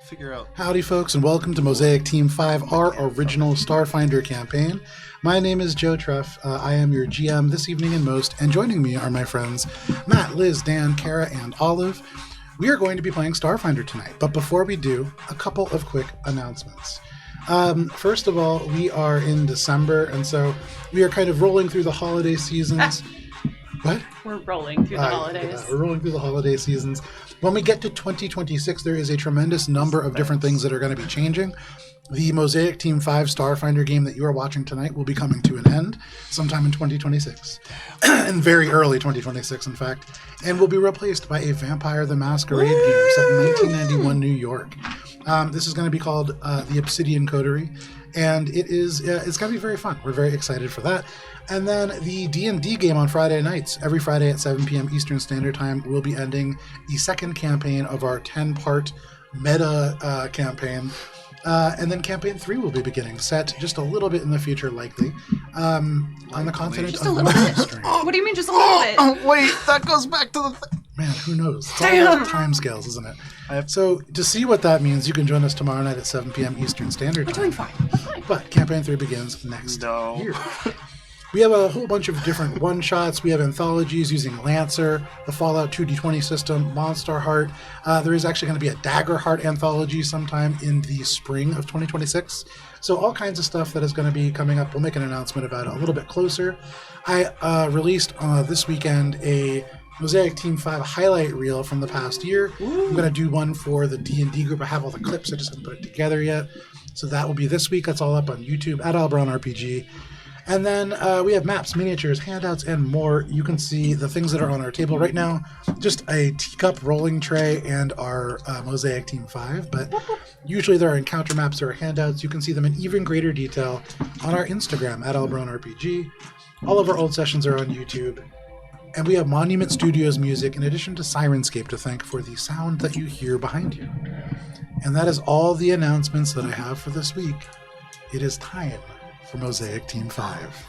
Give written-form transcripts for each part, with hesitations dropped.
figure out. Howdy, folks, and welcome to Mosaic Team 5, our original Starfinder campaign. My name is Joe Treff. I am your GM this evening and most, and joining me are my friends Matt, Liz, Dan, Cara, and Olive. We are going to be playing Starfinder tonight, but before we do, a couple of quick announcements. First of all, we are in December, and so we are kind of rolling through the holiday seasons. What? We're rolling through the holidays. We're rolling through the holiday seasons. When we get to 2026, there is a tremendous number of different things that are going to be changing. The Mosaic Team 5 Starfinder game that you are watching tonight will be coming to an end sometime in 2026. In very early 2026, in fact. And will be replaced by a Vampire the Masquerade game set in 1991 New York. This is going to be called The Obsidian Coterie. And it's going to be very fun. We're very excited for that. And then the D&D game on Friday nights, every Friday at 7 p.m. Eastern Standard Time, will be ending the second campaign of our 10-part meta campaign. And then Campaign 3 will be beginning, set just a little bit in the future, likely, on the continent just of a little bit. What do you mean just a little bit? Oh, wait, that goes back to the Man, who knows? It's all about timescales, isn't it? So to see what that means, you can join us tomorrow night at 7 p.m. Eastern Standard Time. We're doing fine. We're fine. But Campaign 3 begins next year. We have a whole bunch of different one-shots. We have anthologies using Lancer, the Fallout 2D20 system, Monster Heart. There is actually going to be a Dagger Heart anthology sometime in the spring of 2026. So all kinds of stuff that is going to be coming up. We'll make an announcement about it a little bit closer. I released this weekend a Mosaic Team 5 highlight reel from the past year. Ooh. I'm going to do one for the D&D group. I have all the clips. I just haven't put it together yet. So that will be this week. That's all up on YouTube at AlberonRPG. And then we have maps, miniatures, handouts, and more. You can see the things that are on our table right now. Just a teacup rolling tray and our Mosaic Team 5. But usually there are encounter maps or handouts. You can see them in even greater detail on our Instagram at AlberonRPG. All of our old sessions are on YouTube. And we have Monument Studios music in addition to Sirenscape to thank for the sound that you hear behind you. And that is all the announcements that I have for this week. It is time for Mosaic Team 5.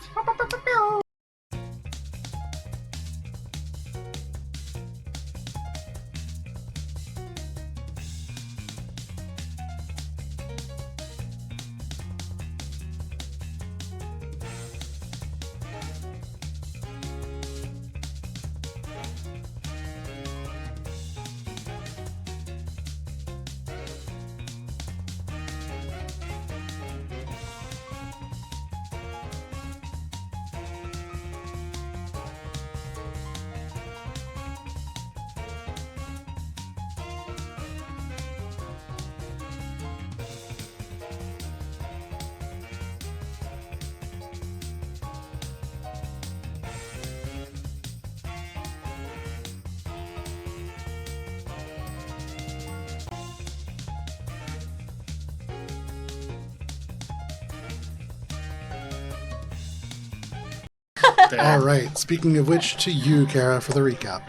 All right. Speaking of which, to you, Cara, for the recap.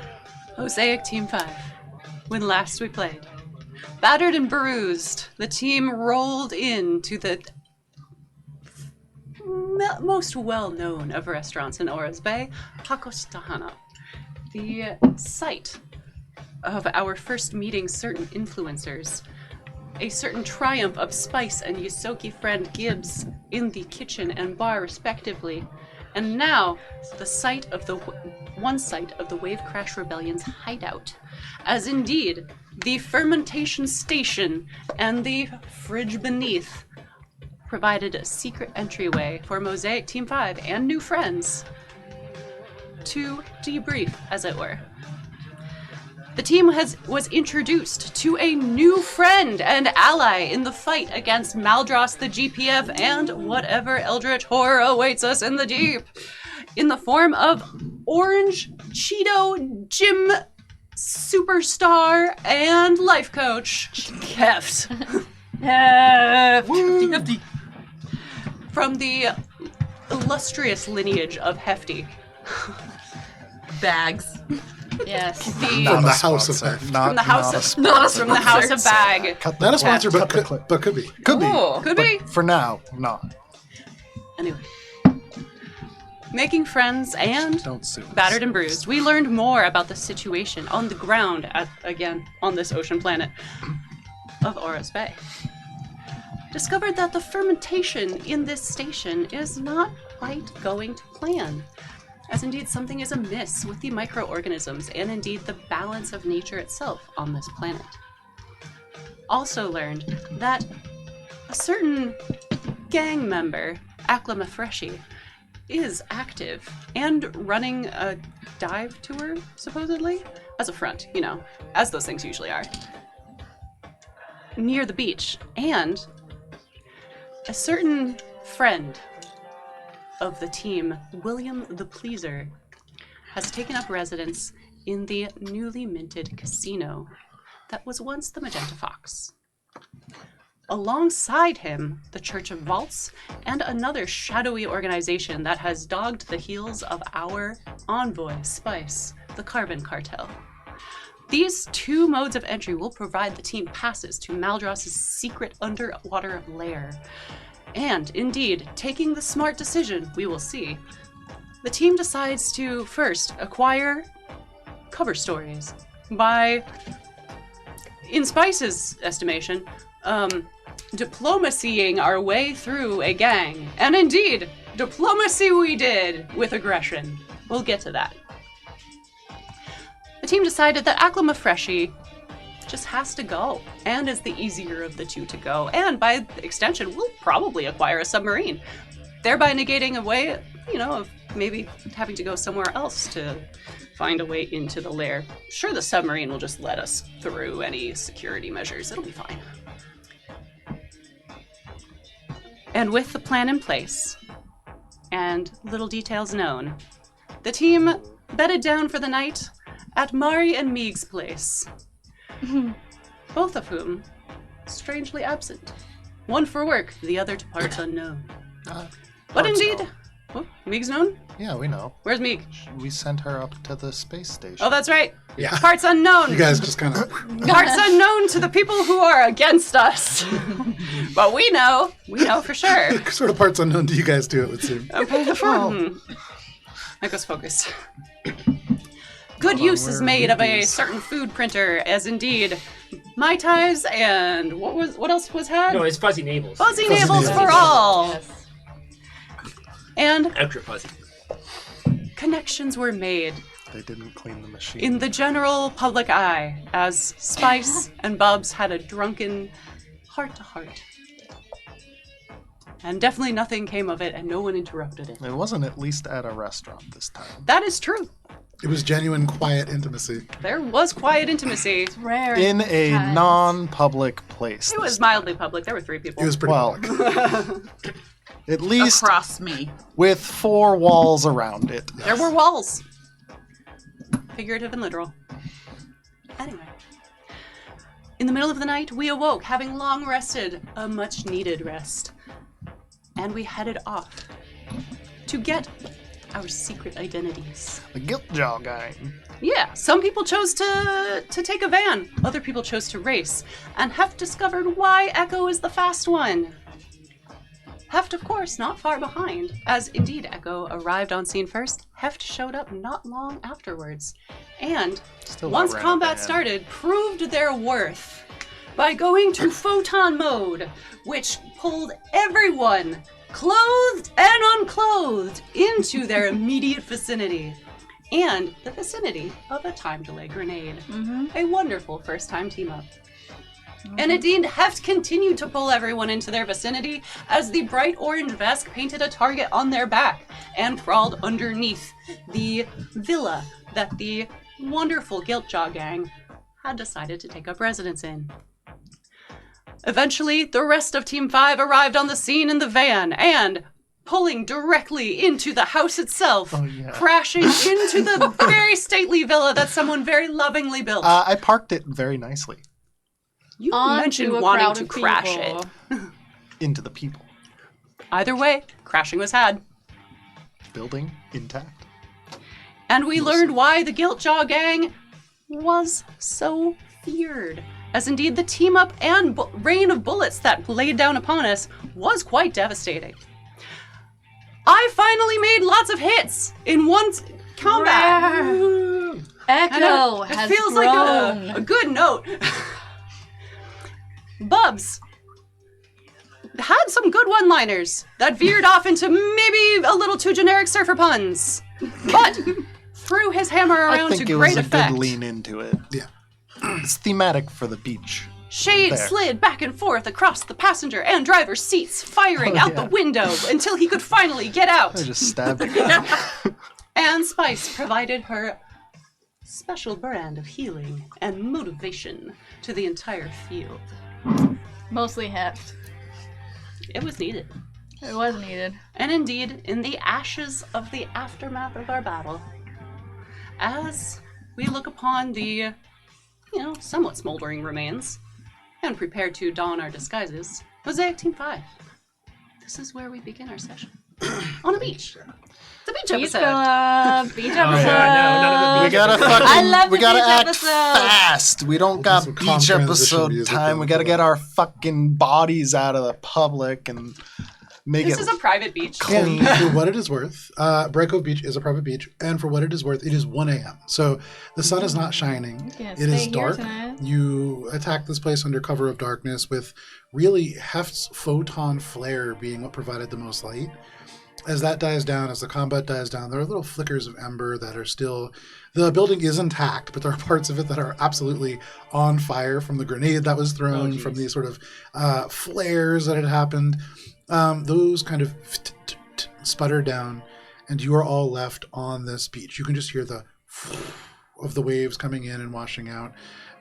Mosaic Team 5. When last we played. Battered and bruised, the team rolled into the most well-known of restaurants in Oras Bay, Hakostahana. The site of our first meeting certain influencers. A certain triumph of Spice and Yusoki friend Gibbs in the kitchen and bar, respectively. And now, the site of the Wave Crash Rebellion's hideout, as indeed the fermentation station and the fridge beneath provided a secret entryway for Mosaic Team 5 and new friends to debrief, as it were. The team was introduced to a new friend and ally in the fight against Maldros the GPF and whatever eldritch horror awaits us in the deep, in the form of Orange Cheeto Gym Superstar and Life Coach Heft. Hefty. From the illustrious lineage of Hefty. Bags. Yes. From the House of Bag. From the House of Bag. Not a sponsor, but could be. Could be. Could be. For now, not. Anyway. Making friends and Don't sue us. battered and bruised, we learned more about the situation on the ground, again, on this ocean planet. of Aura's Bay, discovered that the fermentation in this station is not quite going to plan, as indeed something is amiss with the microorganisms and indeed the balance of nature itself on this planet. Also learned that a certain gang member, Aklama Freshi, is active and running a dive tour, supposedly, as a front, as those things usually are, near the beach. And a certain friend of the team, William the Pleaser, has taken up residence in the newly minted casino that was once the Magenta Fox. Alongside him, the Church of Vaults, and another shadowy organization that has dogged the heels of our envoy, Spice, the Carbon Cartel. These two modes of entry will provide the team passes to Maldros's secret underwater lair. And, indeed, taking the smart decision, we will see, the team decides to first acquire cover stories by, in Spice's estimation, diplomacying our way through a gang. And indeed, diplomacy we did with aggression. We'll get to that. The team decided that Aklama Freshi just has to go, and is the easier of the two to go. And by extension, we'll probably acquire a submarine, thereby negating a way, of maybe having to go somewhere else to find a way into the lair. Sure, the submarine will just let us through any security measures. It'll be fine. And with the plan in place, and little details known, the team bedded down for the night at Mari and Meeg's place, both of whom strangely absent. One for work, the other to parts unknown. But indeed, Meeg's known? Yeah, we know. Where's Meeg? We sent her up to the space station. Oh, that's right. Yeah. Parts unknown. You guys just kind of... Parts unknown to the people who are against us. But we know for sure. sort of parts unknown to you guys, too, it would seem. Echo's focused. Good use is made of a certain food printer, as indeed Mai Tais and what else was had? No, it's fuzzy navels. Fuzzy navels for all. Yes. And Extra fuzzy. connections were made They didn't clean the machine. in the general public eye as Spice and Bubs had a drunken heart-to-heart. And definitely nothing came of it, and no one interrupted it. It wasn't at least at a restaurant this time. That is true. It was genuine, quiet intimacy. There was quiet intimacy. Rare. In a times. non-public place. It was mildly public. There were 3 people. It was pretty Well, public. at least Across me. with 4 walls around it. There were walls. Figurative and literal. Anyway. In the middle of the night, we awoke, having long rested, a much-needed rest. And we headed off to get our secret identities. The Giltjaw Gang. Yeah, some people chose to take a van. Other people chose to race. And Heft discovered why Echo is the fast one. Heft, of course, not far behind. As indeed Echo arrived on scene first, Heft showed up not long afterwards. And Still once outran a combat van. started, proved their worth by going to photon mode, which pulled everyone, clothed and unclothed, into their immediate vicinity. And the vicinity of a time delay grenade. A wonderful first-time team-up. And indeed, Heft continued to pull everyone into their vicinity as the bright orange vest painted a target on their back and crawled underneath the villa that the wonderful Giltjaw Gang had decided to take up residence in. Eventually, the rest of Team 5 arrived on the scene in the van and, pulling directly into the house itself, crashing into the very stately villa that someone very lovingly built. I parked it very nicely. You Onto mentioned a wanting crowd to of crash people. it. Into the people. Either way, crashing was had. Building intact. And we learned why the Giltjaw Gang was so feared. As indeed the team-up and rain of bullets that laid down upon us was quite devastating. I finally made lots of hits in one combat. Echo It has feels grown. like a good note. Bubs had some good one-liners that veered off into maybe a little too generic surfer puns, but threw his hammer I around think to it great was a effect. good lean into it. Yeah. It's thematic for the beach. Shade There. slid back and forth across the passenger and driver's seats, firing out the window until he could finally get out. I just stabbed it. And Spice provided her special brand of healing and motivation to the entire field. Mostly heft. It was needed. It was needed. And indeed, in the ashes of the aftermath of our battle, as we look upon the, somewhat smoldering remains and prepare to don our disguises, Mosaic Team 5. This is where we begin our session. On a beach. It's a beach Beach episode. Villa. Beach episode. yeah, no, none of We gotta I love the we gotta beach act episode. fast. We don't got some calm beach transition episode music time. in We gotta for get that. our fucking bodies out of the public and make This it is a private beach. clean. And for what it is worth, Bright Cove Beach is a private beach, and for what it is worth, it is 1 a.m. So the sun is not shining. can't It is stay here dark. tonight. You attack this place under cover of darkness with really Heft's photon flare being what provided the most light. As that dies down, as the combat dies down, there are little flickers of ember that are still... The building is intact, but there are parts of it that are absolutely on fire from the grenade that was thrown, from these sort of flares that had happened. Those kind of sputter down, and you are all left on this beach. You can just hear the of the waves coming in and washing out.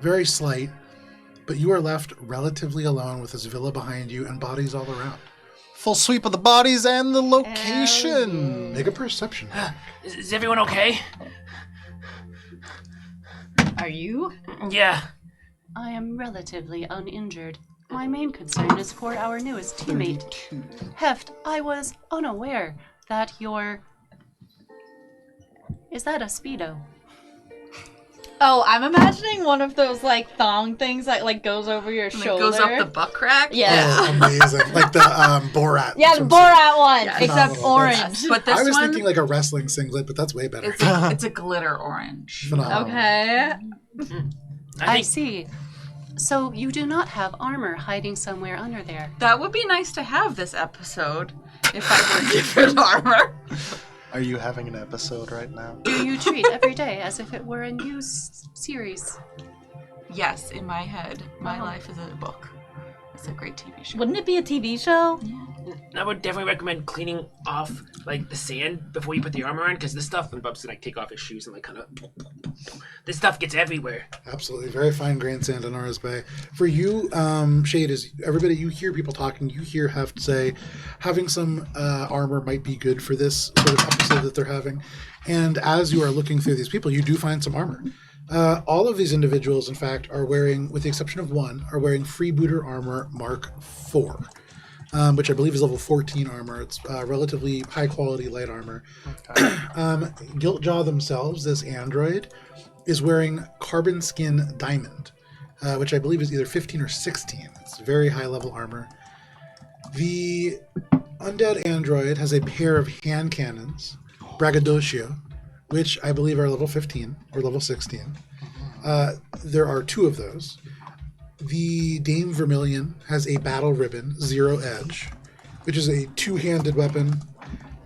Very slight, but you are left relatively alone with this villa behind you and bodies all around. Full sweep of the bodies and the location. Make a perception. Is everyone okay? Are you? Yeah. I am relatively uninjured. My main concern is for our newest teammate. 32. Heft, I was unaware that Is that a Speedo? Oh, I'm imagining one of those thong things that goes over your And it shoulder. goes up the butt crack. Yeah. Oh, amazing. Like the Borat. Yeah, the swimsuit. Borat one, Yeah. except Phenomenal. orange. But this I was one, thinking like a wrestling singlet, but that's way better. it's a glitter orange. Phenomenal. Okay. I see. So you do not have armor hiding somewhere under there. That would be nice to have this episode if I were given armor. Are you having an episode right now? Do you treat every day as if it were a news series? Yes, in my head, my Wow. life is a book. It's a great TV show. Wouldn't it be a TV show? I would definitely recommend cleaning off the sand before you put the armor on, because this stuff, when Bubs can take off his shoes and kind of, this stuff gets everywhere. Absolutely. Very fine grained sand in Aura's Bay. For you, Shade, is everybody, you hear people talking, you hear Heft say having some armor might be good for this sort of episode that they're having. And as you are looking through these people, you do find some armor. All of these individuals, in fact, are wearing, with the exception of one, are wearing Freebooter Armor Mark IV, which I believe is level 14 armor. It's relatively high-quality light armor. Okay. Giltjaw themselves, this android, is wearing Carbon Skin Diamond, which I believe is either 15 or 16. It's very high-level armor. The undead android has a pair of hand cannons, Braggadocio, which I believe are level 15 or level 16. There are two of those. The Dame Vermilion has a battle ribbon, Zero Edge, which is a two-handed weapon.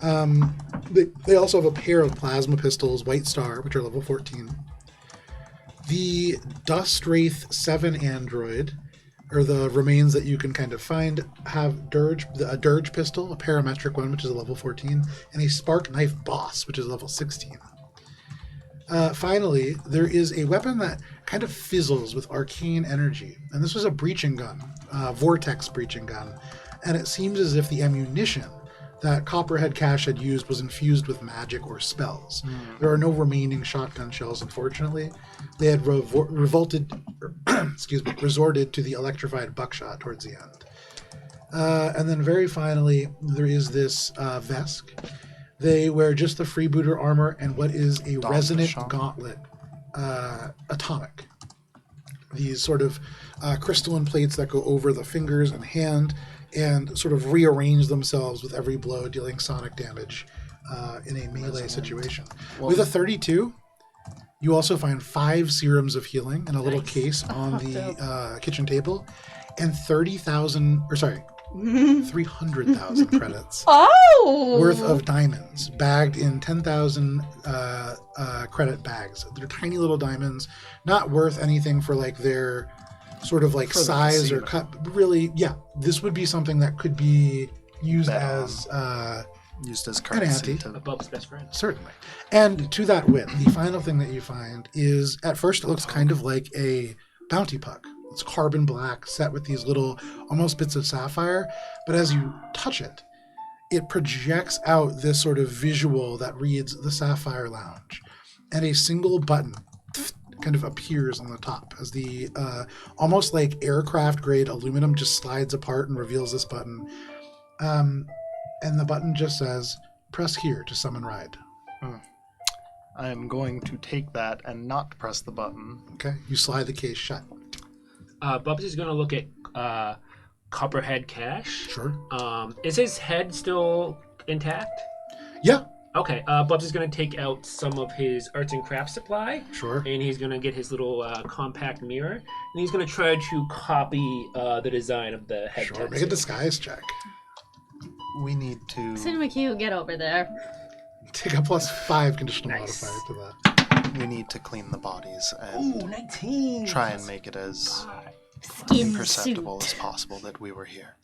They also have a pair of plasma pistols, White Star, which are level 14. The Dust Wraith 7 android, or the remains that you can kind of find, have a Dirge pistol, a parametric one, which is a level 14, and a Spark Knife Boss, which is level 16. Finally, there is a weapon that kind of fizzles with arcane energy. And this was a breaching gun, vortex breaching gun. And it seems as if the ammunition that Copperhead Cash had used was infused with magic or spells. There are no remaining shotgun shells, unfortunately. They had resorted to the electrified buckshot towards the end. And then very finally, there is this Vesk. They wear just the freebooter armor and what is a Don resonant Bishop. gauntlet atomic. These sort of crystalline plates that go over the fingers and hand and sort of rearrange themselves with every blow, dealing sonic damage in a melee situation. With a 32, you also find 5 serums of healing in a little case on the kitchen table. and 300,000 credits Oh! worth of diamonds bagged in 10,000 credit bags. They're tiny little diamonds, not worth anything for like their sort of like For the size or casino. cut. Really, yeah, this would be something that could be used Bet on. as Used as ante. currency. A Bub's best friend. certainly. And to that wit, the final thing that you find is at first it looks kind of like a bounty puck. It's carbon black, set with these little almost bits of sapphire. But as you touch it, it projects out this sort of visual that reads the Sapphire Lounge. And a single button kind of appears on the top as the almost like aircraft grade aluminum just slides apart and reveals this button. And the button just says, press here to summon ride. I am going to take that and not press the button. Okay, you slide the case shut. Bubs is going to look at Copperhead Cash. Sure. Is his head still intact? Yeah, Okay, Bubs is going to take out some of his arts and crafts supply, sure. and he's going to get his little compact mirror, and he's going to try to copy the design of the head Sure. tattoo. Make a disguise check. We need to. Cinema Q, get over there. Take a +5 conditional Nice. modifier to that. We need to clean the bodies and 19! try and make it as Skin imperceptible suit. as possible that we were here.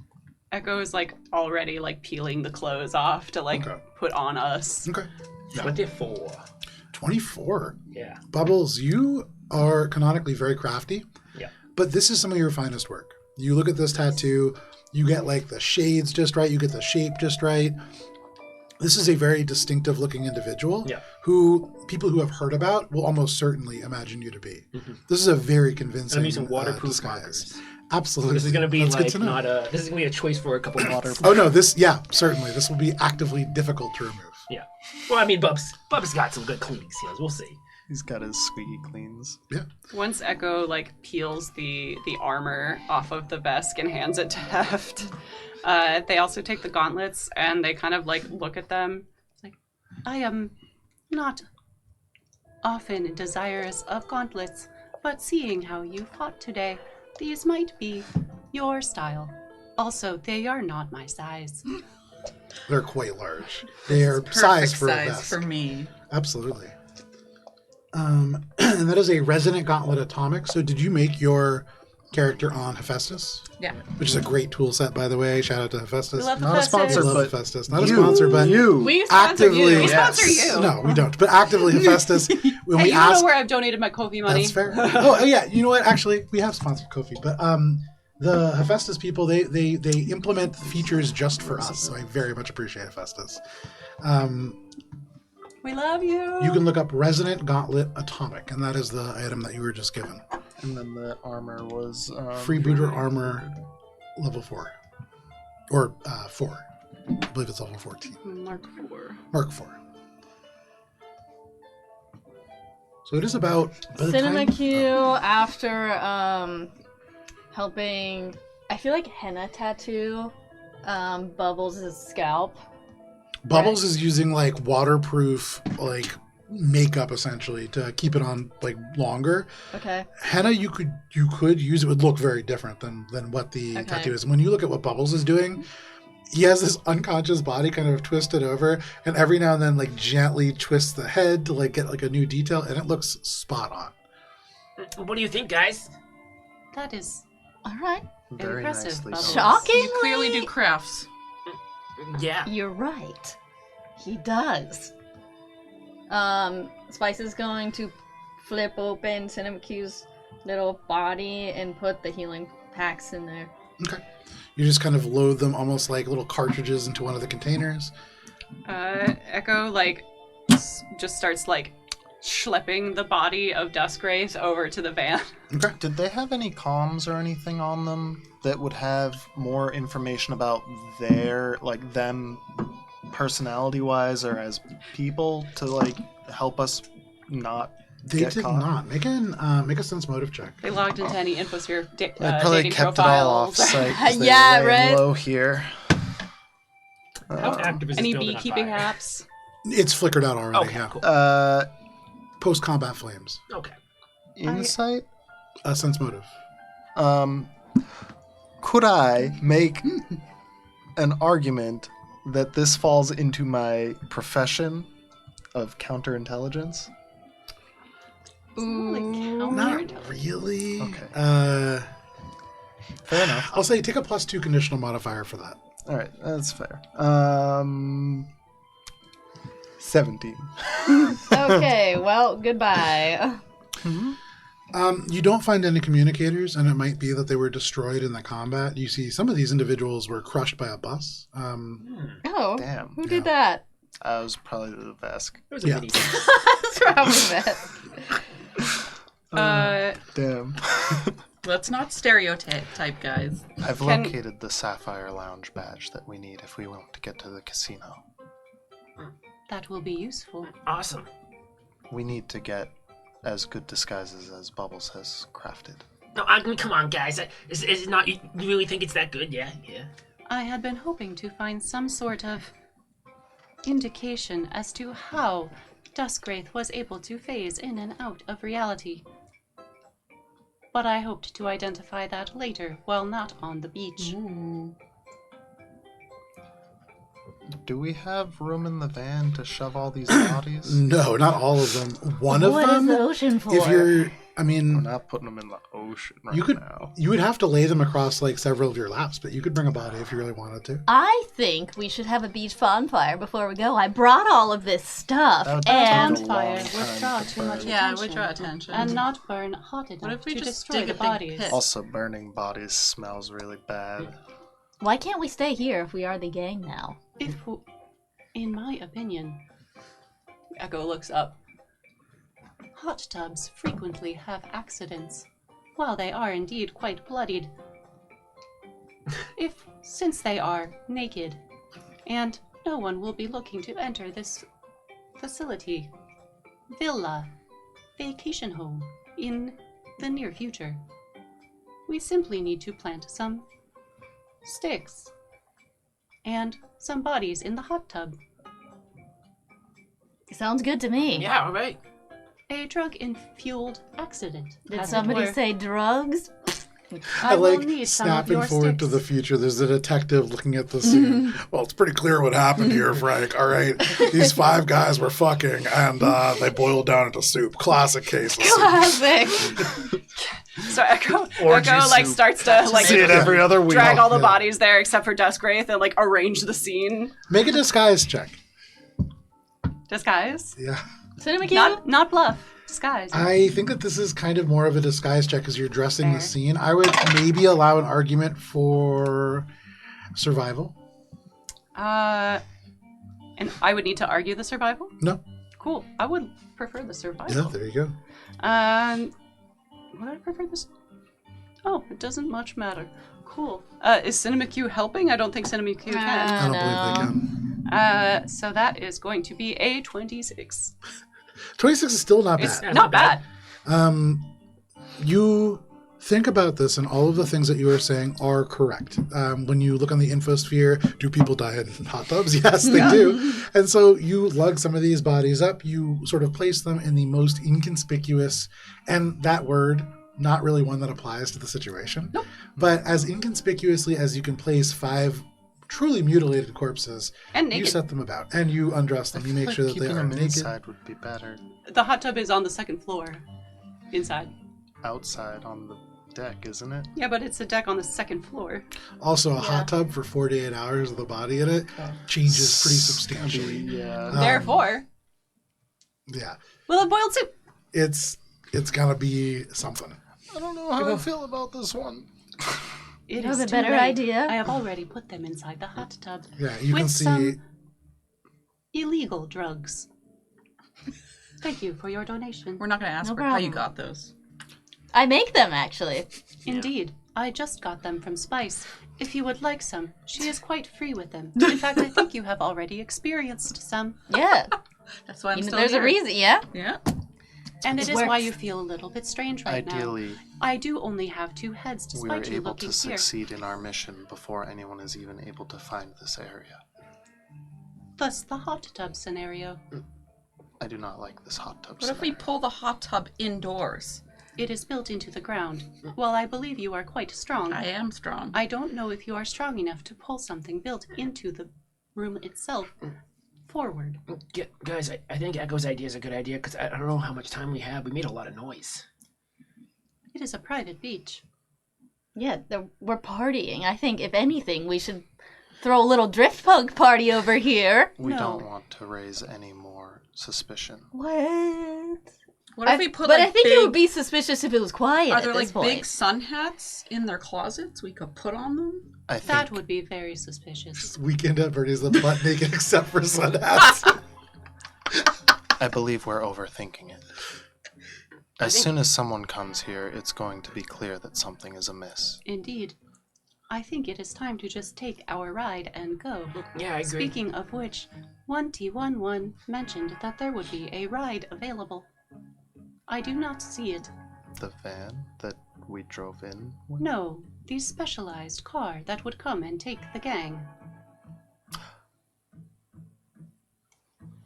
Echo is like already like peeling the clothes off to like Okay. put on us. Okay. 24. 24. Yeah. Bubbles, you are canonically very crafty. Yeah. But this is some of your finest work. You look at this tattoo, you get like the shades just right, you get the shape just right. This is a very distinctive looking individual Yeah. who people who have heard about will almost certainly imagine you to be. Mhm. This is a very And convincing I'm using waterproof disguise. markers. Absolutely. This is going to be That's good like to know. not a. This is going to be a choice for a couple water. Oh no, certainly. This will be actively difficult to remove. Yeah. Well, I mean, Bub's got some good cleaning skills. We'll see. He's got his squeaky cleans. Once Echo like peels the armor off of the vest and hands it to Heft, they also take the gauntlets and they kind of like look at them. It's like, I am not often desirous of gauntlets, but seeing how you fought today, these might be your style. Also, they are not my size. They're quite large. They are size for a vest. for me. Absolutely. And that is a resonant gauntlet atomic. So did you make your character on Hephaestus? Yeah. Which is a great tool set, by the way. Shout out to Hephaestus. We love Not a sponsor, Hephaestus. Love but Hephaestus. Not a sponsor, but We sponsor actively- you. We Yes. sponsor you. no, we don't. But actively Hephaestus, when Hey, we you ask, know where I've donated my Kofi money. that's fair. Oh yeah, you know what? Actually, we have sponsored Kofi, but the Hephaestus people they implement features just for us. So I very much appreciate Hephaestus. We love you. You can look up Resonant Gauntlet Atomic, and that is the item that you were just given. And then the armor was Freebooter armor, level 4. Or 4. I believe it's level 14. Mark 4. Mark 4. So it is about... by the Cinema time- Q, after helping, I feel like henna tattoo Bubbles' scalp. Bubbles is using like waterproof like makeup essentially to keep it on like longer. Okay. Henna you could use, it would look very different than what the Okay. tattoo is. When you look at what Bubbles is doing, he has this unconscious body kind of twisted over, and every now and then like gently twists the head to like get like a new detail, and it looks spot on. What do you think, guys? That is All right. very Impressive, nicely Bubbles. done. Shockingly, You clearly do crafts. Yeah. You're right. He does. Spice is going to flip open Cinema Q's little body and put the healing packs in there. Okay. You just kind of load them almost like little cartridges into one of the containers. Echo like just starts like schlepping the body of Duskgrace over to the van. Okay. Did they have any comms or anything on them that would have more information about their, like, them personality-wise or as people to, like, help us not They get did caught? not. Make a sense motive check. They logged into any infosphere They probably dating kept it all off profiles. site 'cause they Yeah, were laying right. low here. How active is Any this building on beekeeping fire? apps? It's flickered out already. Okay, Yeah. cool. Post combat flames. Okay. Insight? Sense motive. Could I make an argument that this falls into my profession of counterintelligence? Not really. Okay. Fair enough. I'll say take a +2 conditional modifier for that. All right, that's fair. 17. Okay, well, goodbye. You don't find any communicators, and it might be that they were destroyed in the combat. You see some of these individuals were crushed by a bus. Oh, Damn. who did that? I was probably the Vesk. It was a Yeah. mini. That's probably bad. Damn. Let's not stereotype, guys. I've located the Sapphire Lounge badge that we need if we want to get to the casino. That will be useful. Awesome. We need to get as good disguises as Bubbles has crafted. No, I mean, come on, guys. Is it not? You really think it's that good? Yeah. I had been hoping to find some sort of indication as to how Duskwraith was able to phase in and out of reality. But I hoped to identify that later while not on the beach. Do we have room in the van to shove all these bodies? No, not all of them. One of What them. is the ocean for? If you're, I We're mean, not putting them in the ocean right you could, now. you would have to lay them across like several of your laps, but you could bring a body if you really wanted to. I think we should have a beach bonfire before we go. I brought all of this stuff, That would and take a Bonfire long would time draw to too much burn. Yeah, it attention. would draw attention. And not burn hot enough What if we to just destroy dig the a big bodies. pit? Also, burning bodies smells really bad. why can't we stay here if we are the gang now? In my opinion, Echo looks up. Hot tubs frequently have accidents, while they are indeed quite bloodied. Since they are naked, and no one will be looking to enter this facility, villa, vacation home, in the near future, we simply need to plant some sticks and some bodies in the hot tub. Sounds good to me. Yeah. All right. A drug-fueled accident. Did as it somebody were. say drugs? I will like need some of snapping your forward to sticks. the future. There's a detective looking at the scene. Well, it's pretty clear what happened here, Frank. All right, these 5 guys were fucking, and they boiled down into soup. Classic case of soup. Classic. So Echo Orgy like soup. starts to like See it every other week. drag all the Yeah. bodies there except for Duskwraith and like arrange the scene. Make a disguise check. Disguise, Yeah. Cinema Q? not bluff. Disguise. I think that this is kind of more of a disguise check because you're dressing the Fair. scene. I would maybe allow an argument for survival. And I would need to argue the survival. No. Cool. I would prefer the survival. Yeah, there you go. Would I prefer this? Oh, it doesn't much matter. Cool. Is Cinema Q helping? I don't think Cinema Q can. I don't believe they can. So that is going to be a 26. 26 is still not bad. It's not bad. You think about this, and all of the things that you are saying are correct. When you look on the infosphere, do people die in hot tubs? Yes, they do. And so you lug some of these bodies up. You sort of place them in the most inconspicuous, and that word, not really one that applies to the situation. Nope. But as inconspicuously as you can place 5 truly mutilated corpses, And you naked. set them about, and you undress them. You make sure that they keeping are them naked. inside would be better. The hot tub is on the second floor. Inside. Outside on the deck, isn't it? Yeah, but it's a deck on the second floor. Also, a hot tub for 48 hours with a body in it changes pretty substantially. Yeah. Therefore, Yeah, we'll have boiled soup. it's gonna be something. I don't know how I feel about this one. It have is a too better late. idea? I have already put them inside the hot tub. Yeah, you can With see. some illegal drugs. Thank you for your donation. We're not going to ask No for how you problem. got those. I make them, actually. Indeed, I just got them from Spice. If you would like some, she is quite free with them. In fact, I think you have already experienced some. Yeah. That's why I'm still There's here. a reason, yeah? Yeah. And it This is why works. you feel a little bit strange right now. Ideally, I do only have 2 heads we were despite you able looking to here. succeed in our mission before anyone is even able to find this area. Thus the hot tub scenario. I do not like this hot tub What if we scenario. pull the hot tub indoors? It is built into the ground. While I believe you are quite strong, I am strong. I don't know if you are strong enough to pull something built into the room itself forward. Guys, I think Echo's idea is a good idea because I don't know how much time we have. We made a lot of noise. It is a private beach. Yeah, we're partying. I think, if anything, we should throw a little drift punk party over here. We No. don't want to raise any more suspicion. What? What if we put But like I think big, it would be suspicious if it was quiet Are there at this like point. big sun hats in their closets we could put on them? I think That would be very suspicious. Weekend at Bernie's the butt naked except for sun hats. I believe we're overthinking it. As soon as someone comes here, it's going to be clear that something is amiss. Indeed. I think it is time to just take our ride and go. Yeah, I agree. Speaking of which, 1T11 mentioned that there would be a ride available. I do not see it. The van that we drove in with? No, the specialized car that would come and take the gang.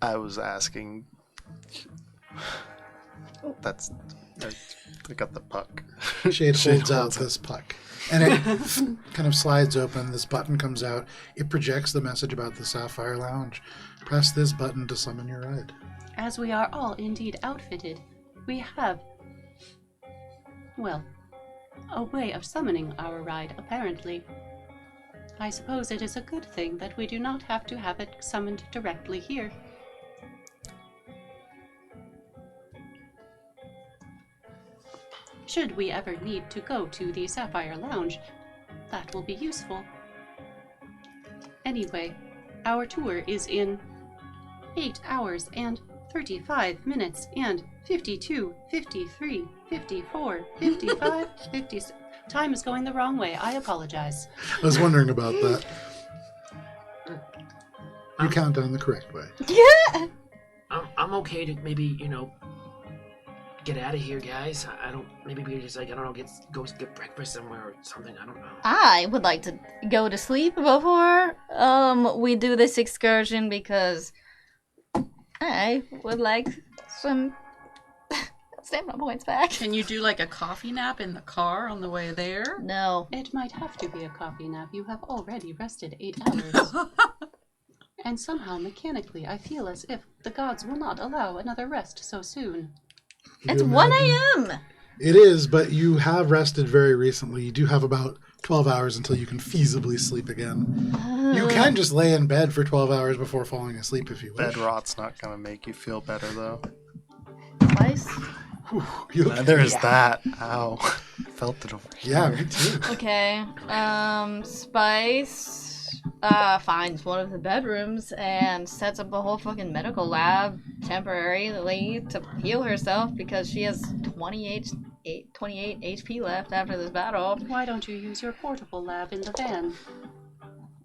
I was asking. That's. I got the puck. Shade Shade holds out holds this puck. And it kind of slides open. This button comes out. It projects the message about the Sapphire Lounge. Press this button to summon your ride. As we are all indeed outfitted, we have, well, a way of summoning our ride, apparently. I suppose it is a good thing that we do not have to have it summoned directly here. Should we ever need to go to the Sapphire Lounge, that will be useful. Anyway, our tour is in 8 hours and 35 minutes and 52, 53, 54, 55, 56. Time is going the wrong way. I apologize. I was wondering about that. You count down the correct way. Yeah! I'm okay to maybe, get out of here, guys. I don't. Maybe we just go get breakfast somewhere or something. I don't know. I would like to go to sleep before we do this excursion because I would like some stamina points back. Can you do like a coffee nap in the car on the way there? No. It might have to be a coffee nap. You have already rested 8 hours. And somehow, mechanically, I feel as if the gods will not allow another rest so soon. It's You 1 imagine? a.m. It is, but you have rested very recently. You do have about 12 hours until you can feasibly sleep again. You can just lay in bed for 12 hours before falling asleep if you wish. Bed rot's not going to make you feel better, though. Spice? You- There's that. Ow. Felt it over here. Yeah, me too. Okay. Spice finds one of the bedrooms and sets up a whole fucking medical lab temporarily to heal herself because she has 28 HP left after this battle. Why don't you use your portable lab in the van?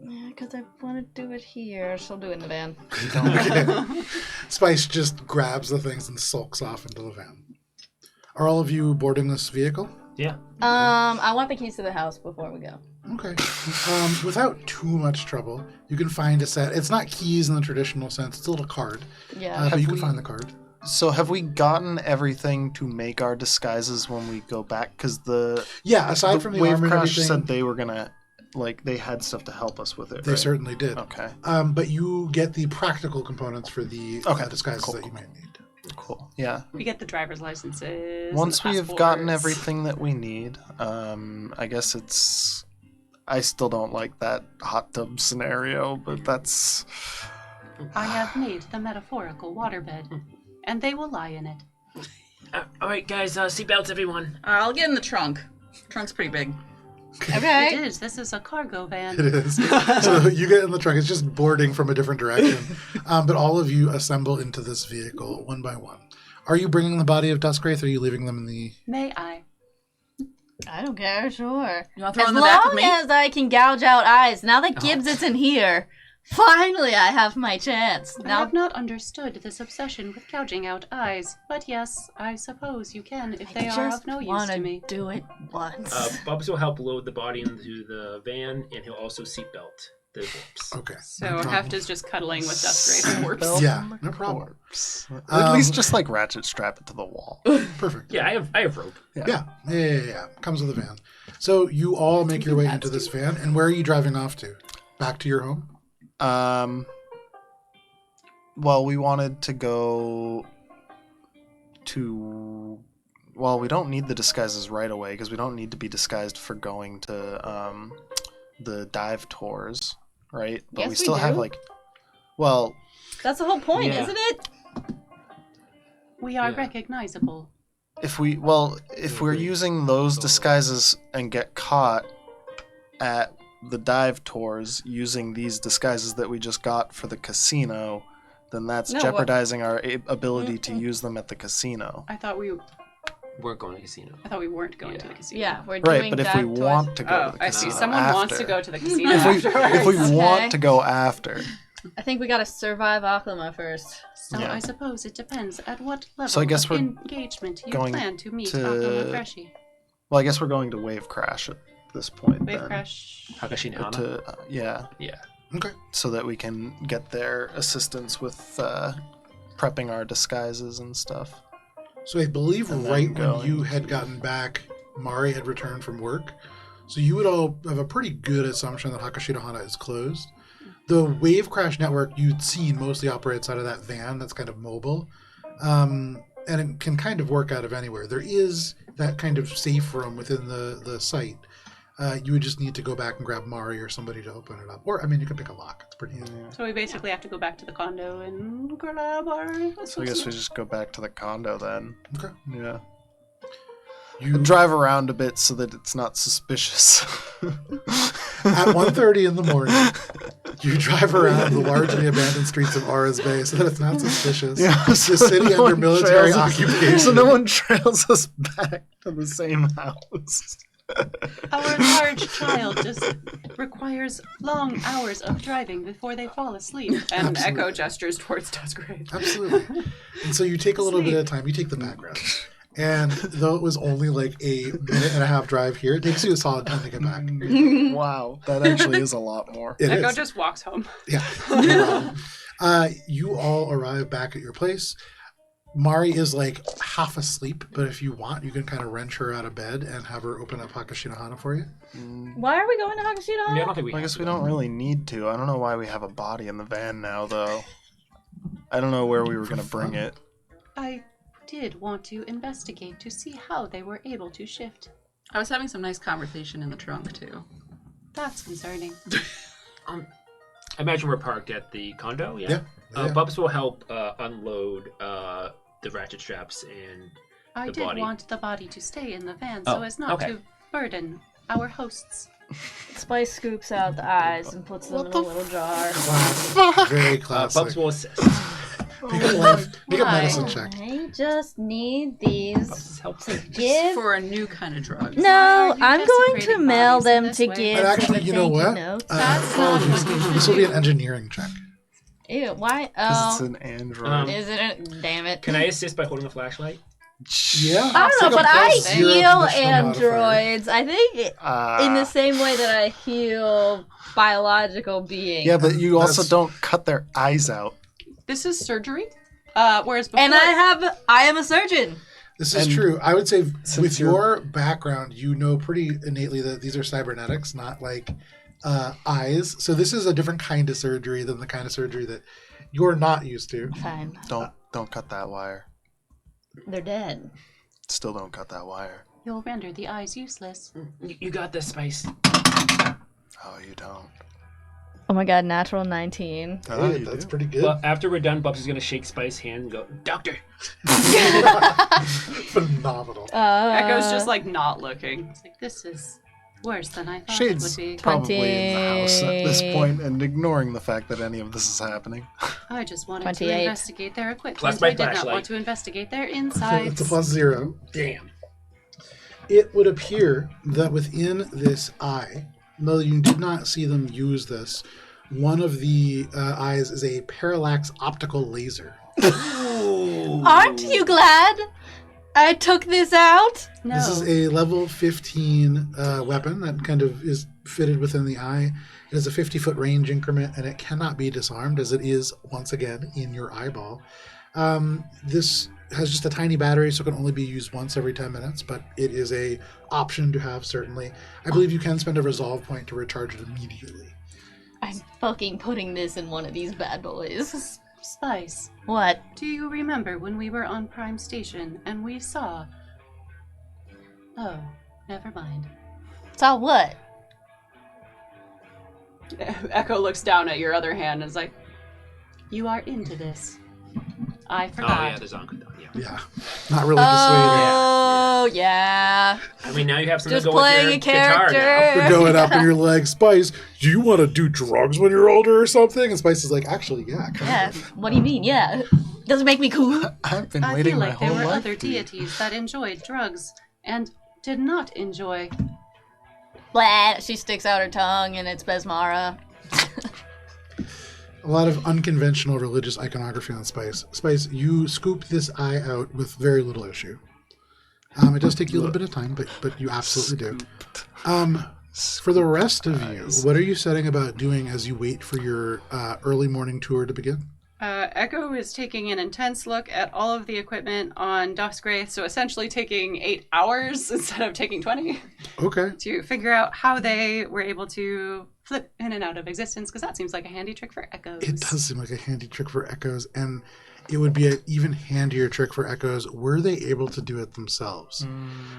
Yeah, because I want to do it here. She'll do it in the van. Okay. Spice just grabs the things and sulks off into the van. Are all of you boarding this vehicle? Yeah. I want the keys to the house before we go. Okay. Without too much trouble, you can find a set. It's not keys in the traditional sense. It's a little card. Yeah. But you can we- find the card. So have we gotten everything to make our disguises when we go back? Because Yeah, aside from the Wave armor and Crash everything, said they were going to, they had stuff to help us with it, they right? certainly did. Okay, But you get the practical components for the disguises cool. that you might need. cool. Yeah. We get the driver's licenses. Once and we have gotten passports. everything that we need, I guess it's... I still don't like that hot tub scenario, but that's... I have made the metaphorical waterbed, and they will lie in it. All right, guys. Seatbelts, everyone. I'll get in the trunk. Trunk's pretty big. It Okay. is. This is a cargo It van. is. So you get in the trunk. It's just boarding from a different direction. But all of you assemble into this vehicle one by one. Are you bringing the body of Duskwraith, or are you leaving them in the... May I? I don't care, sure. You want to throw As in the back with long me? as I can gouge out eyes. Now that Gibbs isn't here, finally I have my chance. I Now have not understood this obsession with gouging out eyes, but yes, I suppose you can if they are just of no use want to to me. do it once. Bubs will help load the body into the van, and he'll also seatbelt the corpse. Okay. So no problem. Heft is just cuddling with Dustgrave's corpse. Yeah, no problem. Corpse. At least just like ratchet strap it to the wall. Perfect. Yeah, I have rope. Yeah. Comes with a van. So you all make your way into this van, and where are you driving off to? Back to your home? Well, we wanted to go to... Well, we don't need the disguises right away, because we don't need to be disguised for going to the dive tours, right? But Yes, we still we have, do. like... Well, That's the whole point, Yeah. isn't it? We are Yeah. recognizable. if we're using those disguises and get caught at the dive tours using these disguises that we just got for the casino, then that's No, jeopardizing our ability to use them at the casino. I thought we We're going to casino. weren't going to the casino. Yeah, we're Right, doing but if we dive tours. want to go Oh, to the I casino see. Someone after, wants to go to the casino if afterwards. we Okay. want to go after, I think we gotta survive Akhlima first. So Yeah. I suppose it depends at what level So I guess of we're engagement you going plan to meet to- Akuma Freshie. well, I guess we're going to Wave Crash at this point. Wave then. Crash. Hakashi Or Hana. to yeah, Yeah. Okay. so that we can get their assistance with prepping our disguises and stuff. So I believe And then right when going you had gotten back, Mari had returned from work. So you would all have a pretty good assumption that Hakashino Hana is closed. The Wave Crash network you'd seen mostly operates out of that van that's kind of mobile. And it can kind of work out of anywhere. There is that kind of safe room within the site. You would just need to go back and grab Mari or somebody to open it up. Or, I mean, you can pick a lock. It's pretty easy. So we basically have to go back to the condo and grab our... So I guess we just go back to the condo then. Okay. Yeah. You, Drive around a bit so that it's not suspicious. at 1:30 in the morning, you drive around the largely abandoned streets of Aura's Bay so that it's not suspicious. Yeah, The city no under one military trails us- occupation. So no one trails us back to the same house. Our large child just requires long hours of driving before they fall asleep. And Absolutely. Echo gestures towards Dustgrave. Absolutely. And so you take a little bit of time. You take the back road. And though it was only like a minute and a half drive here, it takes you a solid time to get back. Wow, that actually is a lot more. It Echo is. just walks home. Yeah. No problem. You all arrive back at your place. Mari is like half asleep, but if you want, you can kind of wrench her out of bed and have her open up Hakashino Hana for you. Why are we going to Hakashino? Yeah, I don't think we. I have guess to we go. don't really need to. I don't know why we have a body in the van now, though. I don't know where we were going to bring it. I did want to investigate to see how they were able to shift. I was having some nice conversation in the trunk too. That's concerning. I imagine we're parked at the condo. Yeah. Yeah. Bubs will help unload the ratchet straps and I the did body. want the body to stay in the van so Oh, as not okay. to burden our hosts. Spice scoops out the eyes and puts them in a little jar. Classic. Very Bubs classic. will assist. Make a Why? medicine check. I just need these Bubs helps. to give. For a new kind of drug. Why No, are you I'm going to desecrating mail bodies in them this to way? give. But actually, as a you know thank what? note. That's not Apologies. what you should This will be do. an engineering check. Ew, why? Because it's Oh, an android. is it? Damn it. Can I assist by holding the flashlight? Yeah. I don't know, but I Plus zero heal conditional modifier. androids. I think in the same way that I heal biological beings. Yeah, but you also That's- don't cut their eyes out. This is surgery. Whereas before, And I am a surgeon. This is And true. I would say since with you're- your background, you know pretty innately that these are cybernetics, not like eyes. So this is a different kind of surgery than the kind of surgery that you're not used to. Fine. Don't cut that wire. They're dead. Still don't cut that wire. you'll render the eyes useless. You got this, Spice. Oh, you don't. Oh my god, natural 19. Oh, Hey, you that's do. pretty good. Well, after we're done, Bubs is gonna shake Spice's hand and go, "Doctor." Phenomenal. Echo's just like not looking. It's like, this is worse than I thought Shade's it would be. probably in the house at this 20. point and ignoring the fact that any of this is happening. I just wanted 28. to investigate their equipment. Plus my I did not flashlight. want to investigate their It's a insides. plus 0. Damn. It would appear that within this eye, though you did not see them use this, one of the eyes is a parallax optical laser. Aren't you glad? I took this out? No. This is a level 15 weapon that kind of is fitted within the eye. It has a 50-foot range increment, and it cannot be disarmed as it is, once again, in your eyeball. This has just a tiny battery, so it can only be used once every 10 minutes, but it is a option to have, certainly. I believe you can spend a resolve point to recharge it immediately. I'm fucking putting this in one of these bad boys. Spice, What? do you remember when we were on Prime Station and we saw... Oh, never mind. Saw what? Echo looks down at your other hand and is like, you are into this. I Oh forgot. yeah, the Zonk. Yeah. Yeah, not really dissuaded. Oh, yeah. I mean, now you have something Just to go with playing your a guitar now. character. You're going up and you're like, Spice, do you want to do drugs when you're older or something? And Spice is like, actually, yeah. Yeah. What do you mean? Yeah. Doesn't make me cool. I've been I waiting feel my like there whole were life. other for you. deities that enjoyed drugs and did not enjoy. Blah. She sticks out her tongue and it's Besmara. A lot of unconventional religious iconography on Spice. Spice, you scoop this eye out with very little issue. It does take you a little bit of time, but you absolutely do. For the rest of you, what are you setting about doing as you wait for your early morning tour to begin? Echo is taking an intense look at all of the equipment on Duskgrace, so essentially taking 8 hours instead of taking 20 Okay. to figure out how they were able to flip in and out of existence, because that seems like a handy trick for Echoes. It does seem like a handy trick for Echoes, and it would be an even handier trick for Echoes were they able to do it themselves.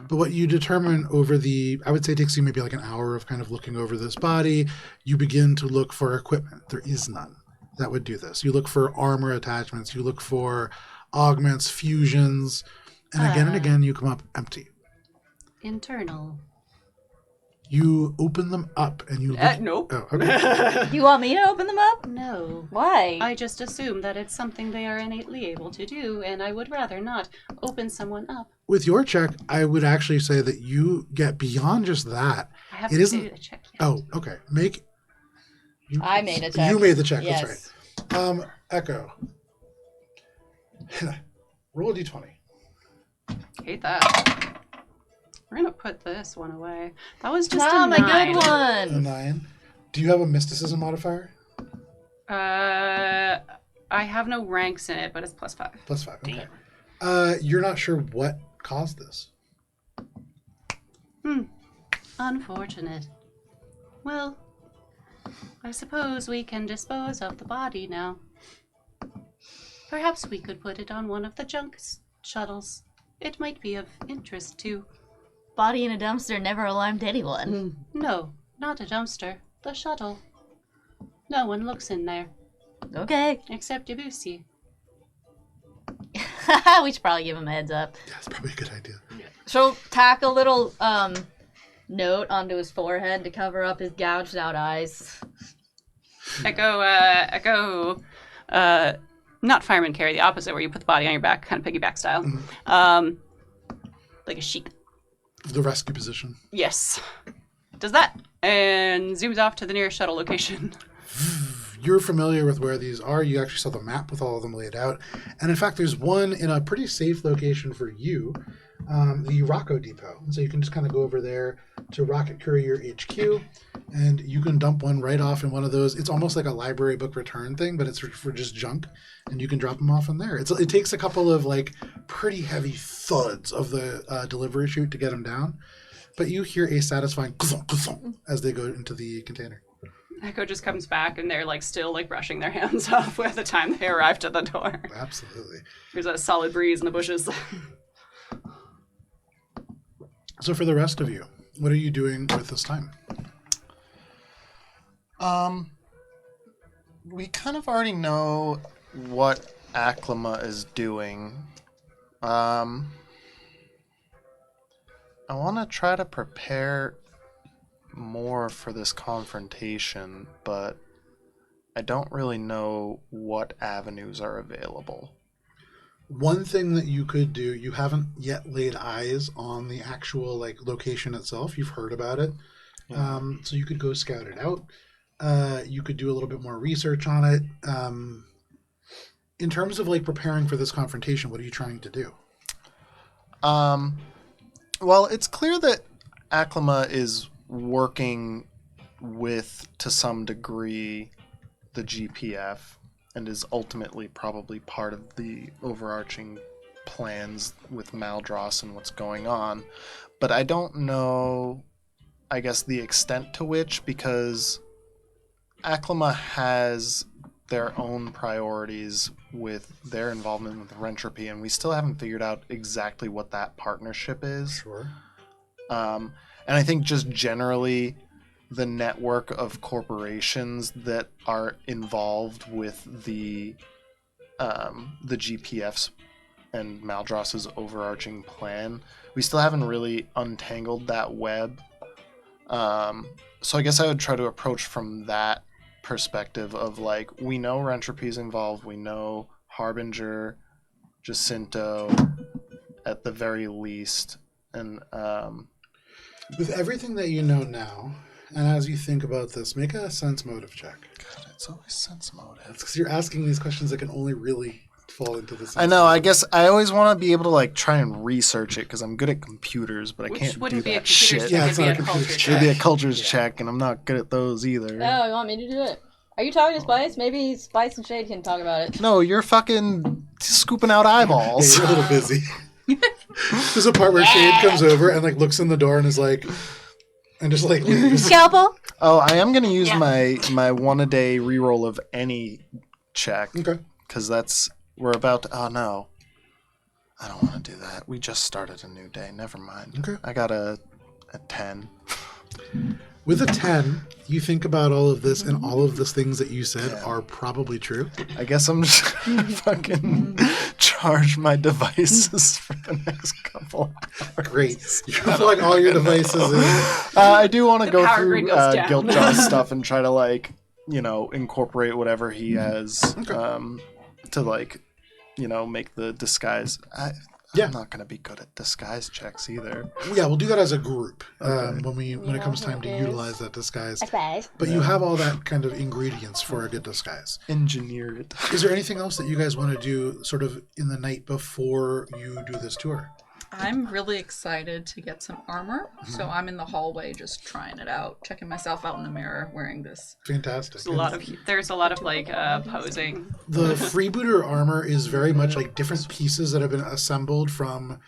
But what you determine over I would say it takes you maybe like an hour of kind of looking over this body, you begin to look for equipment. There is none that would do this. You look for armor attachments, you look for augments, fusions, and again you come up empty. Internal. You open them up and you look... Nope. Oh, okay. You want me to open them up? No. Why? I just assume that it's something they are innately able to do, and I would rather not open someone up. With your check, I would actually say that you get beyond just that. I haven't It isn't... made a check yet. Oh, okay. I made a check. You made the check, Yes. that's right. Echo. Roll a d20. Hate that. We're gonna put this one away. That was just Oh, a my 9. good A one. 9. Do you have a mysticism modifier? I have no ranks in it, but it's +5. +5, okay. You're not sure what caused this. Unfortunate. Well, I suppose we can dispose of the body now. Perhaps we could put it on one of the junk shuttles. It might be of interest to... Body in a dumpster never alarmed anyone. No, not a dumpster. The shuttle. No one looks in there, Okay. except Debussy. We should probably give him a heads up. Yeah, that's probably a good idea. She'll tack a little note onto his forehead to cover up his gouged out eyes. Echo, not fireman carry, the opposite, where you put the body on your back, kind of piggyback style. Like a sheep. The rescue position. Yes. Does that, and zooms off to the nearest shuttle location. You're familiar with where these are. You actually saw the map with all of them laid out. And in fact, there's one in a pretty safe location for you, the Rocco Depot. And so you can just kind of go over there to Rocket Courier HQ, and you can dump one right off in one of those. It's almost like a library book return thing, but it's for just junk, and you can drop them off in there. It takes a couple of like pretty heavy thuds of the delivery chute to get them down, but you hear a satisfying as they go into the container. Echo just comes back, and they're like still like brushing their hands off by the time they arrive to the door. Absolutely. There's a solid breeze in the bushes. So for the rest of you, what are you doing with this time? We kind of already know what Aklama is doing. I want to try to prepare more for this confrontation, but I don't really know what avenues are available. One thing that you could do, you haven't yet laid eyes on the actual like location itself. You've heard about it. So you could go scout it out. You could do a little bit more research on it. In terms of like preparing for this confrontation, what are you trying to do? Well, it's clear that Aklama is working with, to some degree, the GPF and is ultimately probably part of the overarching plans with Maldross and what's going on. But I don't know, I guess, the extent to which, because Aklama has their own priorities with their involvement with Rentropy, and we still haven't figured out exactly what that partnership is. Sure. And I think just generally the network of corporations that are involved with the GPF's and Maldross's overarching plan, we still haven't really untangled that web. So I guess I would try to approach from that perspective of like, we know Rentropy's involved, we know Harbinger, Jacinto at the very least, and with everything that you know now, and as you think about this, make a sense motive check. God, it's always sense motive. Because you're asking these questions that can only really fall into the sense. I know. I guess I always want to be able to like try and research it because I'm good at computers, but I Which can't wouldn't do be a that computer shit. check, Yeah, it'd it's be not a a computer culture check. It'd be a check. cultures check, and I'm not good at those either. Oh, you want me to do it? Are you talking to Spice? Maybe Spice and Shade can talk about it. No, you're fucking scooping out eyeballs. Yeah, you're a little busy. There's a part where Shade comes over and like looks in the door and is like, and just like leaves. Scalpel? Oh, I am going to use my one a day reroll of any check. Okay. Because we're about to, oh no. I don't want to do that. We just started a new day. Never mind. Okay. I got a 10. With a 10, you think about all of this, and all of the things that you said are probably true. I guess I'm just going to fucking charge my devices for the next couple hours. Great. You plug all your devices in. I do want to go power through grid goes down. Giltjaw's stuff and try to like, incorporate whatever he has to like, make the disguise. I'm not going to be good at disguise checks either. Yeah, we'll do that as a group when it comes time to utilize that disguise. But you have all that kind of ingredients for a good disguise. Engineer it. Is there anything else that you guys want to do sort of in the night before you do this tour? I'm really excited to get some armor, so I'm in the hallway just trying it out, checking myself out in the mirror wearing this. Fantastic. There's a lot of like posing. The freebooter armor is very much like different pieces that have been assembled from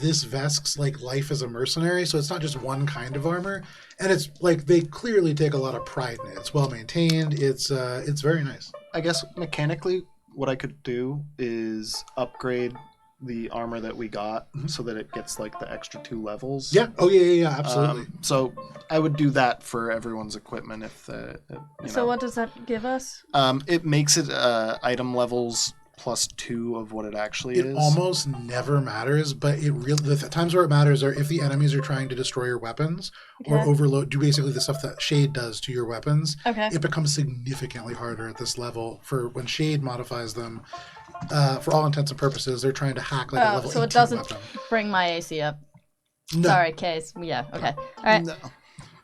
this Vesk's like life as a mercenary. So it's not just one kind of armor, and it's like they clearly take a lot of pride in it. It's well maintained. It's very nice. I guess mechanically, what I could do is upgrade the armor that we got so that it gets like the extra 2 levels. Yeah. Oh yeah, absolutely. So I would do that for everyone's equipment if So what does that give us? It makes it item levels plus 2 of what it actually is. It almost never matters, but it really the times where it matters are if the enemies are trying to destroy your weapons or overload, do basically the stuff that Shade does to your weapons. Okay. It becomes significantly harder at this level for when Shade modifies them. For all intents and purposes, they're trying to hack like a level 18 so it doesn't weapon. bring my AC up. No. Sorry, Case. Yeah, okay. All right. No.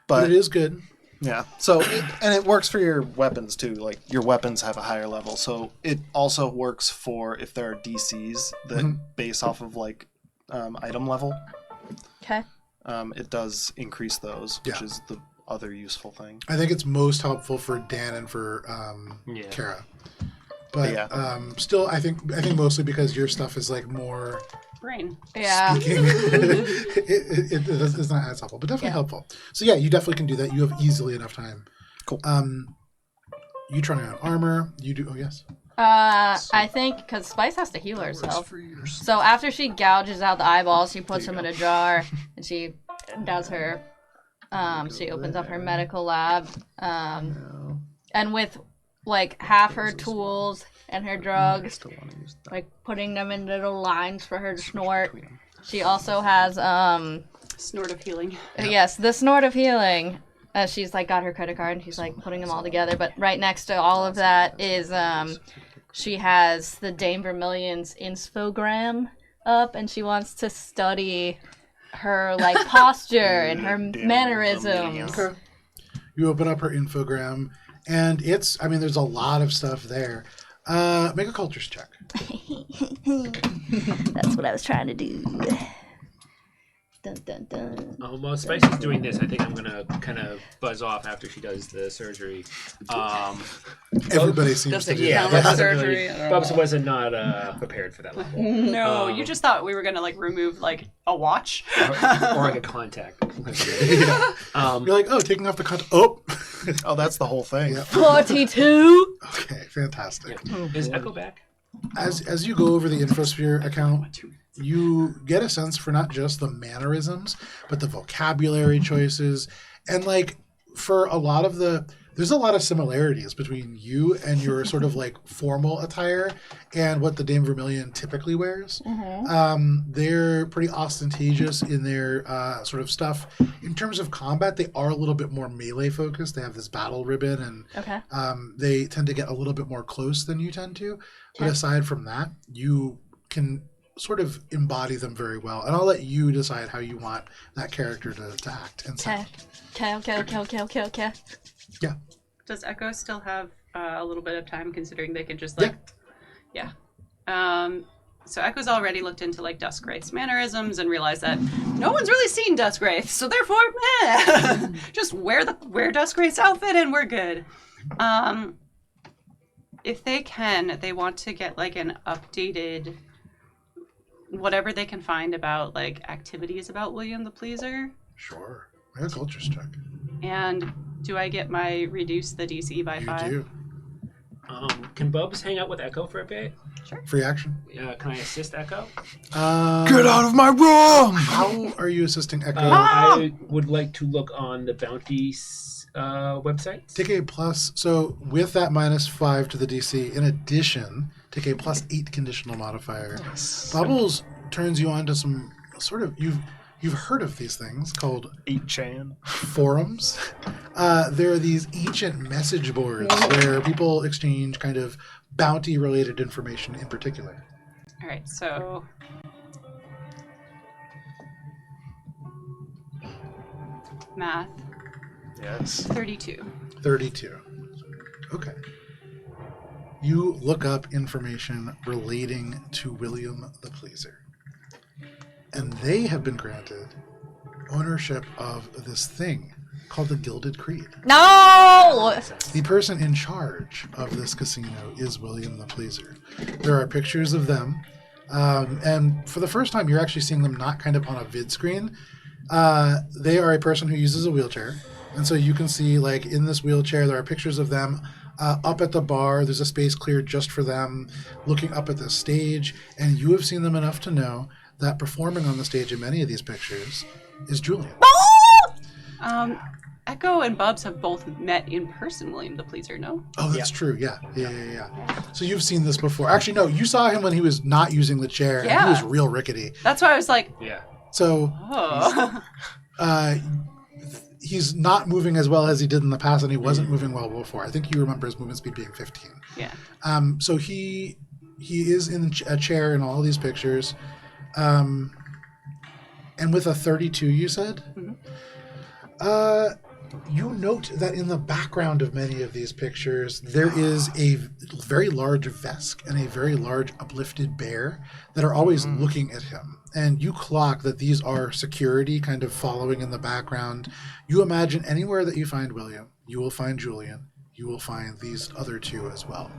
But But it is good. yeah. So and it works for your weapons too. Like your weapons have a higher level. So it also works for if there are DCs that base off of like item level. Okay. It does increase those, which Yeah. is the other useful thing. I think it's most helpful for Dan and for Cara. But still, I think mostly because your stuff is like more Brain. Yeah. speaking. It's not as helpful, but definitely helpful. So yeah, you definitely can do that. You have easily enough time. Cool. You trying on armor? You do? Oh yes. I think because Spice has to heal herself. So after she gouges out the eyeballs, she puts them in a jar and she does her. She opens up her medical lab. And with like half her tools and her drugs, like putting them in little lines for her to snort. She also has Snort of healing. yes, the snort of healing. She's like got her credit card and she's like putting them all together. But right next to all of that is she has the Dame Vermillion's infogram up and she wants to study her like posture and her mannerisms. Okay. You open up her infogram, and there's a lot of stuff there. Make a cultures check. That's what I was trying to do. Dun, dun, dun. While Spicy's doing this, I think I'm gonna kind of buzz off after she does the surgery. Everybody seems to do Yeah, that. like surgery. I don't Bubs know. wasn't not prepared for that level. No, you just thought we were gonna like remove like a watch. or like a contact. You're like, oh, taking off the Oh! Oh, that's the whole thing. Yeah. 42. Okay, fantastic. Is Echo back? As you go over the Infosphere account, you get a sense for not just the mannerisms, but the vocabulary choices. And like for a lot of there's a lot of similarities between you and your sort of like formal attire and what the Dame Vermilion typically wears. They're pretty ostentatious in their sort of stuff. In terms of combat, they are a little bit more melee focused. They have this battle ribbon and they tend to get a little bit more close than you tend to. But aside from that, you can sort of embody them very well. And I'll let you decide how you want that character to act. And Okay. yeah. Does Echo still have a little bit of time, considering they can just like, yeah. So Echo's already looked into like Duskwraith's mannerisms and realized that no one's really seen Duskwraith, so therefore, just wear Duskwraith's outfit and we're good. If they can, they want to get like an updated whatever they can find about like activities about William the Pleaser. Sure. Make a cultures check. And do I get my reduce the DC by 5? You Can Bubs hang out with Echo for a bit? do. Free action. Can I assist Echo? Get out of my room! How are you assisting Echo? I would like to look on the bounty website. Take a plus. So with that -5 to the DC, in addition, take a +8 conditional modifier. Bubbles turns you on to some sort of you've heard of these things called 8chan. forums. There are these ancient message boards where people exchange kind of bounty-related information in particular. All right, so math. Yes. 32. 32. Okay. You look up information relating to William the Pleaser. And they have been granted ownership of this thing called the Gilded Creed. No! The person in charge of this casino is William the Pleaser. There are pictures of them. And for the first time, you're actually seeing them not kind of on a vid screen. They are a person who uses a wheelchair. And so you can see, like, in this wheelchair, there are pictures of them up at the bar. There's a space cleared just for them, looking up at the stage. And you have seen them enough to know that performing on the stage in many of these pictures is Julian. Echo and Bubs have both met in person William the Pleaser, no? Oh, that's true. Yeah. So you've seen this before. Actually, no, you saw him when he was not using the chair. And he was real rickety. That's why I was like, Yeah. So oh. he's not moving as well as he did in the past, and he wasn't moving well before. I think you remember his movement speed being 15. Yeah. So he is in a chair in all these pictures. And with a 32, you said? Mm-hmm. You note that in the background of many of these pictures, there is a very large Vesk and a very large uplifted bear that are always looking at him. And you clock that these are security kind of following in the background. You imagine anywhere that you find William, you will find Julian, you will find these other two as well.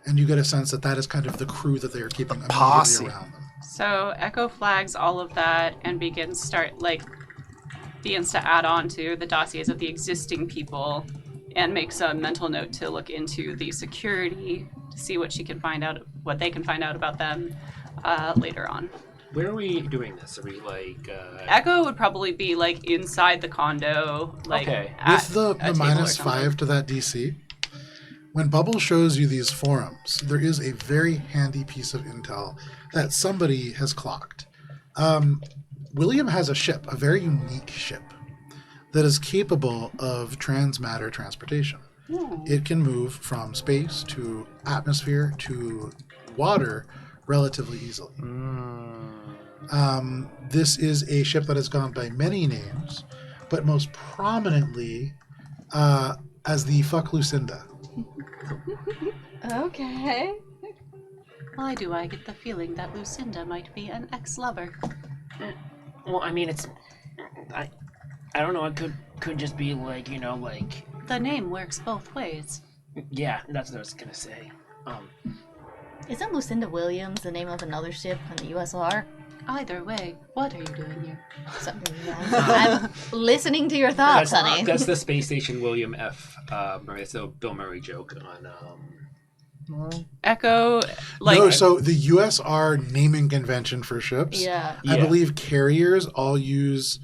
And you get a sense that that is kind of the crew that they are keeping immediately around them. So Echo flags all of that and begins to add on to the dossiers of the existing people and makes a mental note to look into the security to see what they can find out about them later on. Where are we doing this? Are we like... Echo would probably be like inside the condo, like Okay. With the a table or something. -5 to that DC, when Bubble shows you these forums, there is a very handy piece of intel that somebody has clocked. William has a ship, a very unique ship, that is capable of transmatter transportation. It can move from space to atmosphere to water relatively easily. This is a ship that has gone by many names, but most prominently as the Fuck Lucinda. Okay. Why do I get the feeling that Lucinda might be an ex-lover? Well, I mean, I don't know. It could just be like, The name works both ways. Yeah, that's what I was gonna say. Isn't Lucinda Williams the name of another ship in the USR? Either way, what are you doing here? So, I'm listening to your thoughts, honey. That's the Space Station William F. Murray. It's a Bill Murray joke on. Echo, like... No, so the USR naming convention for ships, Yeah. I believe carriers all use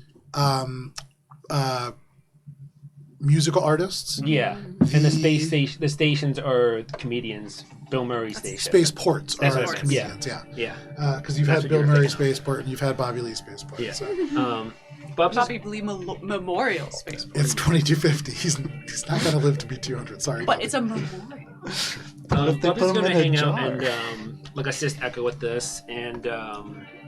musical artists. Yeah, and the stations are comedians. Bill Murray station. Spaceports That's are what I meant. comedians, Yeah. Because you've That's had what Bill you were Murray thinking Spaceport and you've had Bobby Lee Spaceport. Yeah. So. Bubs is Bobby Lee Memorial Spaceport. It's 2250. He's not going to live to be 200. Sorry. But Bobby. it's a memorial. if they Bubs put is him gonna in a hang out jar? and assist Echo with this, and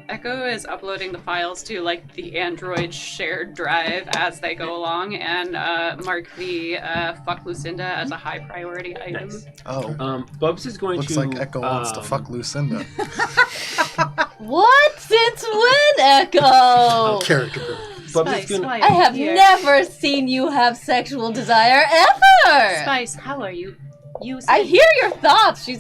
Echo is uploading the files to like the Android shared drive as they go along, and mark the fuck Lucinda as a high priority item. nice. Oh, Bubs is going looks to. like Echo wants to fuck Lucinda. What? Since when, Echo? Character building. Bubs Spice, is gonna. why I are you have here? never seen you have sexual desire ever. Spice, how are you? You said, I hear your thoughts. She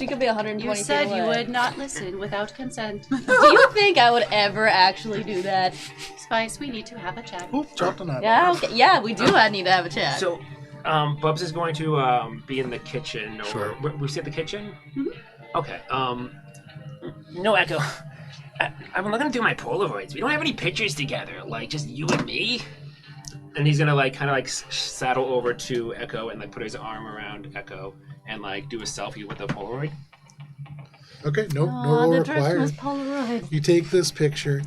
could be 120 you said feet you away. would not listen without consent. Do you think I would ever actually do that? Spice, we need to have a chat. Oop, dropped an apple. Yeah, okay. Yeah, we do. I need to have a chat. So, Bubs is going to be in the kitchen. Or, Sure. We said the kitchen? Okay. No, Echo. I'm looking through my Polaroids. We don't have any pictures together. Like, just you and me? And he's gonna, like, kind of, like, saddle over to Echo and, like, put his arm around Echo and, like, do a selfie with a Polaroid. Okay, no Aw, roll the required. Christmas Polaroid. You take this picture.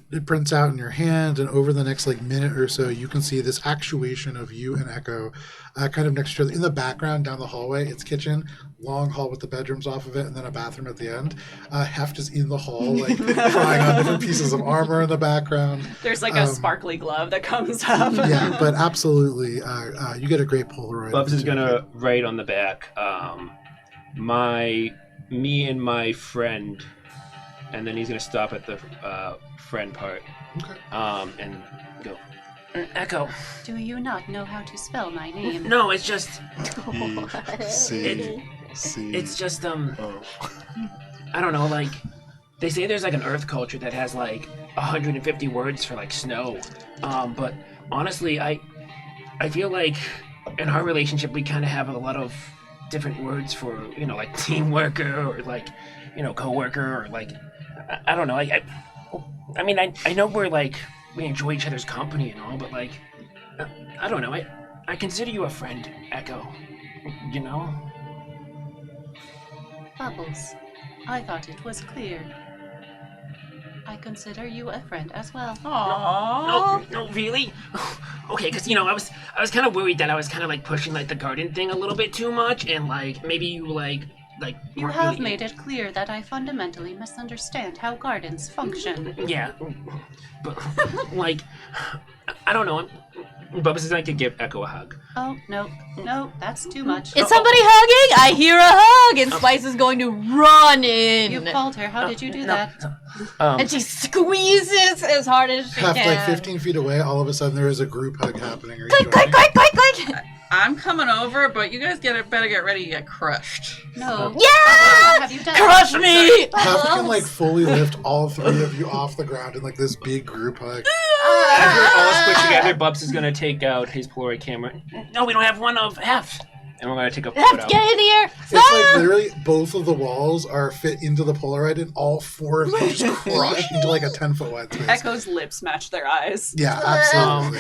It prints out in your hand, and over the next like minute or so, you can see this actuation of you and Echo, kind of next to each other in the background down the hallway. It's kitchen, long hall with the bedrooms off of it, and then a bathroom at the end. Heft is in the hall, like trying on different pieces of armor in the background. There's like a sparkly glove that comes up. Yeah, but absolutely, you get a great Polaroid. Bubs is gonna write on the back, me and my friend, and then he's gonna stop at the friend part, Okay. and go, Echo. Do you not know how to spell my name? No, it's just, C. it's just Oh. I don't know, like, they say there's like an Earth culture that has like 150 words for like snow, but honestly, I feel like in our relationship we kind of have a lot of different words for, like team worker or like, co-worker or like, I don't know, I mean, I know we're like, we enjoy each other's company and all, but like, I don't know, I consider you a friend, Echo, Bubbles, I thought it was clear. I consider you a friend as well. Aww. No, really? Okay, because I was kind of worried that I was kind of like pushing like the garden thing a little bit too much, and like maybe you like You weren't have really- made it clear that I fundamentally misunderstand how gardens function. Yeah, but like I don't know. Bubba says I could give Echo a hug. Oh, no, that's too much. Is somebody hugging? I hear a hug, and Spice is going to run in. You called her. How did you do that? And she squeezes as hard as she Half can. like 15 feet away, all of a sudden there is a group hug happening. Are you Click, click, joining? click, click, click. I'm coming over, but you guys better get ready to get crushed. No. Yes! Have you done Crush me! Half can like fully lift all three of you off the ground in like this big group hug. As we're all squished together, Bubs is gonna take out his Polaroid camera. No, we don't have one of Hef, and we're gonna take a photo. Let's get in here! It's like literally both of the walls are fit into the Polaroid, and all four of you just crush into like a 10-foot wide space. Echo's lips match their eyes. Yeah, absolutely.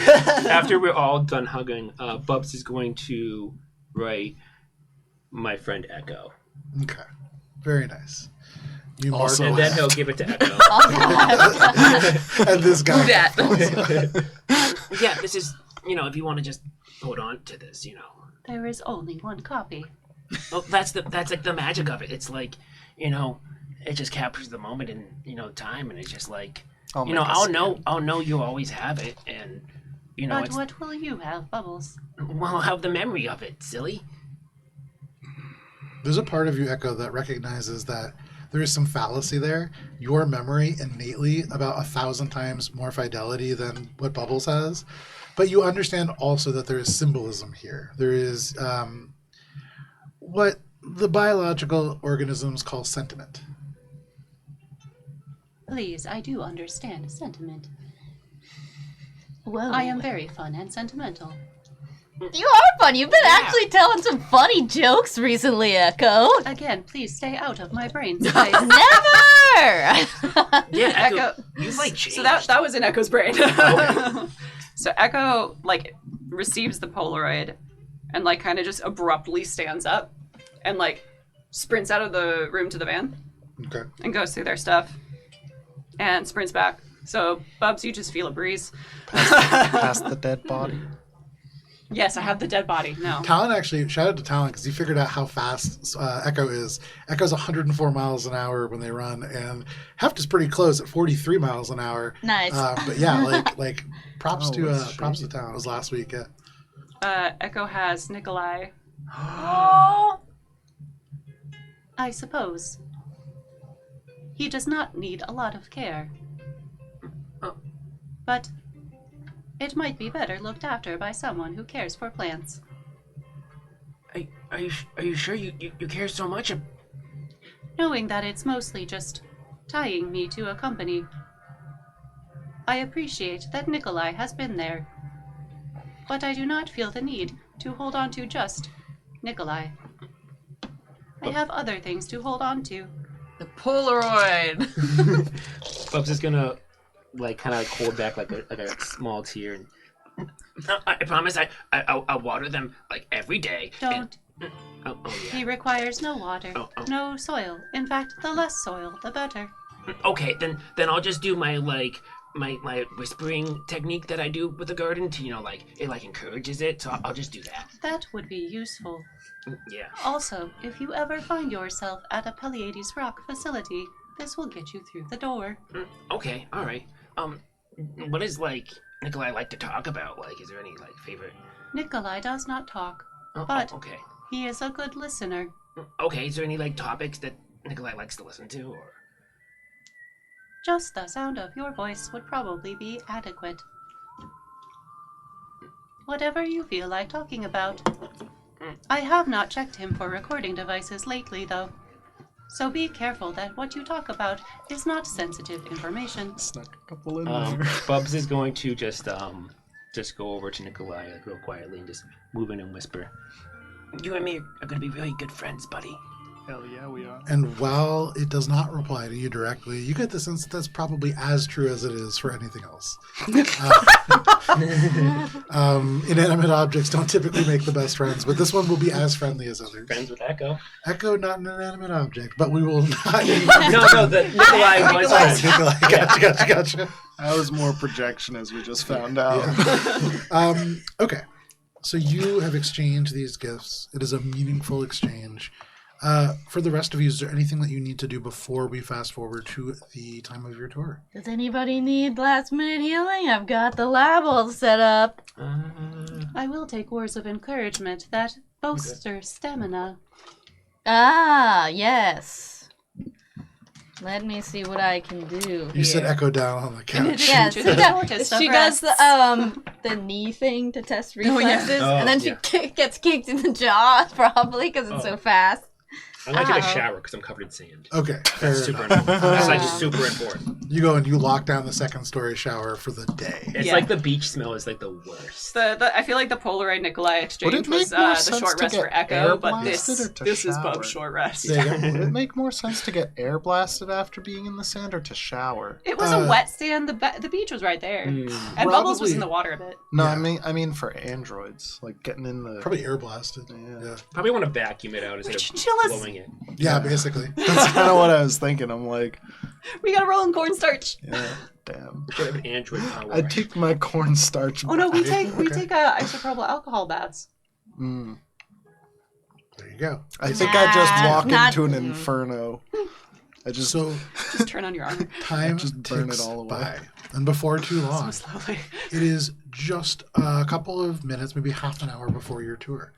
After we're all done hugging, Bubs is going to write my friend Echo, Okay, very nice. You Also- mark and then he'll give it to Echo. and this guy. Who dat? Yeah, this is if you want to just hold on to this, There is only one copy. Well, that's like the magic of it. It's like, it just captures the moment and time, and it's just like, I'll I'll know you always have it, and But it's what will you have, Bubbles? well, I'll have the memory of it, silly. There's a part of you, Echo, that recognizes that there is some fallacy there. Your memory innately about 1,000 times more fidelity than what Bubbles has. But you understand also that there is symbolism here. There is what the biological organisms call sentiment. Please, I do understand sentiment. Whoa. I am very fun and sentimental. You are fun. You've been actually telling some funny jokes recently, Echo. Again, please stay out of my brain space. Never! Yeah, Echo, Echo. you've like changed. So that was in Echo's brain. So Echo like receives the Polaroid and like kind of just abruptly stands up and like sprints out of the room to the van Okay. and goes through their stuff and sprints back. So Bubs, you just feel a breeze. Past the dead body. Yes, I have the dead body. No. Talon actually, shout out to Talon because he figured out how fast Echo is. Echo's 104 miles an hour when they run, and Heft is pretty close at 43 miles an hour. Nice. But yeah, like props to that's Talon. It was last week. Yeah. Echo has Nikolai. Oh. I suppose. He does not need a lot of care. But it might be better looked after by someone who cares for plants. Are you sure you care so much? Knowing that it's mostly just tying me to a company. I appreciate that Nikolai has been there. But I do not feel the need to hold on to just Nikolai. I have other things to hold on to. The Polaroid. Bubs is gonna like kind of like hold back like a small tear. And, I promise I'll water them like every day. Don't. And, oh yeah. He requires no water, Oh. no soil. In fact, the less soil, the better. Okay, then I'll just do my like my whispering technique that I do with the garden to like it like encourages it. So I'll just do that. That would be useful. Yeah. Also, if you ever find yourself at a Pleiades Rock facility, this will get you through the door. Okay. All right. What is like Nikolai like to talk about? Like, is there any like favorite? Nikolai does not talk, Oh, but okay. he is a good listener. Okay. Is there any like topics that Nikolai likes to listen to, or? Just the sound of your voice would probably be adequate. Whatever you feel like talking about. I have not checked him for recording devices lately, though. So be careful that what you talk about is not sensitive information. Snuck a couple in there. Bubs is going to just go over to Nikolai like real quietly and just move in and whisper. You and me are gonna be really good friends, buddy. Hell yeah, we are. And while it does not reply to you directly, you get the sense that that's probably as true as it is for anything else. Inanimate objects don't typically make the best friends, but this one will be as friendly as others. Friends with Echo. Echo, not an inanimate object, but we will not. No, the Nikolai was friends. Nikolai, gotcha. That was more projection, as we just found out. Okay, so you have exchanged these gifts. It is a meaningful exchange. For the rest of you, is there anything that you need to do before we fast forward to the time of your tour? Does anybody need last minute healing? I've got the lab all set up. I will take words of encouragement that bolster stamina. Ah, yes. Let me see what I can do. You said Echo down on the couch. Yes, To the shortest of she does rests. the knee thing to test yeah. reflexes, and then she gets kicked in the jaw, probably because it's so fast. I'm gonna take a shower because I'm covered in sand. Okay, fair That's super enough. important. That's like super important. You go and you lock down the second story shower for the day. It's Yeah. like the beach smell is like the worst. I feel like the Polaroid Nikolai Would exchange it make was more the sense short to rest get for Echo, air but blasted or to this is shower? Bub's short rest. There you go. Would it make more sense to get air blasted after being in the sand or to shower? It was a wet sand. The beach was right there, and Bubbles was in the water a bit. No, Yeah. I mean for androids, like getting in the. Probably air blasted. Yeah. Probably want to vacuum it out instead of Chinchillas. blowing it. Yeah, basically. That's kind of what I was thinking. I'm like, We got to roll in cornstarch. yeah, damn. Should have an Android power. I take my cornstarch. Oh no, we back. take isopropyl alcohol baths. Mm. There you go. I think I just walk not- into an inferno. I just So Just turn on your armor time Just burn ticks it all away. by, and before too long, slowly. it is just a couple of minutes, maybe half an hour before your tour.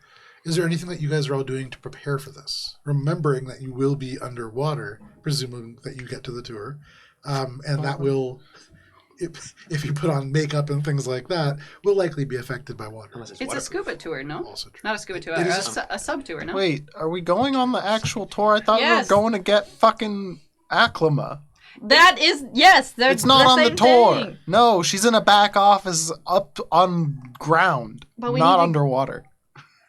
Is there anything that you guys are all doing to prepare for this? Remembering that you will be underwater, presuming that you get to the tour, and that will, if you put on makeup and things like that, will likely be affected by water. It's a scuba tour, no? Also true. Not a scuba tour, It is a sub tour, no? Wait, are we going on the actual tour? I thought Yes. we were going to get fucking Aklama. That is, yes, they're It's not the on the same tour. thing. No, she's in a back office up on ground, But we not need to- underwater.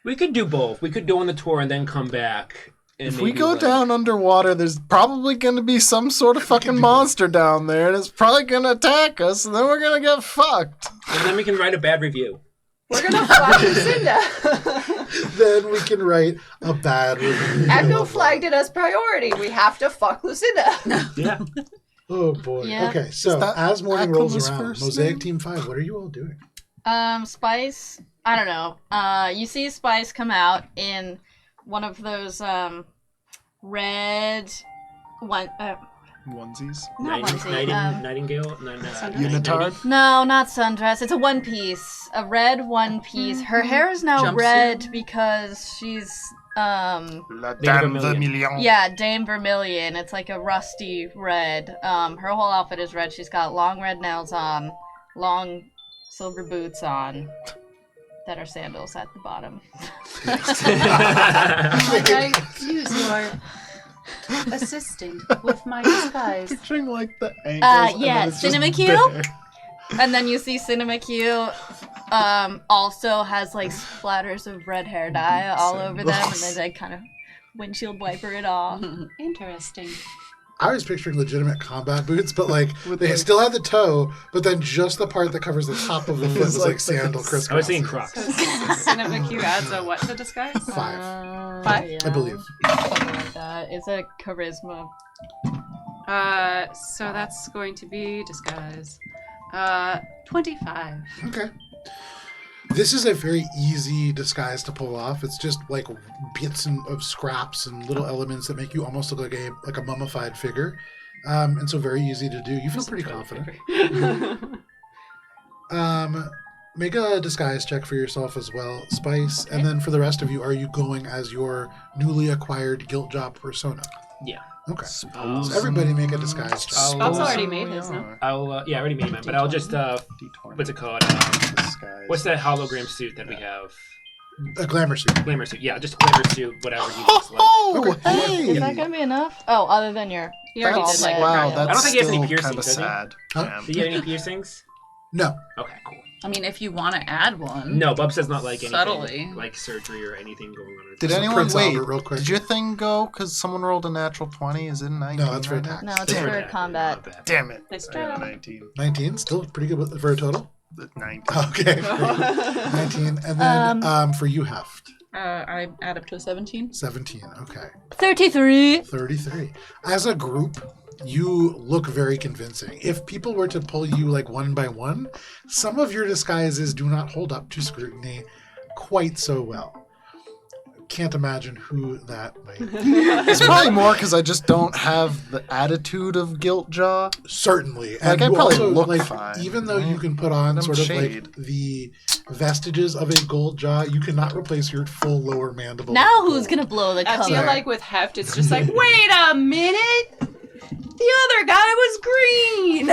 We could do both. We could do on the tour and then come back. And If we maybe, go like- down underwater, there's probably going to be some sort of fucking monster down there, and it's probably going to attack us, and then we're going to get fucked. and then we can write a bad review. We're gonna fly Lucinda. Then we can write a bad review. Echo flagged it as priority. We have to fuck Lucinda. Yeah. Oh boy. Yeah. Okay, so that as morning rolls Aklama's around, first Mosaic name? Team 5, what are you all doing? Spice, I don't know. You see Spice come out in one of those red Onesies. not onesie. Nightingale? Unitard. No, not sundress. It's a one piece. A red one piece. Her hair is now Jumpsuit? red because she's La Dame Dame Vermilion. Vermilion. yeah, Dame Vermilion. It's like a rusty red. Her whole outfit is red. She's got long red nails on, long silver boots on that are sandals at the bottom. Like I use your assistant with my disguise. Picturing like the ankles. and yeah, then it's just Cinema Q? bare. And then you see Cinema Q also has like splatters of red hair dye all over them, and they like kind of windshield wiper it off. Interesting. I was picturing legitimate combat boots, but like With, they like- still have the toe, but then just the part that covers the top of the foot It's was like like sandal this. crisscross. I was thinking Crocs. Cinema Q adds a what to disguise? 5, Five? Yeah, I believe. something like that. It's a charisma. So that's going to be disguise. 25. Okay. This is a very easy disguise to pull off. It's just like bits of scraps and little elements that make you almost look like a mummified figure, and so very easy to do. You feel pretty confident. Make a disguise check for yourself as well, Spice, and then for the rest of you, are you going as your newly acquired Giltjaw persona? Yeah. Okay. Um, So everybody make a disguise check. Bob's already made his, no? I'll I already made mine, but I'll just D20. what's it called? Disguise. What's that hologram suit that we have? A glamour suit. Glamour suit. Yeah, just glamour suit, whatever you just like. Oh, Okay. hey! Is that gonna be enough? Oh, other than your. You already That's, did like wow, that. that's I don't think he has any still piercings, kind of does he? sad. Huh? Damn. Do you get any piercings? No. Okay, cool. I mean, if you want to add one. No, Bub says not like anything Subtly. like surgery or anything going on. Did Just anyone Prince wait? Albert real quick. Did your thing go? Because someone rolled a natural 20. Is it a 19? No, it's for right attack. now? No, it's Damn for it. combat. Not bad. Damn it. Nice I got a job. 19. 19, still pretty good for a total. 19. Okay. 19. And then for you, Heft. I add up to a 17. 17. Okay. 33. 33. As a group, you look very convincing. If people were to pull you like one by one, some of your disguises do not hold up to scrutiny quite so well. Can't imagine who that might be. It's probably more because I just don't have the attitude of Giltjaw. Certainly. Like, And I you probably also, look like, fine, even though you right? can put on I'm sort of shade. like the vestiges of a gold jaw, you cannot replace your full lower mandible. Now with who's gold. gonna blow the I color? feel like with Heft, it's just like, wait a minute! The other guy was green!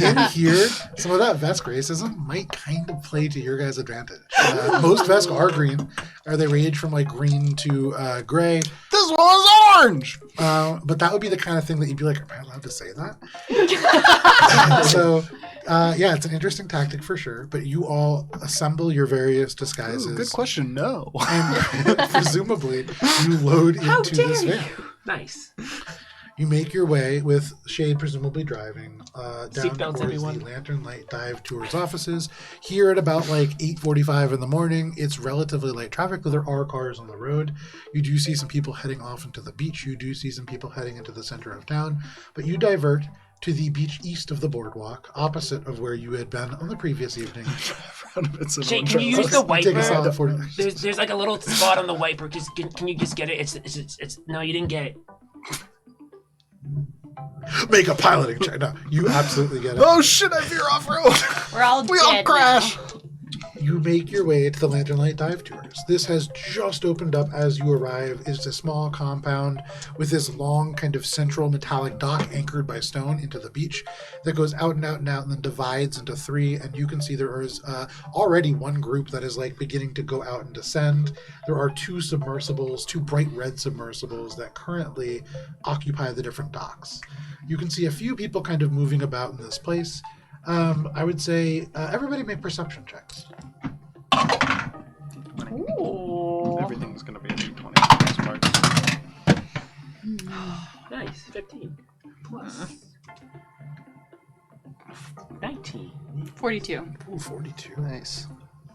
And in here, some of that Vesk racism might kind of play to your guys' advantage. Most Vesk are green, or they range from like green to gray. This one is orange! But that would be the kind of thing that you'd be like, am I allowed to say that? So, yeah, it's an interesting tactic for sure. But you all assemble your various disguises. Ooh, good question. No. And presumably, you load into this van. Nice. You make your way with Shade presumably driving down Seatbelts, towards everyone. the Lantern Light Dive Tours offices. Here at about like 8:45 in the morning, it's relatively light traffic, though there are cars on the road. You do see some people heading off into the beach. You do see some people heading into the center of town. But you divert to the beach east of the boardwalk, opposite of where you had been on the previous evening. Jake, can you use the You take a solid wiper? 40. There's like a little spot on the wiper. Just can you just get it? It's no, you didn't get it. Make a piloting check. No, you absolutely get it. Oh shit, I veer off road. We're all We all dead crash. now. You make your way to the Lantern Light Dive Tours. This has just opened up as you arrive. It's a small compound with this long kind of central metallic dock anchored by stone into the beach that goes out and out and out and then divides into three. And you can see there is already one group that is like beginning to go out and descend. There are two submersibles, two bright red submersibles that currently occupy the different docks. You can see a few people kind of moving about in this place. I would say everybody make perception checks. Ooh. Everything's going to be a D20 for this part. Nice. 15. Plus. 19. 42. Ooh, 42. Nice.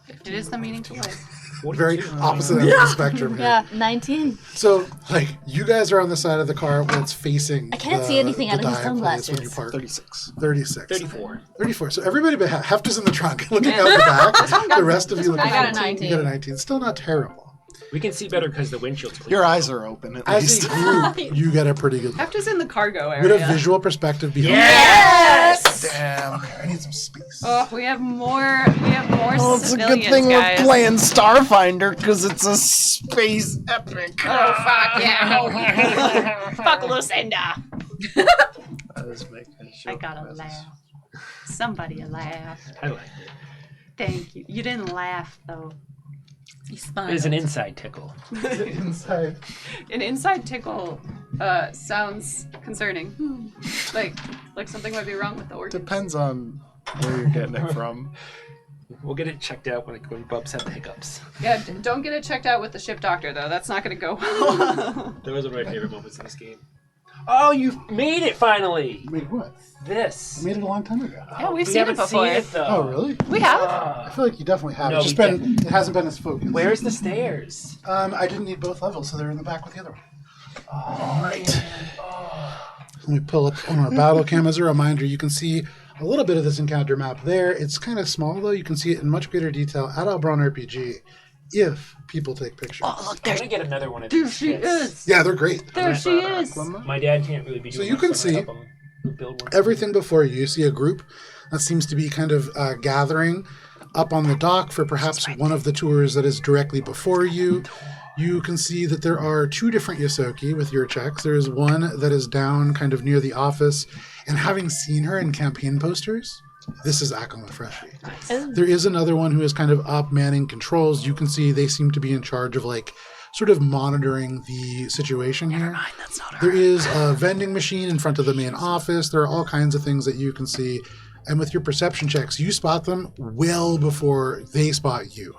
It is the meaningful life. Very opposite end of the spectrum here. Yeah, 19. So, like, you guys are on the side of the car that's facing I can't the, see anything the out of these dive place sunglasses. when you park. 36. 36. 34. 34. So everybody but Hefta's in the trunk looking out the back. The rest of you looking I got a out. 19. You got a 19. Still not terrible. We can see better because the windshield's clear. Your eyes are open, at As least. a group, you get a pretty good look. Hefta's in the cargo With a area. visual perspective behind Yes! Damn. I need some space. Oh, we have more. Well, it's a civilians, good thing guys. we're playing Starfinder, because it's a space epic. Oh fuck yeah! Fuck Lucinda. I was making a I joke gotta about this. laugh. Somebody laugh. I like it. Thank you. You didn't laugh though. He smiled. It is an inside tickle. Inside. An inside tickle sounds concerning. like something might be wrong with the organ. Depends on where you're getting it from. We'll get it checked out when Bubs had the hiccups. Yeah, don't get it checked out with the ship doctor though. That's not gonna go well. That was one of my favorite moments in this game. Oh, you made it finally! Wait, what? This. I made it a long time ago. Yeah, we've we seen it haven't before. seen it though. Oh, really? We have. I feel like you definitely have. No, It's just we been, it hasn't been as focused. Where's the stairs? I didn't need both levels, so they're in the back with the other one. All right. Let me pull up on our battle cam as a reminder. You can see a little bit of this encounter map there. It's kind of small, though. You can see it in much greater detail at AlberonRPG if people take pictures. Oh, look, I'm there's. gonna get another one of There these. she is. Yeah, they're great. There she is. My dad can't really be So doing you much, can I'm see gonna help him build one. Everything before you, you see a group that seems to be kind of gathering up on the dock for perhaps one of the tours that is directly before you. You can see that there are two different Yosoki with your checks. There is one that is down kind of near the office, and having seen her in campaign posters, this is Alanna Freshie. There is another one who is kind of up manning controls. You can see they seem to be in charge of like sort of monitoring the situation here. That's not There is a vending machine in front of the main office. There are all kinds of things that you can see. And with your perception checks, you spot them well before they spot you.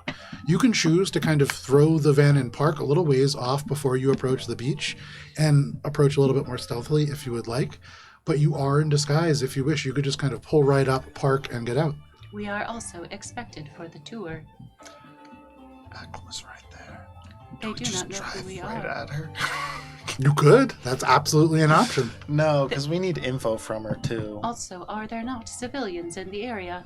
You can choose to kind of throw the van and park a little ways off before you approach the beach and approach a little bit more stealthily if you would like. But you are in disguise if you wish. You could just kind of pull right up, park, and get out. We are also expected for the tour. Alanna's right there. They do Just not know who drive we right are. at her. You could. That's absolutely an option. No, because we need info from her too. Also, are there not civilians in the area?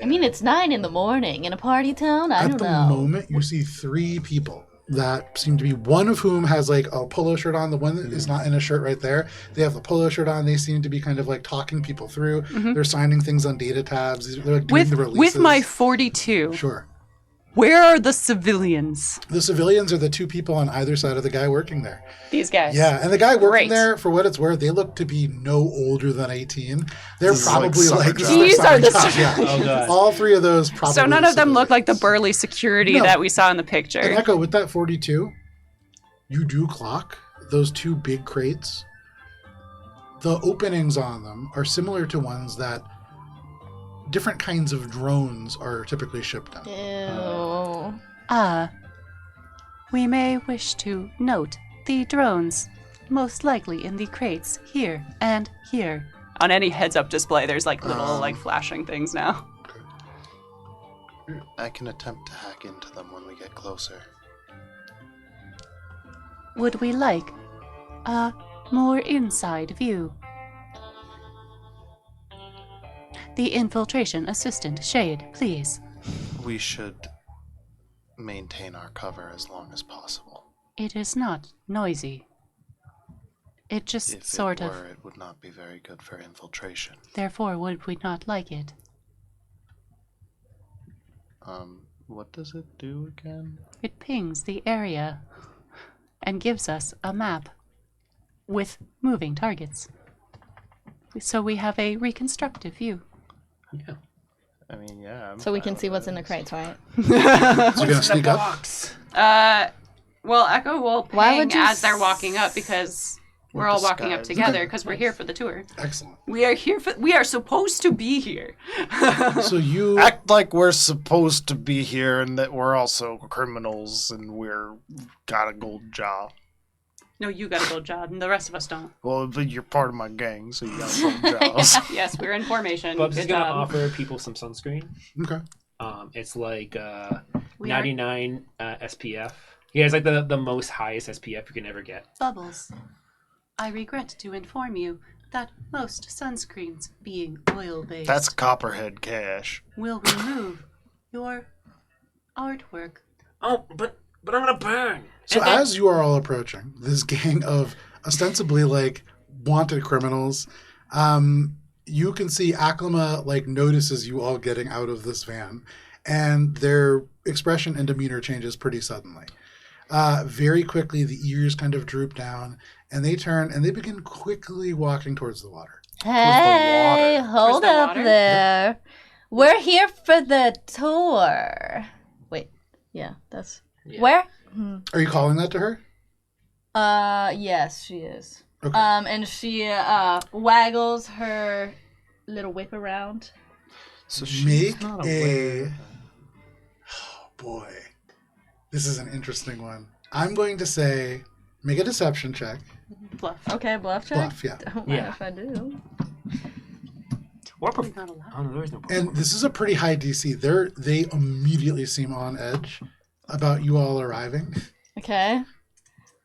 I mean, it's 9 in the morning in a party town. I At don't the know. moment, you see three people that seem to be, one of whom has like a polo shirt on. The one that is not in a shirt right there, they have the polo shirt on. They seem to be kind of like talking people through. They're signing things on data tabs. They're like doing the releases. With my 42, Sure. where are the civilians? The civilians are the two people on either side of the guy working there. These guys. Yeah, and the guy working Great. there, for what it's worth, they look to be no older than 18. They're This is like probably summer like jobs. These are the summer jobs, yeah. Oh, God. All three of those probably. So none of them look like the civilians. burly security No. that we saw in the And picture. Echo, with that 42, you do clock those two big crates. The openings on them are similar to ones that different kinds of drones are typically shipped in. Ew. We may wish to note the drones, most likely in the crates here and here. On any heads-up display, there's like little like flashing things now. I can attempt to hack into them when we get closer. Would we like a more inside view? The infiltration assistant, Shade, please. We should maintain our cover as long as possible. It is not noisy. It just If sort it of. were, it would not be very good for infiltration. Therefore, would we not like it? What does it do again? It pings the area and gives us a map with moving targets. So we have a reconstructive view. Yeah. I mean, yeah. I'm So we fine can with see what's it. in the crates, right? So you're gonna sneak up? Box. Well, Echo will Why would ping you as they're walking up because we're all walking up disguise. together Okay. because we're here for the tour. Excellent. We are supposed to be here. So you Act like we're supposed to be here and that we're also criminals and we're got a gold jaw. No, you got a gold job, and the rest of us don't. Well, but you're part of my gang, so you got gold jaws. Yes, we're in formation. Bubs is Good gonna job. offer people some sunscreen. okay? It's like We are 99 SPF. He has like the most highest SPF you can ever get. Bubbles. I regret to inform you that most sunscreens, being oil-based, That's Copperhead Cash. will remove your artwork. Oh, but I'm gonna burn. So as you are all approaching this gang of ostensibly like wanted criminals, you can see Aklama like notices you all getting out of this van, and their expression and demeanor changes pretty suddenly. Very quickly, the ears kind of droop down, and they turn and they begin quickly walking towards the water. Hey, water. hold Towards the up water? there. We're here for the tour. Wait, yeah, that's Yeah. where? Are you calling that to her? Yes, she is. Okay. And she waggles her little whip around. So she's Make not a. aware. Oh boy, this is an interesting one. I'm going to say, make a deception check. Bluff. Okay, bluff check. Bluff, yeah. Don't mind Yeah. if I do. Or Probably not allowed. oh no, there is no. And this is a pretty high DC. They immediately seem on edge about you all arriving. Okay.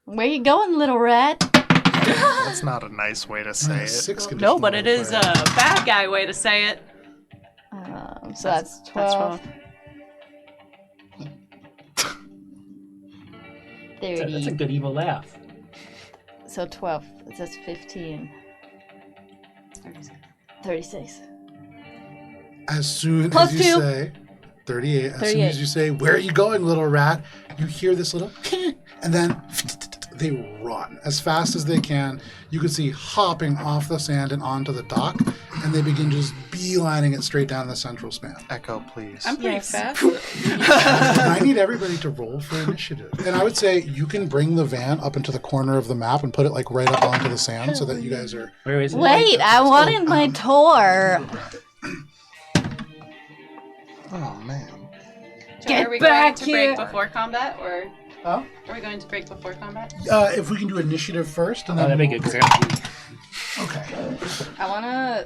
Where you going, little rat? That's not a nice way to say it. 6 No, conditional but it is a modifier. bad guy way to say it. So that's 12. 30. That's a good evil laugh. So 12. That's 15. 36. As soon Plus as you 2. say 38, as soon 38. as you say, "Where are you going, little rat?" you hear this little and then they run as fast as they can. You can see hopping off the sand and onto the dock, and they begin just beelining it straight down the central span. Echo, please. I'm pretty Yes. fast. I need everybody to roll for initiative. And I would say you can bring the van up into the corner of the map and put it like right up onto the sand so that you guys are. Where is it? Wait, I wanted my tour. Oh man. Get Are we back going to here. break before combat, or Huh? are we going to break before combat? If we can do initiative first, and Oh, then that'd be good because I got okay. I wanna.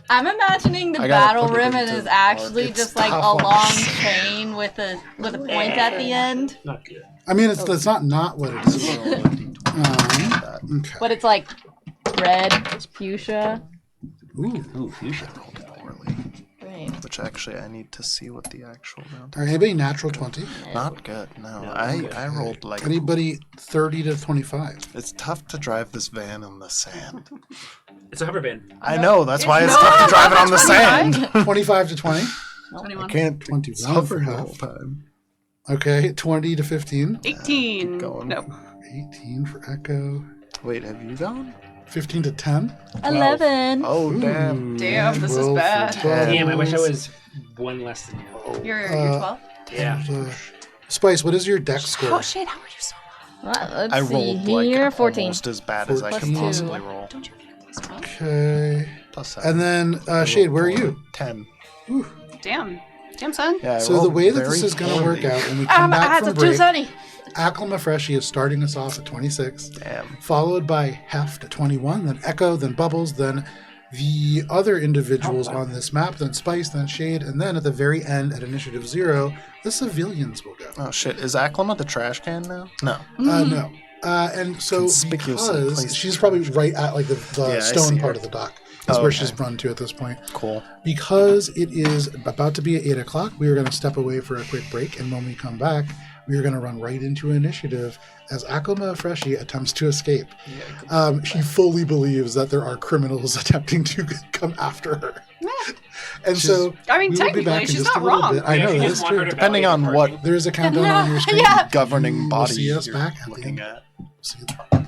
I'm imagining the I gotta battle put it ribbon into is actually it's just like a tough. long chain with a point at the end, not good. I mean, it's not what it is. Okay. but it's like red fuchsia. Ooh. Ooh, fuchsia. Poorly. Great. Which actually, I need to see what the actual amount. All right, anybody natural 20? Not good. No, No, I rolled like. Anybody 30 to 25? It's tough to drive this van in the sand. It's a hover van. I know. That's why it's tough to drive it on the sand. 25 to 20? 21. Can't 21 It's for hovering the whole half. time. Okay, 20 to 15. 18. Going. No. 18 for Echo. Wait, have you gone? 15 to 10. 11. Oh damn. Damn, this is Roll for bad. 12. Damn, I wish I was one less than you. You're 12? Yeah. Spice, what is your dex score? Oh shit, how are you so low? Let's I see rolled here. like 14. almost as bad as I Plus could 2. possibly roll. Don't you think it's 12? Okay. Plus 7. And then, Shade, where are you? 10. Damn. Damn, son. Yeah. I So the rolled way that this very is going to work poorly. out when we come back from break, sunny. Aklama Freshie is starting us off at 26, Damn. followed by Heft at 21, then Echo, then Bubbles, then the other individuals on this map, then Spice, then Shade, and then at the very end at Initiative 0, the civilians will go. Oh shit. Is Aklama the trash can now? No. No. And so Conspicuously because placed she's probably right at like the Yeah, I see stone her. part of the dock. is Oh, where okay. she's run to at this point. Cool. Because it is about to be at 8 o'clock, we are going to step away for a quick break, and when we come back, we are going to run right into initiative as Akuma Freshie attempts to escape. She fully believes that there are criminals attempting to come after her. And so I mean, we will be back technically, in she's just a not little wrong. bit. I Yeah, know, you that just is want her true. to Depending validate on the what parking. There is a countdown on your screen. Yeah. governing We'll body see us you're back at the looking end. at. See you.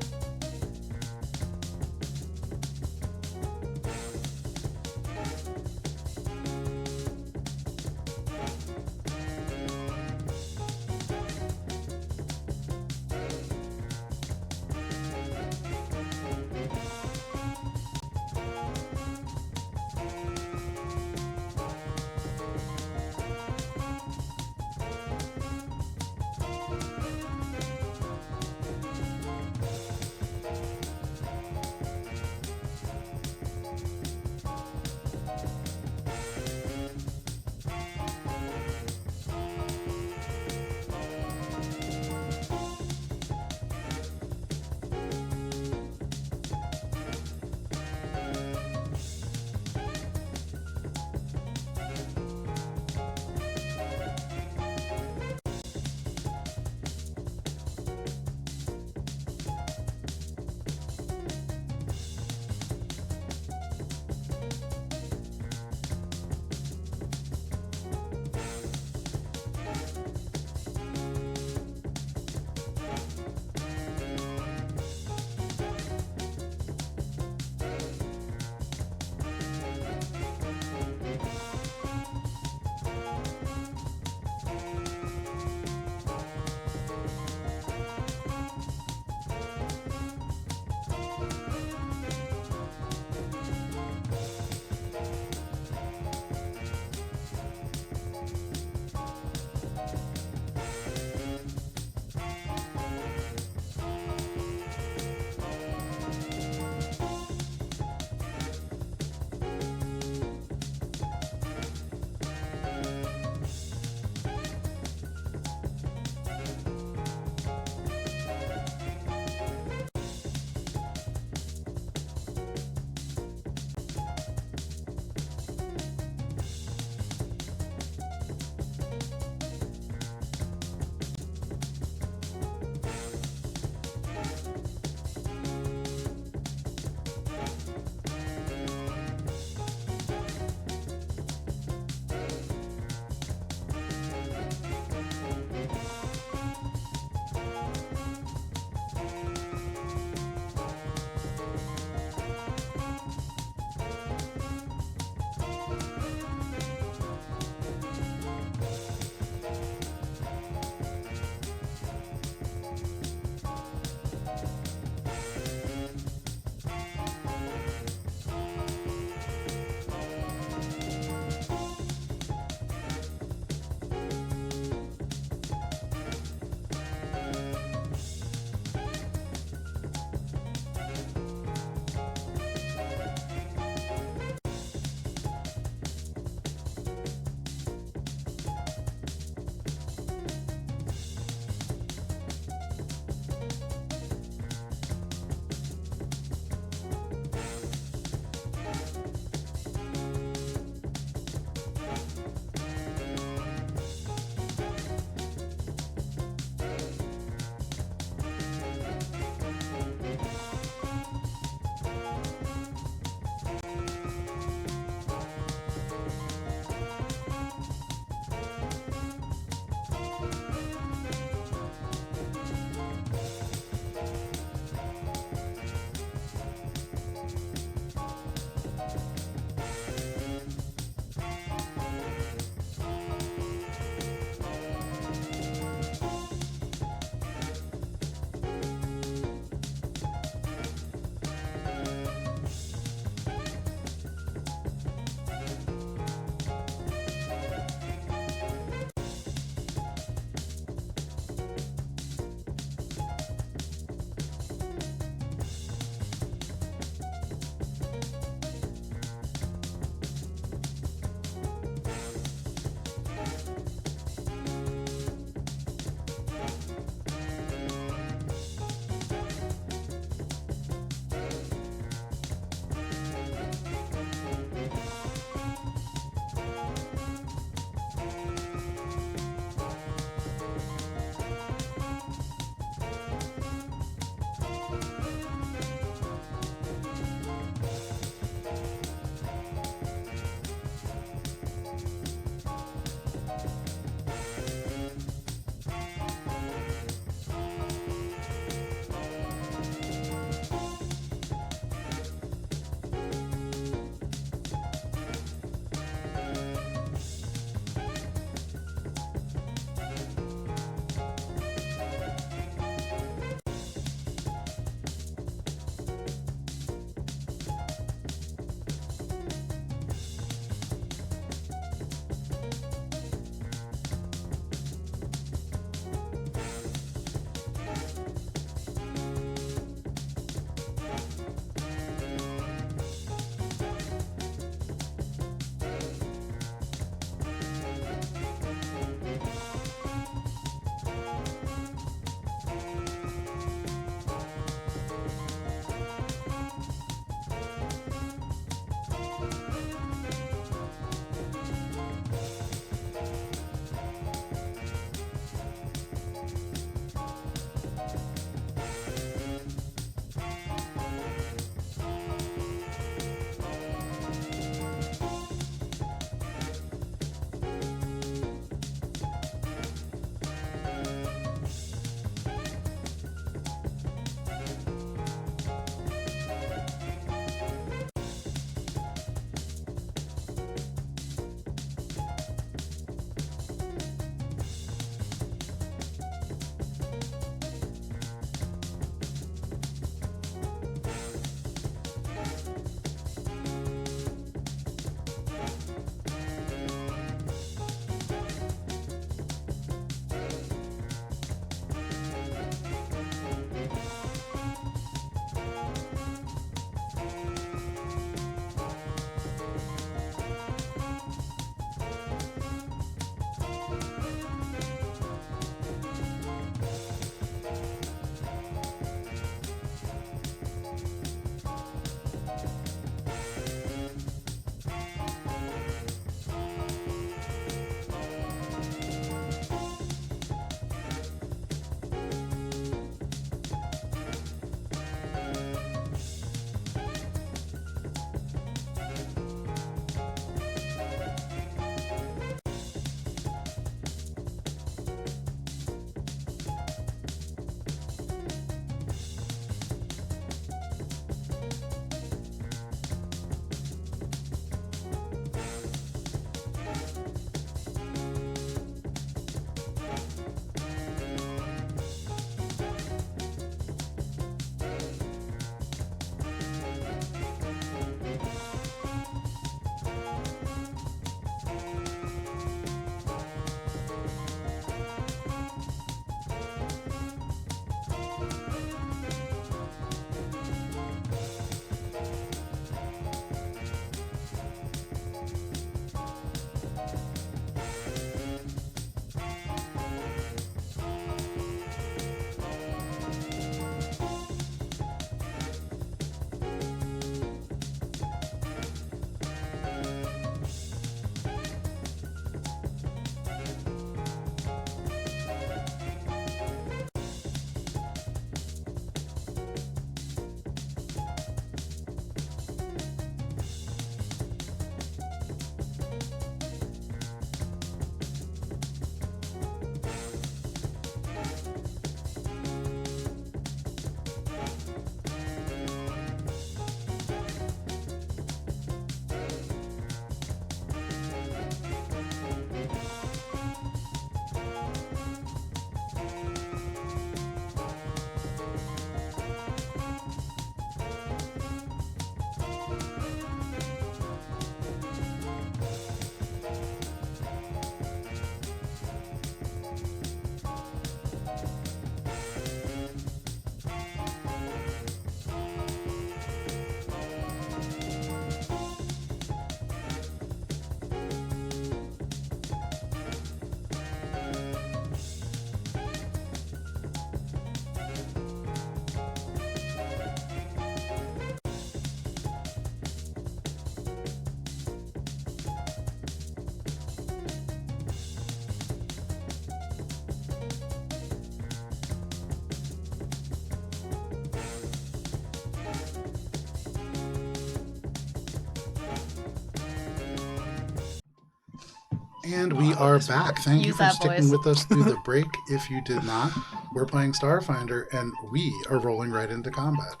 And we are back. Thank you Use for that sticking voice. with us through the break. If you did not, we're playing Starfinder, and we are rolling right into combat.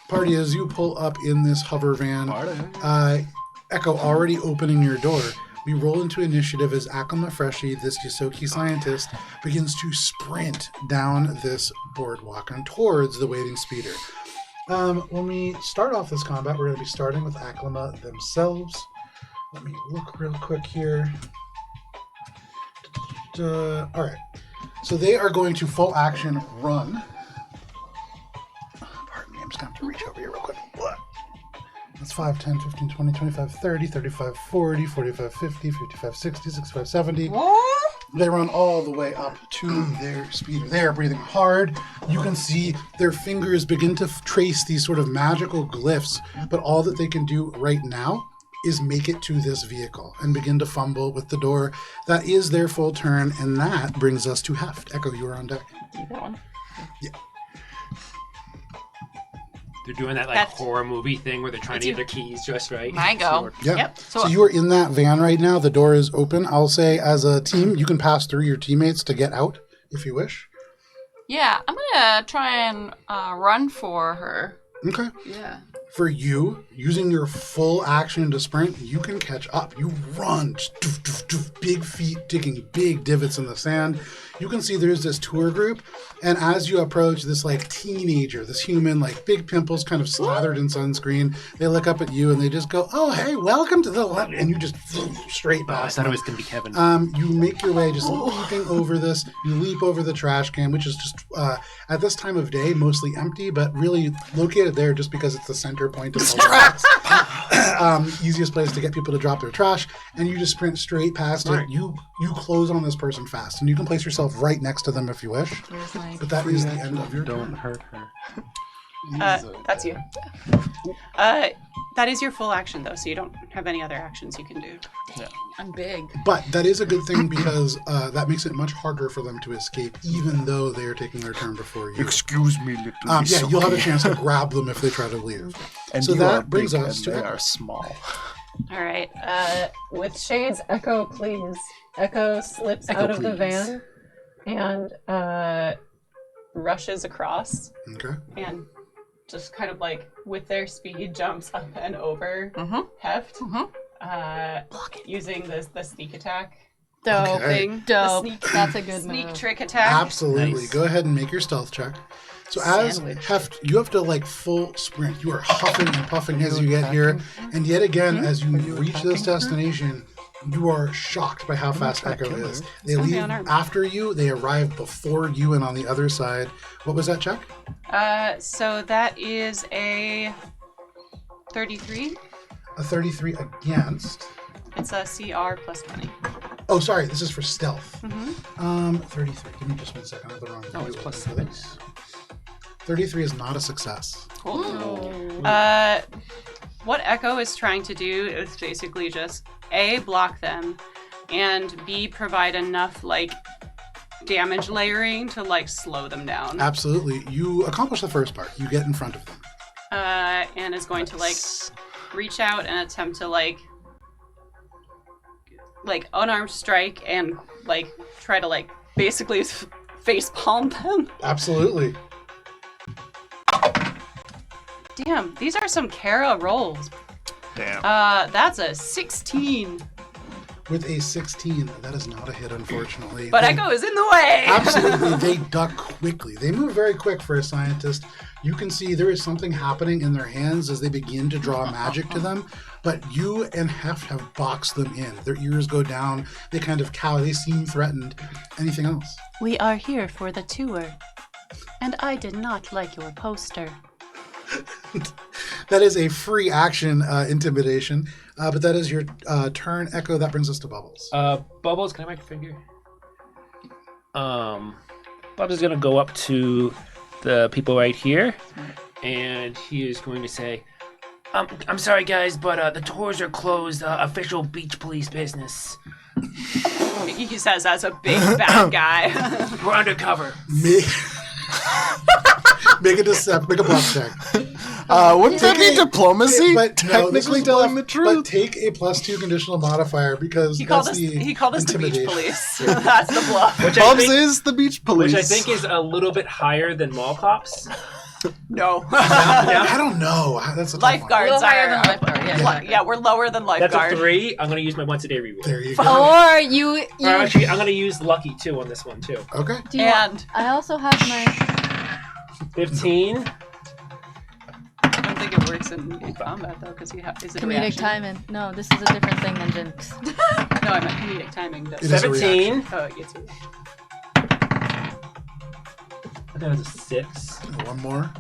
Party, as you pull up in this hover van, Echo already opening your door, we roll into initiative as Aklama Freshie, this Yosoki scientist, begins to sprint down this boardwalk and towards the waiting speeder. When we start off this combat, we're going to be starting with Aklama themselves. Let me look real quick here. All right. So they are going to full action run. Pardon me, I'm just going to have to reach over here real quick. That's 5, 10, 15, 20, 25, 30, 35, 40, 45, 50, 55, 60, 65, 70. They run all the way up to their speeder. They are breathing hard. You can see their fingers begin to trace these sort of magical glyphs, but all that they can do right now is make it to this vehicle and begin to fumble with the door. That is their full turn, and that brings us to Heft. Echo, you are on deck. That one. Yeah. They're doing that like horror movie thing where they're trying to get their keys just right. I go. Yeah. Yep. So you are in that van right now. The door is open. I'll say as a team, you can pass through your teammates to get out if you wish. Yeah, I'm gonna try and run for her. Okay. Yeah. For you, using your full action to sprint, you can catch up. You run, doof, doof, doof, big feet digging big divots in the sand. You can see there's this tour group, and as you approach this like teenager, this human, like big pimples kind of slathered in sunscreen, they look up at you and they just go, "Oh, hey, welcome to the left," and you just straight I past thought it them. was going to be Kevin. You make your way just leaping over this. You leap over the trash can, which is just, at this time of day, mostly empty, but really located there just because it's the center point of all the easiest place to get people to drop their trash. And you just sprint straight past it. You close on this person fast, and you can place yourself right next to them if you wish. But that is the end of your turn. Don't hurt her. That's you. That is your full action, though, so you don't have any other actions you can do. I'm big. But that is a good thing because that makes it much harder for them to escape, even though they are taking their turn before you. Excuse me, little Yeah, you'll have a chance to grab them if they try to leave. And So you that are brings big us and to they Echo. are small. All right. With Shades, Echo, please. Echo slips out of the van and Rushes across Okay. and just kind of like with their speed jumps up and over Heft, using the sneak attack Dope. Okay. thing. Dope. The sneak, That's a good sneak move. trick attack. Absolutely. Nice. Go ahead and make your stealth check. So as Sandwich. Heft, you have to like full sprint. You are huffing and puffing as you get here. And yet again, as you reach this destination, you are shocked by how fast Echo is. They gonna be leave unarmed. after you. They arrive before you and on the other side. What was that check? So that is a 33. A 33 against. It's a CR plus 20. Oh, sorry. This is for stealth. 33. Give me just 1 second. I have the wrong No, it's view plus open for 7. this. 33 is not a success. What Echo is trying to do is basically just A, block them, and B, provide enough like damage layering to like slow them down. Absolutely. You accomplish the first part. You get in front of them. And is going to like reach out and attempt to like unarmed strike and like try to like basically face palm them. Absolutely. Damn, these are some Cara rolls. Damn. That's a 16. With a 16, that is not a hit, unfortunately. But They- Echo is in the way. Absolutely, they duck quickly. They move very quick for a scientist. You can see there is something happening in their hands as they begin to draw magic to them. But you and Heft have boxed them in. Their ears go down. They kind of cower. They seem threatened. Anything else? We are here for the tour. And I did not like your poster. That is a free action intimidation. But that is your turn, Echo. That brings us to Bubbles. Bubbles, can I make a figure? Bubbles is gonna go up to the people right here, and he is going to say, "I'm sorry, guys, but the tours are closed. Official beach police business. He says as a big bad guy. We're undercover." Make a bluff check. Wouldn't that be diplomacy? But no, this Technically is telling bluff, the truth. But take a +2 conditional modifier because He called that's us the beach intimidation. police. That's the bluff. Which I Bubs think, is the beach police. which I think is a little bit higher than mall cops. No. I don't know. That's a tough one. A Lifeguards little higher are. than lifeguard, yeah. Yeah, we're lower than That's lifeguard. a 3. I'm gonna use my once a day reroll. There you go. Or you Or actually, I'm gonna use lucky too on this one too. Okay. do you And I also have my 15. I don't think it works in combat though, because is it a comedic reaction? timing. No, this is a different thing than Jinx. No, I meant comedic timing. It is a 17. Oh, it gets it. I think it was a 6. One more.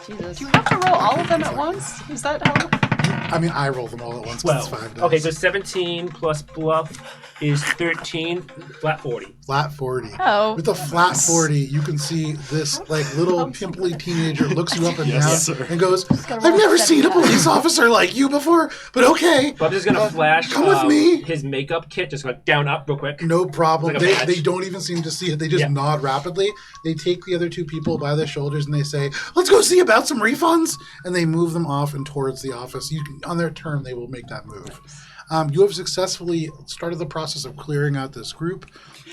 Jesus. Do you have to roll all of them at once? Is that how? I mean, I roll them all at once. 'Cause it's 12. 5 dice. Okay, so 17 plus bluff is 13. Flat 40. Flat 40. Oh. With a flat 40, you can see this like little pimply teenager looks you up and Yes, down sir. and goes, gotta "I've roll never seen a 79. police officer like you before, but okay, Bubs is gonna flash come with me." his makeup kit, just like down up real quick. No problem. It's like a badge. They don't even seem to see it. They just Yeah. nod rapidly. They take the other 2 people by their shoulders and they say, "Let's go see about some refunds." And they move them off and towards the office. On their turn, they will make that move. You have successfully started the process of clearing out this group.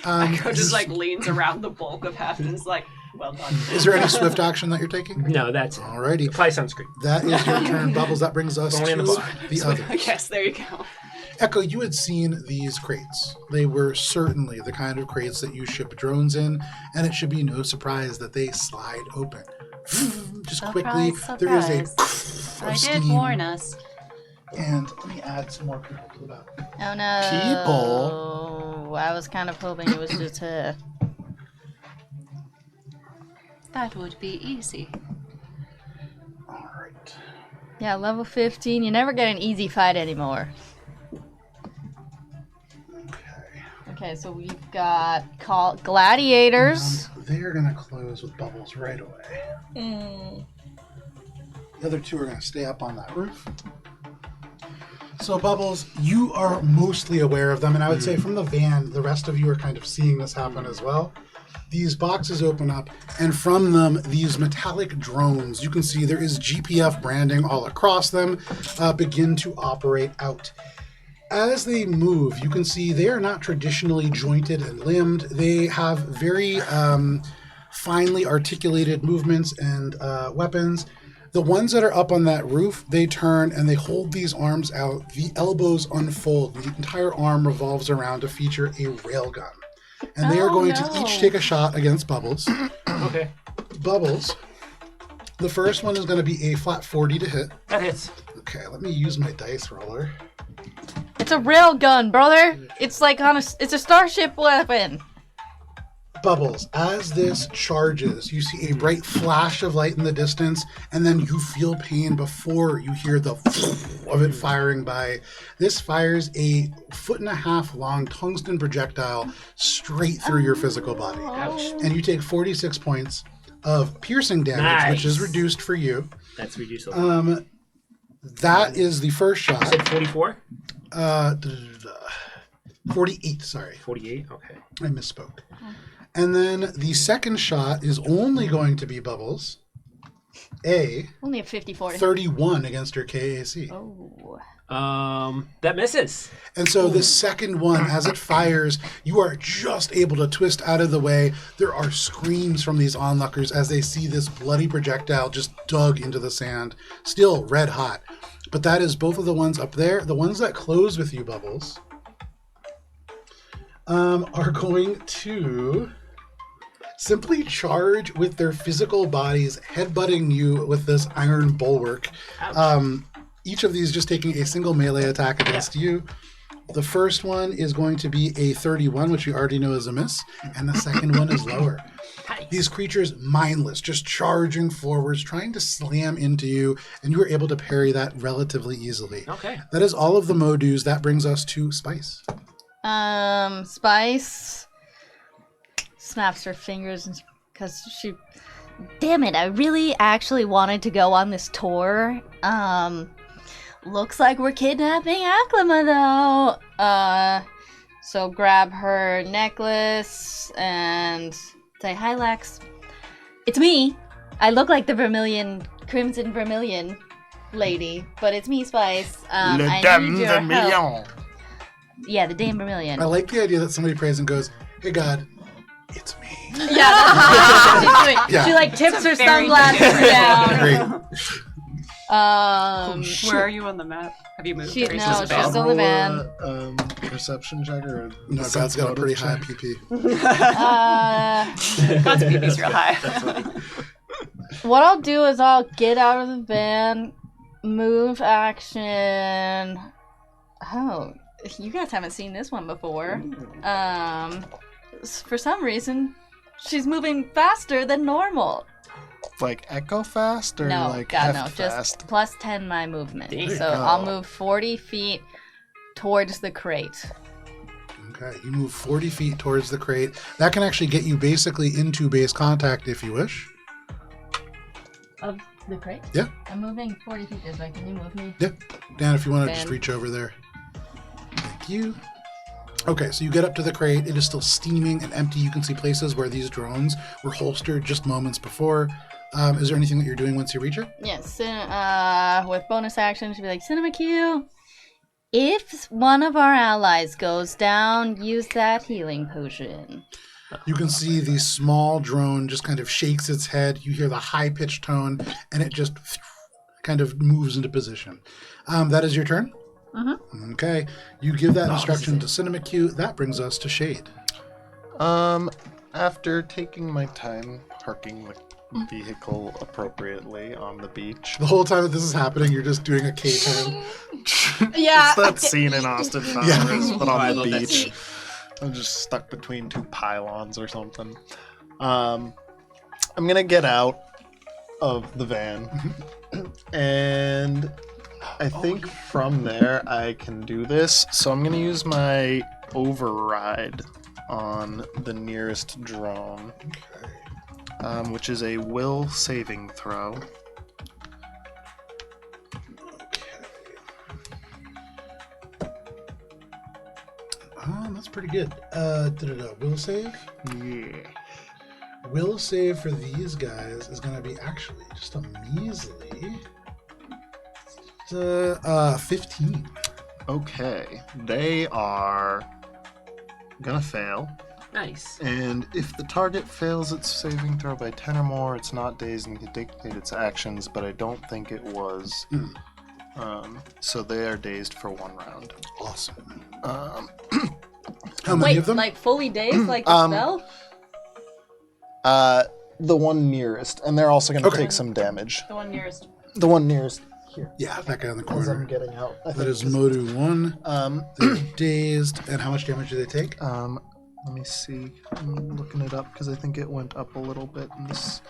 Echo just like leans around the bulk of Heft and is like, well done. Is there any swift action that you're taking? No, that's it. Alrighty. Apply sunscreen. That is your turn, Bubbles. That brings us Only to in the bar. the others. Yes, there you go. Echo, you had seen these crates. They were certainly the kind of crates that you ship drones in, and it should be no surprise that they slide open. Just quickly, there is a I of did steam. warn us. And let me add some more people to that. Oh no. People. I was kind of hoping it was just her. That would be easy. All right. Yeah, level 15. You never get an easy fight anymore. Okay. Okay, so we've got gladiators. They're gonna close with Bubbles right away. The other 2 are gonna stay up on that roof. So Bubbles, you are mostly aware of them, and I would say from the van, the rest of you are kind of seeing this happen as well. These boxes open up, and from them, these metallic drones, you can see there is GPF branding all across them, begin to operate out. As they move, you can see they are not traditionally jointed and limbed. They have very finely articulated movements and weapons. The ones that are up on that roof, they turn and they hold these arms out. The elbows unfold. The entire arm revolves around to feature a railgun. And they are going to each take a shot against Bubbles. Okay. Bubbles, the first one is going to be a flat 40 to hit. That hits. Okay, let me use my dice roller. It's a railgun, brother. It's like it's a starship weapon. Bubbles, as this charges, you see a bright flash of light in the distance, and then you feel pain before you hear the of it firing by. This fires a 1.5 foot long tungsten projectile straight through your physical body. Ouch. And you take 46 points of piercing damage, which is Nice. reduced for you. That's reduced a lot. That is the first You shot. said 44? 48, sorry. 48? Okay. I misspoke. And then the second shot is only going to be Bubbles. Only a 54. 31 against your KAC. Oh. That misses. And so the second one, as it fires, you are just able to twist out of the way. There are screams from these onlookers as they see this bloody projectile just dug into the sand, still red hot. But that is both of the ones up there. The ones that close with you, Bubbles, are going to simply charge with their physical bodies, headbutting you with this iron bulwark. Each of these just taking a single melee attack against you. The first one is going to be a 31, which you already know is a miss, and the second one is lower. These creatures, mindless, just charging forwards, trying to slam into you, and you are able to parry that relatively easily. Okay. That is all of the Modus. That brings us to Spice. Spice snaps her fingers because she. Damn it! I really actually wanted to go on this tour. Looks like we're kidnapping Aklama though. So grab her necklace and say, "Hi, Lex. It's me. I look like the Vermilion Crimson Vermilion lady, but it's me, Spice. I Le need Dame your Vermilion. help. Yeah, the Dame Vermilion. I like the idea that somebody prays and goes, "Hey God, it's me." Yeah, that's what she's doing. Yeah. She like tips her very sunglasses down. Great. Where are you on the map? Have you moved? She- Or is no, this she's base? on the van. Perception check or No, God's got a pretty high PP. God's PP's real high. What I'll do is I'll get out of the van, move action. Oh, you guys haven't seen this one before. For some reason, she's moving faster than normal. Like echo fast or No, like God, heft no, just fast? plus 10 my movement. Damn. So I'll move 40 feet towards the crate. Okay, you move 40 feet towards the crate. That can actually get you basically into base contact if you wish. Of the crate? Yeah. I'm moving 40 feet this way. Can you move me? Yeah. Dan, if you want to just Ben. reach over there. Thank you. Okay, so you get up to the crate. It is still steaming and empty. You can see places where these drones were holstered just moments before. Is there anything that you're doing once you reach it? Yes. With bonus action, she'll be like, Cinema Q. If one of our allies goes down, use that healing potion. You can see the small drone just kind of shakes its head. You hear the high-pitched tone, and it just kind of moves into position. That is your turn? Mm-hmm. Okay. You give that instruction to Cinema Q. That brings us to Shade. After taking my time parking the vehicle appropriately on the beach. The whole time that this is happening, you're just doing a K-turn. Yeah. It's that scene in Austin Powers, but I on the love that beach. scene. I'm just stuck between two pylons or something. I'm gonna get out of the van, and I think from there I can do this. So I'm gonna use my override on the nearest drone, which is a will saving throw. That's pretty good. Will save? Yeah. Will save for these guys is going to be actually just a measly 15. Okay. They are gonna fail. Nice. And if the target fails its saving throw by 10 or more, it's not dazed and can dictate its actions, but I don't think it was. So they are dazed for 1 round. Awesome. Um, How many of them? like fully dazed, like the spell? the one nearest, and they're also going to Okay. take some damage. The one nearest. The one nearest here. Yeah, that guy in the As I'm corner. getting out. I That think is just- Modu 1. Um, They're dazed. And how much damage do they take? let me see. I'm looking it up because I think it went up a little bit in this.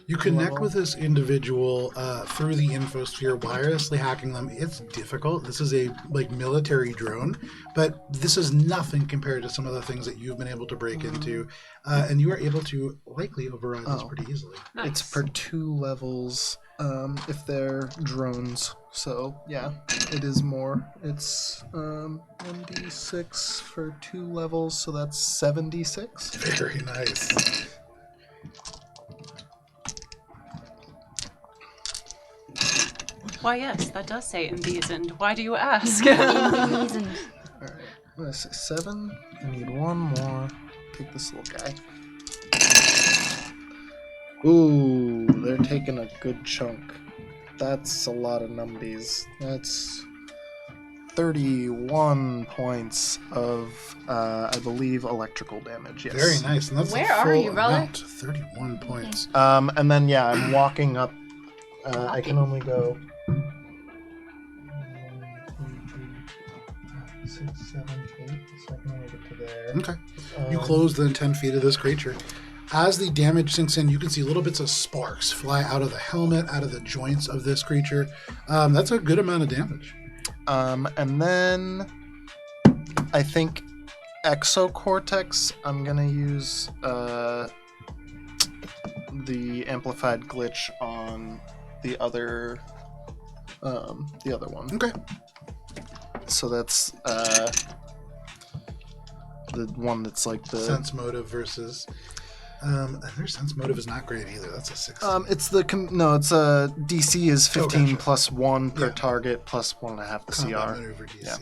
You connect level. with this individual through the infosphere, wirelessly hacking them. It's difficult. This is a military drone, but this is nothing compared to some of the things that you've been able to break into, and you are able to likely override this Oh. pretty easily. Nice. It's per 2 levels if they're drones. So, yeah, it is more. It's 1d6 for 2 levels, so that's 76. Very nice. Why, yes, that does say emblazoned. Why do you ask? Alright, I'm gonna say 7. I need 1 more. Take this little guy. Ooh, they're taking a good chunk. That's a lot of numbies. That's 31 points of, I believe, electrical damage. Yes. Very nice. And that's the Where are full you, brother? amount, 31 points. And then, yeah, I'm walking up. I can only go 6, 7, 8. So I can only get to there. Okay. You close within 10 feet of this creature. As the damage sinks in, you can see little bits of sparks fly out of the helmet, out of the joints of this creature. That's a good amount of damage. And then I think Exocortex, I'm gonna use the amplified glitch on the other one. Okay. So that's the one that's like the Sense motive versus. Their sense motive is not great either. That's a 6. It's the DC is 15 gotcha. plus 1 per Yeah. target plus 1.5 the Combat CR. maneuver DC. Yeah.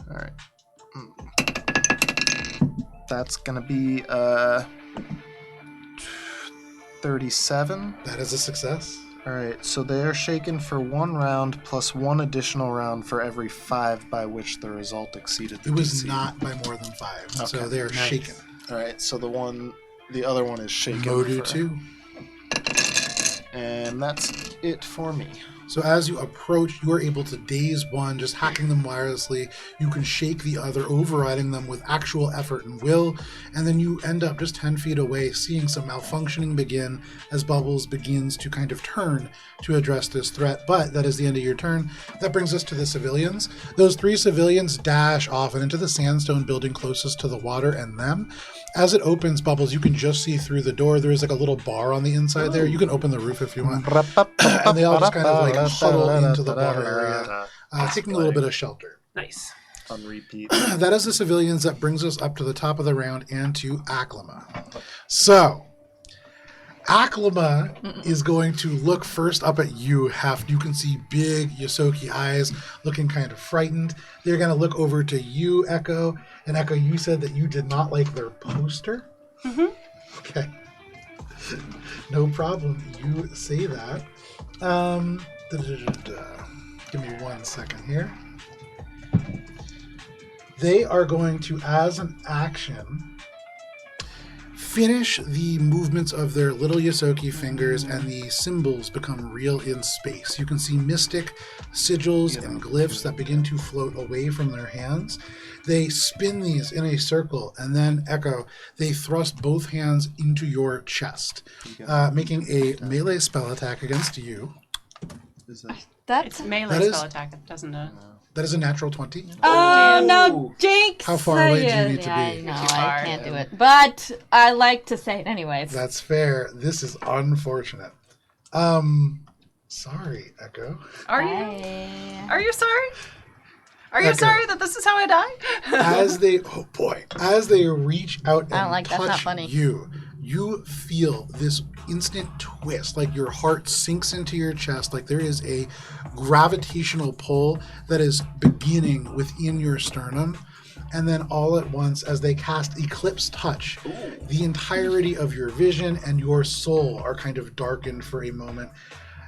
All right. That's gonna be 37. That is a success. All right. So they are shaken for 1 round plus 1 additional round for every 5 by which the result exceeded the It was DC. not by more than 5, so Okay, they are nice. shaken. All right. So the other one is shaken. Modu for- 2. And that's it for me. So as you approach, you are able to daze one, just hacking them wirelessly. You can shake the other, overriding them with actual effort and will. And then you end up just 10 feet away, seeing some malfunctioning begin as Bubbles begins to kind of turn to address this threat. But that is the end of your turn. That brings us to the civilians. Those 3 civilians dash off and into the sandstone building closest to the water and them. As it opens, Bubbles, you can just see through the door. There is like a little bar on the inside there. You can open the roof if you want. And they all just kind of like huddle into the bar area, taking a little bit of shelter. Nice. On repeat. That is the civilians. That brings us up to the top of the round and to Aklama. So, Aklama is going to look first up at you, Heft. You can see big Yosoki eyes looking kind of frightened. They're going to look over to you, Echo. And Echo, you said that you did not like their poster? Mm-hmm. Okay. No problem. You say that. Give me 1 second here. They are going to, as an action, finish the movements of their little Yosoki fingers, and the symbols become real in space. You can see mystic sigils and glyphs that begin to float away from their hands. They spin these in a circle, and then, Echo, they thrust both hands into your chest, making a melee spell attack against you. Is that It's That's melee That is- spell attack. It doesn't. That is a natural 20. oh no, Jinx! How far away do you Yeah, need to yeah, be? I know, Too far. I can't do it, but I like to say it anyways. That's fair. This is unfortunate. Sorry, Echo. Are you? Bye. Are you sorry? Are you Echo. sorry that this is how I die? As they reach out and I don't like- that's not touch funny. you feel this instant twist, like your heart sinks into your chest, like there is a gravitational pull that is beginning within your sternum. And then all at once, as they cast Eclipse Touch, the entirety of your vision and your soul are kind of darkened for a moment.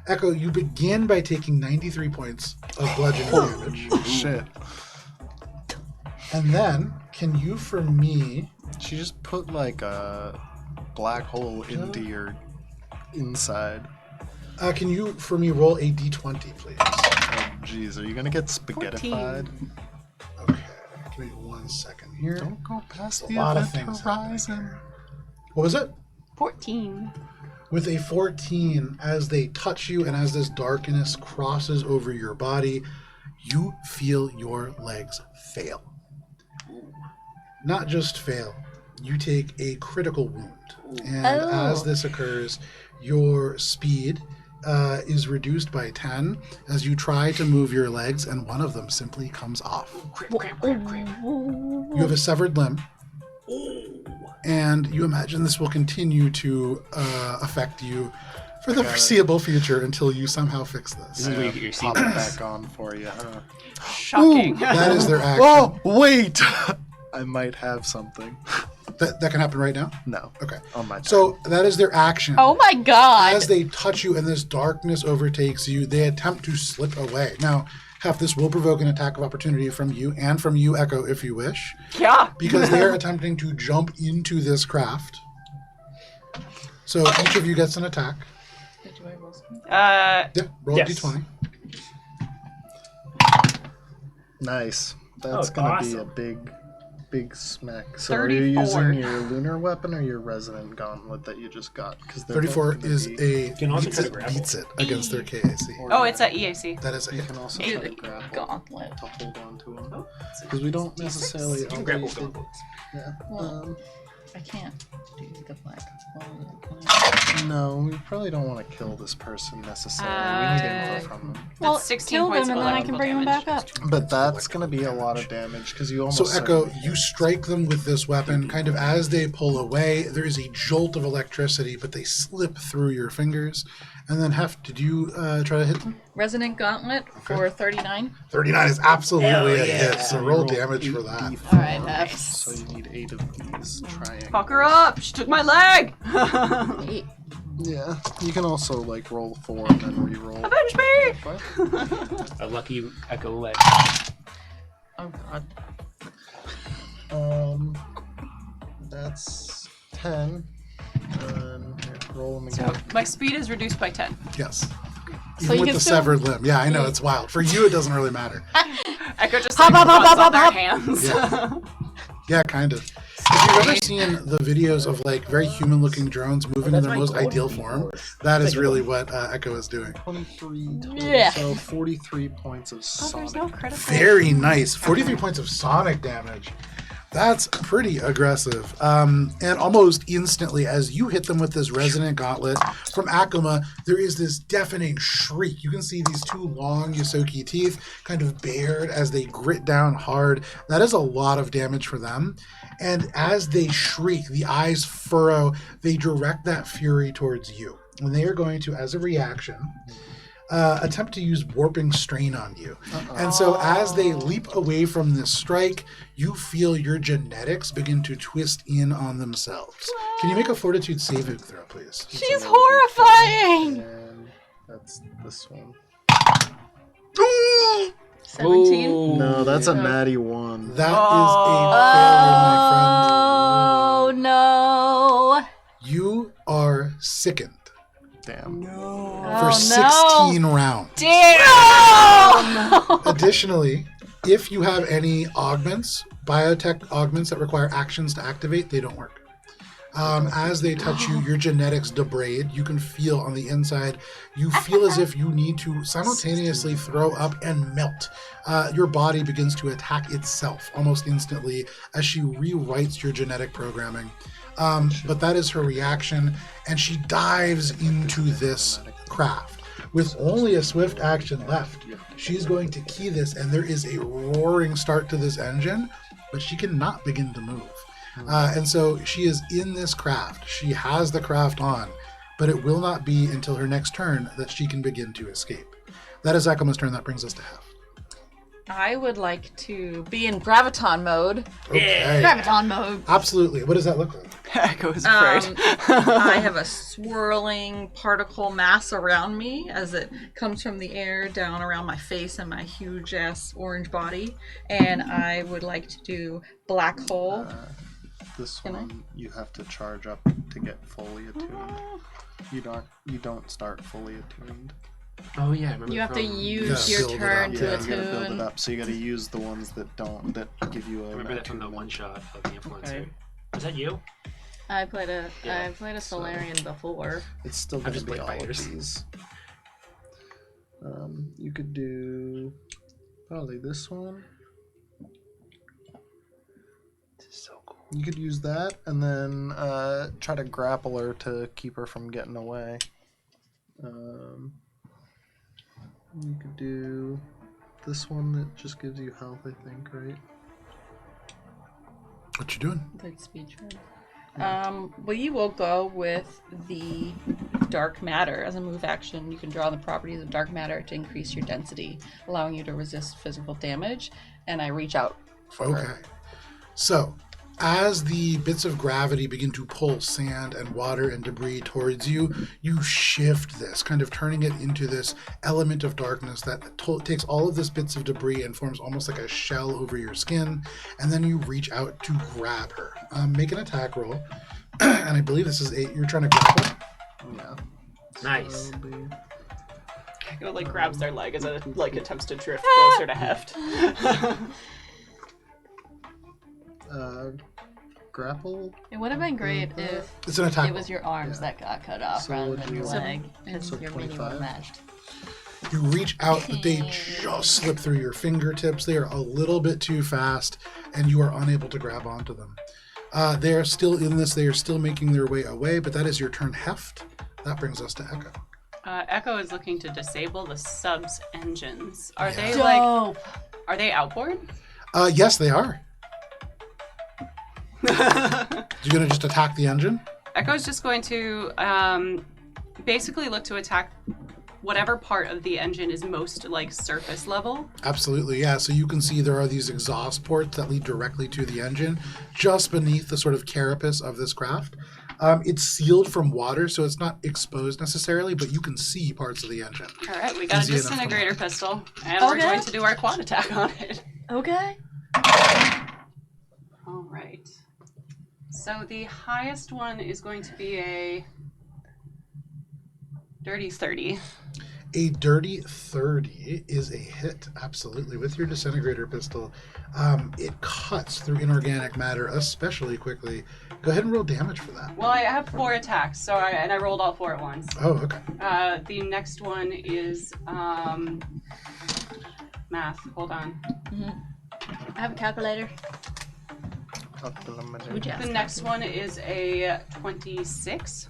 Echo, you begin by taking 93 points of bludgeoning damage. shit? And then, can you, for me, She just put like a black hole into your inside. can you, for me, roll a d20, please? Oh, jeez, are you gonna get spaghettified? Okay, give me 1 second here. Don't go past A the lot of event things happening horizon. here. What was it? 14. With a 14, as they touch you and as this darkness crosses over your body, you feel your legs fail. Not just fail, you take a critical wound. And as this occurs, your speed is reduced by 10 as you try to move your legs, and one of them simply comes off. You have a severed limb. And you imagine this will continue to affect you for the foreseeable future until you somehow fix this. This is where you get your Pop it sequence. back on for you. Huh? Shocking. That is their action. Oh, wait! I might have something. That can happen right now? No. Okay. On my turn. So that is their action. Oh my god! As they touch you and this darkness overtakes you, they attempt to slip away. Now, Hef, this will provoke an attack of opportunity from you and from you, Echo, if you wish, Yeah. because they are attempting to jump into this craft. So each of you gets an attack. Yeah, roll Yes. a d20. Nice. That's Oh, gonna be awesome. a big smack. So are you 34. using your lunar weapon or your resonant gauntlet that you just got? Because 34 is a can also beats try to it, grapple. beats it against their KAC. Oh, it's at EAC. That is a You hit. can also try to grapple Gauntlet. to hold on to him. Because we don't necessarily You can grapple always- gauntlets. Yeah. I can't do the black hole. No, we probably don't want to kill this person necessarily. We need info from them. Well, 16 kill points them of and then I can bring them back up. But that's going to be a lot of damage because you almost. So Echo, certainly you hit. strike them with this weapon. Kind of as they pull away, there is a jolt of electricity, but they slip through your fingers. And then Hef, did you try to hit them? Resonant Gauntlet for 39. 39 is absolutely a hit. yeah. So roll damage for that. All right, Hef. So you need 8 of these triangles. Fuck her up! She took my leg! 8. Yeah, you can also like roll 4 and then re-roll. Avenge me! A lucky echo leg. Oh god. That's 10. And here, roll them So again. my speed is reduced by 10. Yes. So Even you with can the still- severed limb. Yeah, I know, it's wild. For you, it doesn't really matter. Echo just Hop, like hop, hop, runs hop, on their hop. hands. Yeah. Yeah, kind of. If you've ever seen the videos of like very human-looking drones moving in their most ideal form, that is really what Echo is doing. 23 total, Yeah. so 43 points of Oh, sonic. there's no critical. Very nice. 43 points of sonic damage. That's pretty aggressive. And almost instantly, as you hit them with this resonant gauntlet from Akuma, there is this deafening shriek. You can see these 2 long Yosoki teeth kind of bared as they grit down hard. That is a lot of damage for them. And as they shriek, the eyes furrow, they direct that fury towards you. And they are going to, as a reaction, attempt to use warping strain on you. And so as they leap away from this strike, you feel your genetics begin to twist in on themselves. Can you make a fortitude saving throw, please? She's horrifying! And that's this one. 17. Ooh. No, that's a natty 1. That is a failure, my Oh no! friend. You are sickened Damn. for 16 rounds. Damn! Additionally, if you have any augments, biotech augments that require actions to activate, they don't work. As they touch you, your genetics debrade. You can feel on the inside, you feel as if you need to simultaneously throw up and melt. Your body begins to attack itself almost instantly as she rewrites your genetic programming. But that is her reaction, and she dives into this craft. With only a swift action left, she's going to key this, and there is a roaring start to this engine, but she cannot begin to move. And so she is in this craft. She has the craft on, but it will not be until her next turn that she can begin to escape. That is Akuma's turn. That brings us to Hef. I would like to be in graviton mode. Okay. Graviton mode. Absolutely. What does that look like? Echo is afraid. I have a swirling particle mass around me as it comes from the air down around my face and my huge ass orange body. And I would like to do black hole. This Can I? one you have to charge up to get fully attuned. You don't start fully attuned. Oh yeah, I remember You have to from- use Yeah, your build it turn up. to Yeah, you gotta build attune. it up. So you gotta use the ones that give you a. I remember that from the attunement. one shot of the influencer. Okay. Was that you? I played a Yeah. Solarian before. It's still I've gonna just be played all fighters. of these. You could do probably this one. This is so cool. You could use that and then try to grapple her to keep her from getting away. You could do this one that just gives you health, I think, right? What you doing? Like speed charge. We will go with the dark matter as a move action. You can draw the properties of dark matter to increase your density, allowing you to resist physical damage. And I reach out for Okay. her. So, as the bits of gravity begin to pull sand and water and debris towards you, you shift this, kind of turning it into this element of darkness that takes all of this bits of debris and forms almost like a shell over your skin, and then you reach out to grab her. Make an attack roll, and I believe this is 8. You're trying to grapple? Yeah. Nice. That'll be- Echo like grabs their leg as it like attempts to drift closer to Heft. Grapple. It would have been great if It's an attack it was your arms that got cut off So rather would than your you- leg, because So your mini 25? were matched. roll. You reach out, but they just slip through your fingertips. They are a little bit too fast, and you are unable to grab onto them. They are still in this. They are still making their way away, but that is your turn, Heft. That brings us to Echo. Echo is looking to disable the sub's engines. Are they Dope. Are they outboard? Yes, they are. You're gonna just attack the engine? Echo's just going to basically look to attack whatever part of the engine is most like surface level. Absolutely, yeah. So you can see there are these exhaust ports that lead directly to the engine, just beneath the sort of carapace of this craft. It's sealed from water, so it's not exposed necessarily, but you can see parts of the engine. All right, we got a Easy enough for disintegrator me. pistol, and we're Okay. going to do our quad attack on it. Okay. All right. So the highest one is going to be a dirty 30. A dirty 30 is a hit, absolutely. With your disintegrator pistol, it cuts through inorganic matter especially quickly. Go ahead and roll damage for that. Well, I have 4 attacks, so I rolled all 4 at once. Oh, okay. The next one is math. Hold on. I have a calculator. The next one is a 26.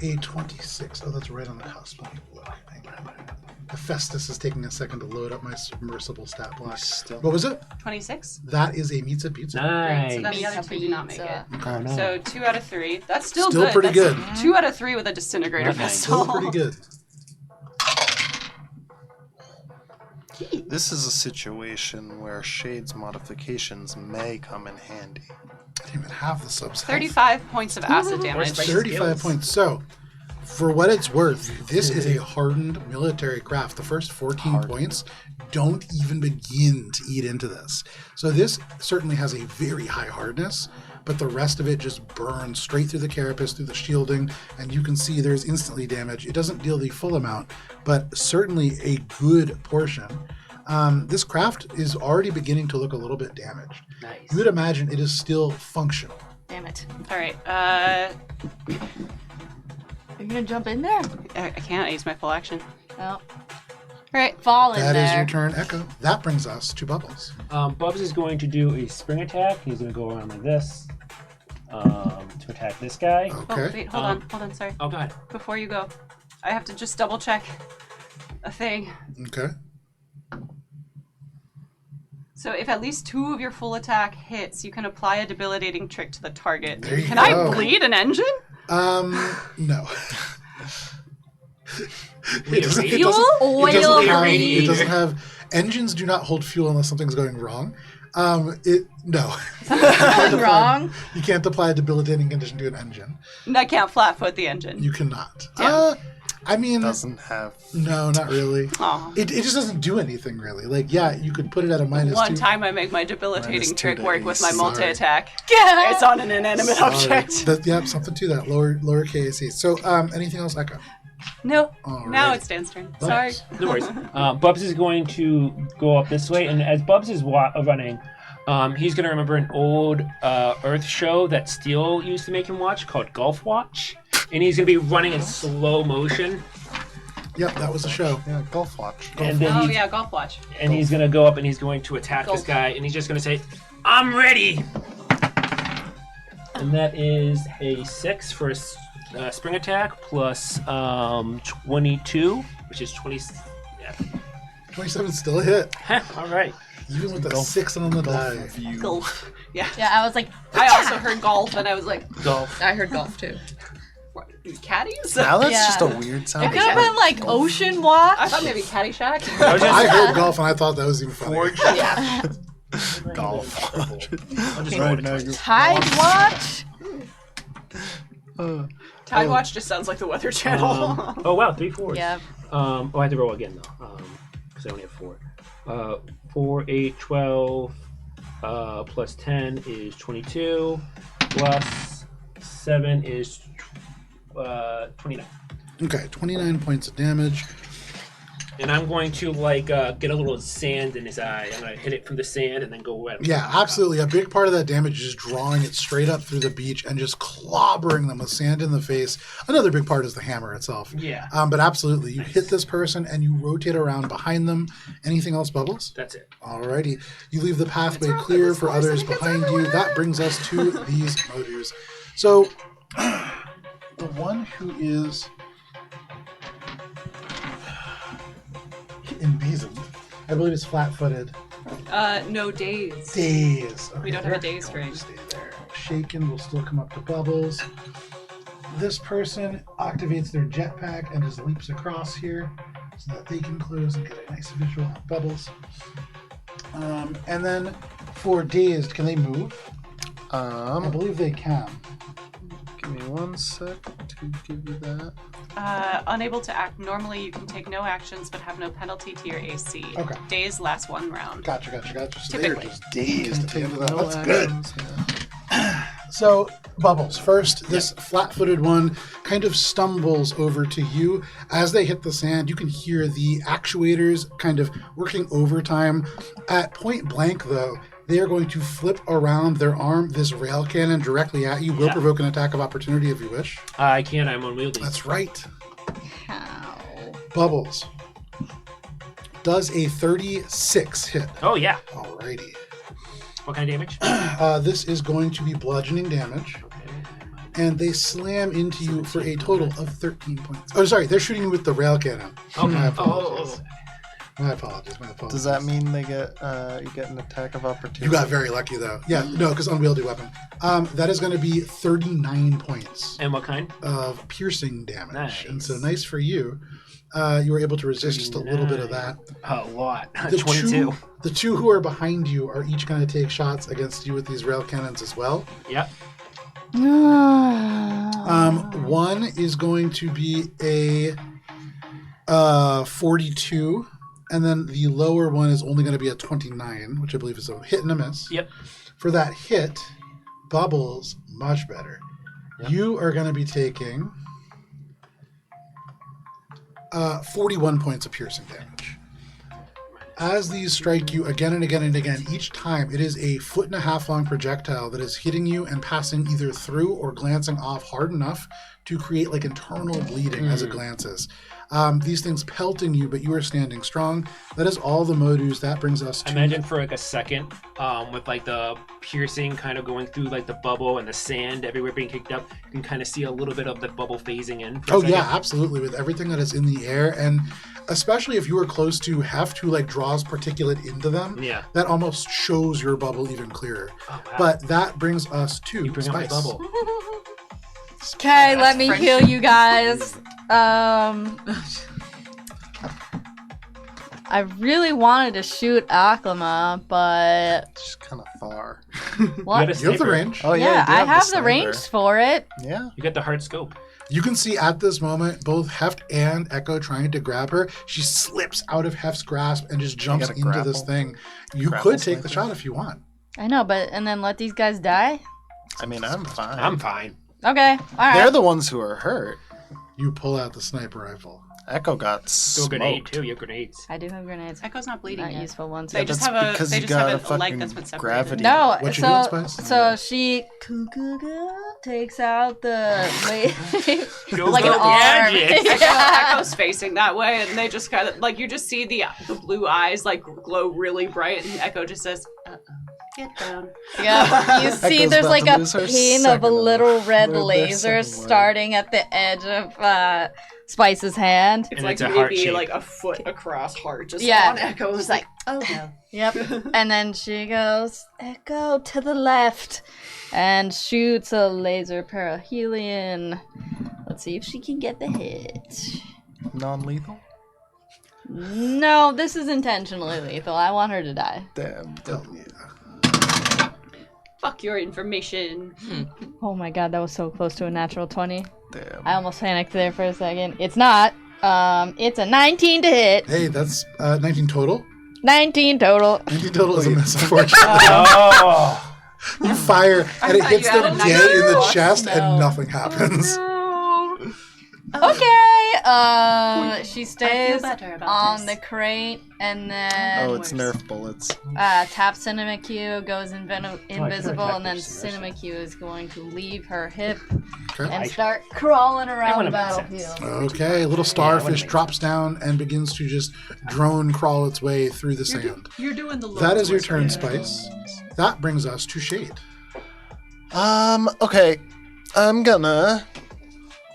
A 26. Oh, that's right on the cusp. Let me look. Hang on. The Festus is taking a second to load up my submersible stat block. What was it? 26. That is a pizza pizza. Nice. So then the other 2 do not make it. Oh, no. So 2 out of 3. That's still Still good. pretty That's good. 2 out of 3 with a disintegrator Nice. pistol. Still pretty good. This is a situation where Shade's modifications may come in handy. I didn't even have the subs. 35 points of acid damage. 35 points. So, for what it's worth, this is a hardened military craft. The first 14 points don't even begin to eat into this. So this certainly has a very high hardness, but the rest of it just burns straight through the carapace, through the shielding, and you can see there's instantly damage. It doesn't deal the full amount, but certainly a good portion. This craft is already beginning to look a little bit damaged. Nice. You would imagine it is still functional. Damn it. All right. Are you gonna jump in there? I can't use my full action. Oh. All right. Fall in That there. is your turn, Echo. That brings us to Bubbles. Bubs is going to do a spring attack. He's going to go around like this to attack this guy. Oh, Okay. wait. Hold on. Sorry. Oh, God. Before you go, I have to just double check a thing. Okay. So if at least 2 of your full attack hits, you can apply a debilitating trick to the target. There you Can go. I bleed an engine? No. Wait, doesn't- radiate? it doesn't- Oil it doesn't have- radiator. It doesn't have. Engines do not hold fuel unless something's going wrong. No. Something wrong. You can't apply a debilitating condition to an engine. I can't flatfoot the engine. You cannot. Damn. I mean, Doesn't have. no, not really. Aw. It just doesn't do anything really. Like, yeah, you could put it at a -2. One time I make my debilitating -2 trick to work with my AC. multi-attack. Yeah. It's on an inanimate Sorry. object. Yep, something to that. Lower KAC. So, anything else, Echo? No. All Now right. it's Dan's turn. Nice. Sorry. No worries. Bubs is going to go up this way, and as Bubs is running, he's going to remember an old Earth show that Steele used to make him watch called Golf Watch, and he's going to be running in slow motion. Yep, that was the show. Yeah, Golf Watch. And then Oh he's, yeah, golf watch. and he's going to go up and he's going to attack this Golf. guy, and he's just going to say, "I'm ready." And that is a 6 for a spring attack plus 22, which is 20. Yeah. 27 still a hit, All right. even with the 6 on the die. Golf. Yeah. Yeah, I was like, I also heard golf, and I was like, Golf. I heard golf too. what, caddies? Now that's Yeah. just a weird sound. it could have been like Ocean Watch. I thought maybe Caddyshack. I was just I heard golf and I thought that was even funny. Forge. yeah. Golf Watch. I'll just Right roll it now twice. you're- Tide Watch. Tide Watch just sounds like the Weather Channel. Oh wow, 3 4s. Yeah. Oh, I have to roll again though, because I only have 4. 4, 8, 12, plus 10 is 22, plus 7 is 29. Okay, 29 points of damage. And I'm going to get a little sand in his eye. I'm gonna hit it from the sand and then go at him. Yeah, absolutely. A big part of that damage is drawing it straight up through the beach and just clobbering them with sand in the face. Another big part is the hammer itself. Yeah. But absolutely, you hit this person and you rotate around behind them. Anything else, Bubbles? That's it. Alrighty. You leave the pathway clear for others behind you. That brings us to these Modus. So, the one who is embezzled, I believe it's flat-footed. No, days. Days. We don't have a days frame. Stay there. Shaken will still come up to Bubbles. This person activates their jetpack and just leaps across here so that they can close and get a nice visual of Bubbles. And then for Dazed, can they move? I believe they can. Give me 1 sec to give you that. Unable to act normally, you can take no actions but have no penalty to your AC. Okay. Days last 1 round. Gotcha. So Typically. they're just dazed at the end of that. No That's good. actions, yeah. So, Bubbles, first, this flat-footed one kind of stumbles over to you. As they hit the sand, you can hear the actuators kind of working overtime. At point blank, though, they are going to flip around their arm. This rail cannon directly at you will provoke an attack of opportunity if you wish. I can't. I'm unwieldy. That's right. How? Bubbles. Does a 36 hit? Oh, yeah. Alrighty. What kind of damage? This is going to be bludgeoning damage. And they slam into you for a total of 13 points. Oh, sorry, they're shooting you with the rail cannon. Okay. My apologies. My apologies. Does that mean they get you get an attack of opportunity? You got very lucky, though. Yeah, no, because unwieldy weapon. That is going to be 39 points And what kind? of piercing damage. Nice. And so nice for you. You were able to resist just a little bit of that. A lot. The 22. The two who are behind you are each going to take shots against you with these rail cannons as well. Yep. One is going to be a 42, and then the lower one is only going to be a 29, which I believe is a hit and a miss. Yep. For that hit, Bubbles, much better. Yep. You are going to be taking 41 points of piercing damage. As these strike you again and again and again, each time it is a 1.5 long projectile that is hitting you and passing either through or glancing off hard enough to create like internal bleeding as it glances. These things pelting you, but you are standing strong. That is all the Modus. That brings us to... Imagine for like a second, with like the piercing kind of going through like the bubble and the sand everywhere being kicked up, you can kind of see a little bit of the bubble phasing in. For a second. Yeah, absolutely. With everything that is in the air, and especially if you are close to heft, who like draws particulate into them, Yeah. that almost shows your bubble even clearer. Oh, wow. But that brings us to You bring up my Spice. bubble. Okay, let me heal you guys. I really wanted to shoot Aklama, but It's just kind of far. what? You got a You have the sniper. range. Oh Yeah, you do I have the sniper. range for it. Yeah. You got the hard scope. You can see at this moment both Heft and Echo trying to grab her. She slips out of Heft's grasp and just jumps gotta into this grapple. thing. You Grapple could take the sniper. shot if you want. I know, but and then let these guys die? I mean, I'm fine. I'm fine. Okay, alright. They're the ones who are hurt. You pull out the sniper rifle. Echo got Go grenade smoked. too. You have grenades. I do have grenades. Echo's not bleeding Not yet. useful ones. They just have a because they you just got have a a leg fucking that's been separated. gravity. No, What you doing, so Spice? she takes out the Go like an go arm. gadget. Echo's facing that way, and they just kind of like you just see the blue eyes like glow really bright, and Echo just says, "Get down." Yeah, you see Echo's there's about like to a lose her pane of a second little red their laser second word. starting at the edge of Spice's hand. It's And like it's a heart maybe shape. like a foot across heart, just Yeah. on Echo. It's like, oh no. Yep. And then she goes, Echo to the left, and shoots a laser perihelion. Let's see if she can get the hit. Non-lethal? No, this is intentionally lethal. I want her to die. Damn. Hell yeah. Fuck your information. Oh my god, that was so close to a natural 20. Damn. I almost panicked there for a second. It's not. It's a 19 to hit. Hey, that's 19 total. 19 total. 19 total is a miss, unfortunately. Oh. You fire, and it thought hits you had them a dead in the nice chest, no. and nothing happens. Okay. She stays better about on this. the crate and then Oh, it's Nerf bullets. taps Cinema Q, goes invisible, protect and then her Cinema Q is going to leave her hip Okay. and start crawling around the wouldn't make sense. battlefield. Okay, a little wouldn't starfish make drops down and begins to just drone crawl its way through the sand. You're doing the That is your Lord's turn, work. Spice. That brings us to Shade. Okay. I'm gonna...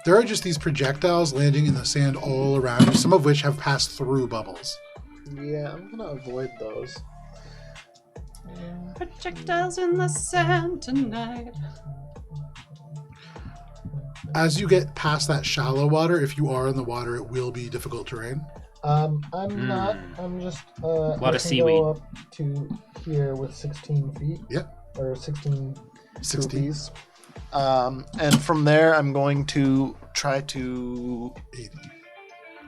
There are just these projectiles landing in the sand all around you, some of which have passed through bubbles. Yeah, I'm gonna avoid those. Projectiles in the sand tonight. As you get past that shallow water, if you are in the water, it will be difficult terrain. I'm not. I'm just. A lot of seaweed. Go up to here with 16 feet. Yep. Or 16. 16. Rupees. And from there, I'm going to try to 80.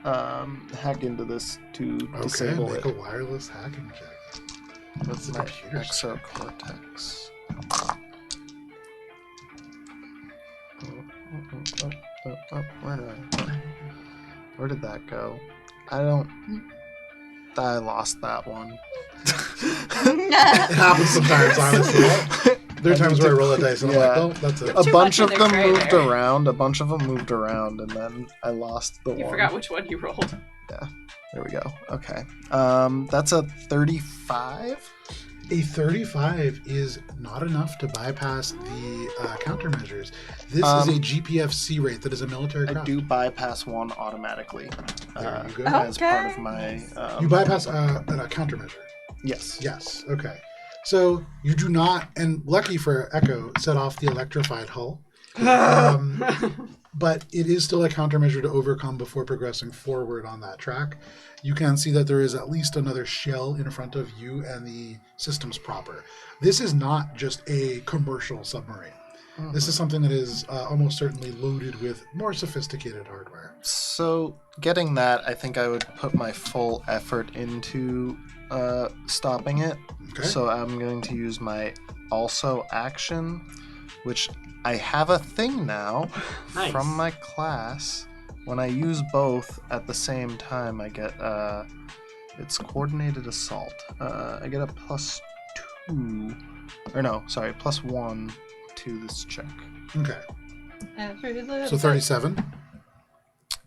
hack into this to Okay, disable make it. a wireless hacking check. That's the my computer exocortex. Where did that go? I lost that one. It happens sometimes, honestly. There are times where I roll a dice and I'm like, Yeah. oh, that's it. A Too bunch much of in the them gray moved there. around. A bunch of them moved around, and then I lost the You one. forgot which one you rolled. There we go. Okay. That's a 35. A 35 is not enough to bypass the countermeasures. This is a GPFC rate that is a military I craft. do bypass one automatically. There you go. As part of my. You bypass a countermeasure. Yes. Yes. Okay. So you do not, and lucky for Echo, set off the electrified hull. But it is still a countermeasure to overcome before progressing forward on that track. You can see that there is at least another shell in front of you and the systems proper. This is not just a commercial submarine. This is something that is almost certainly loaded with more sophisticated hardware. So, getting that, I think I would put my full effort into stopping it. Okay. So, I'm going to use my also action, which I have a thing now Nice. from my class. When I use both at the same time, I get it's coordinated assault. I get a +2, or no, sorry, +1 to this check. Okay. Every little So 37.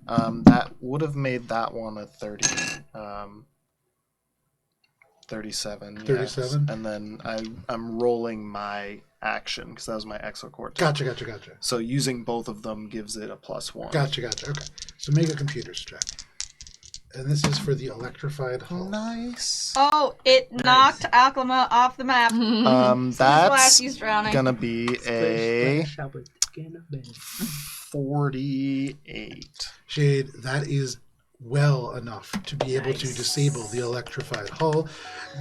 That would have made that one a 37. 37? Yes. And then I'm rolling my action because that was my exocortex. Gotcha. So using both of them gives it a +1. Gotcha. Okay. So make a computers check. And this is for the electrified hull. Nice. Oh, it knocked Aklama off the map. That's Splashy's drowning. gonna be a 48. Shade, that is well enough to be able to disable the electrified hull.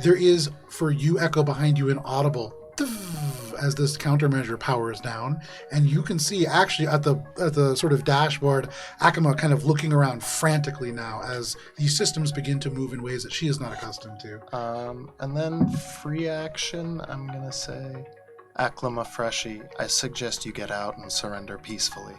There is, for you, Echo, behind you, an audible as this countermeasure powers down, and you can see actually at the sort of dashboard, Akama kind of looking around frantically now as these systems begin to move in ways that she is not accustomed to. And then free action, I'm gonna say, Aklama Freshie, I suggest you get out and surrender peacefully.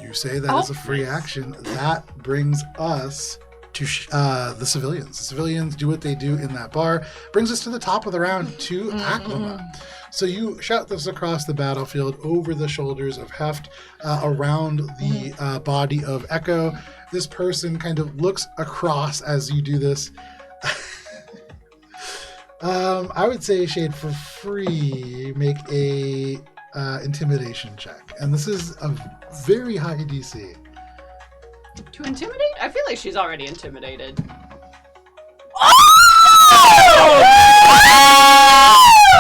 You say that as a free action. That brings us to the civilians. The civilians do what they do in that bar. Brings us to the top of the round to Aklama. So you shout this across the battlefield over the shoulders of Heft, around the body of Echo. This person kind of looks across as you do this. I would say, Shade, for free, make a intimidation check. And this is a very high DC. To intimidate? I feel like she's already intimidated.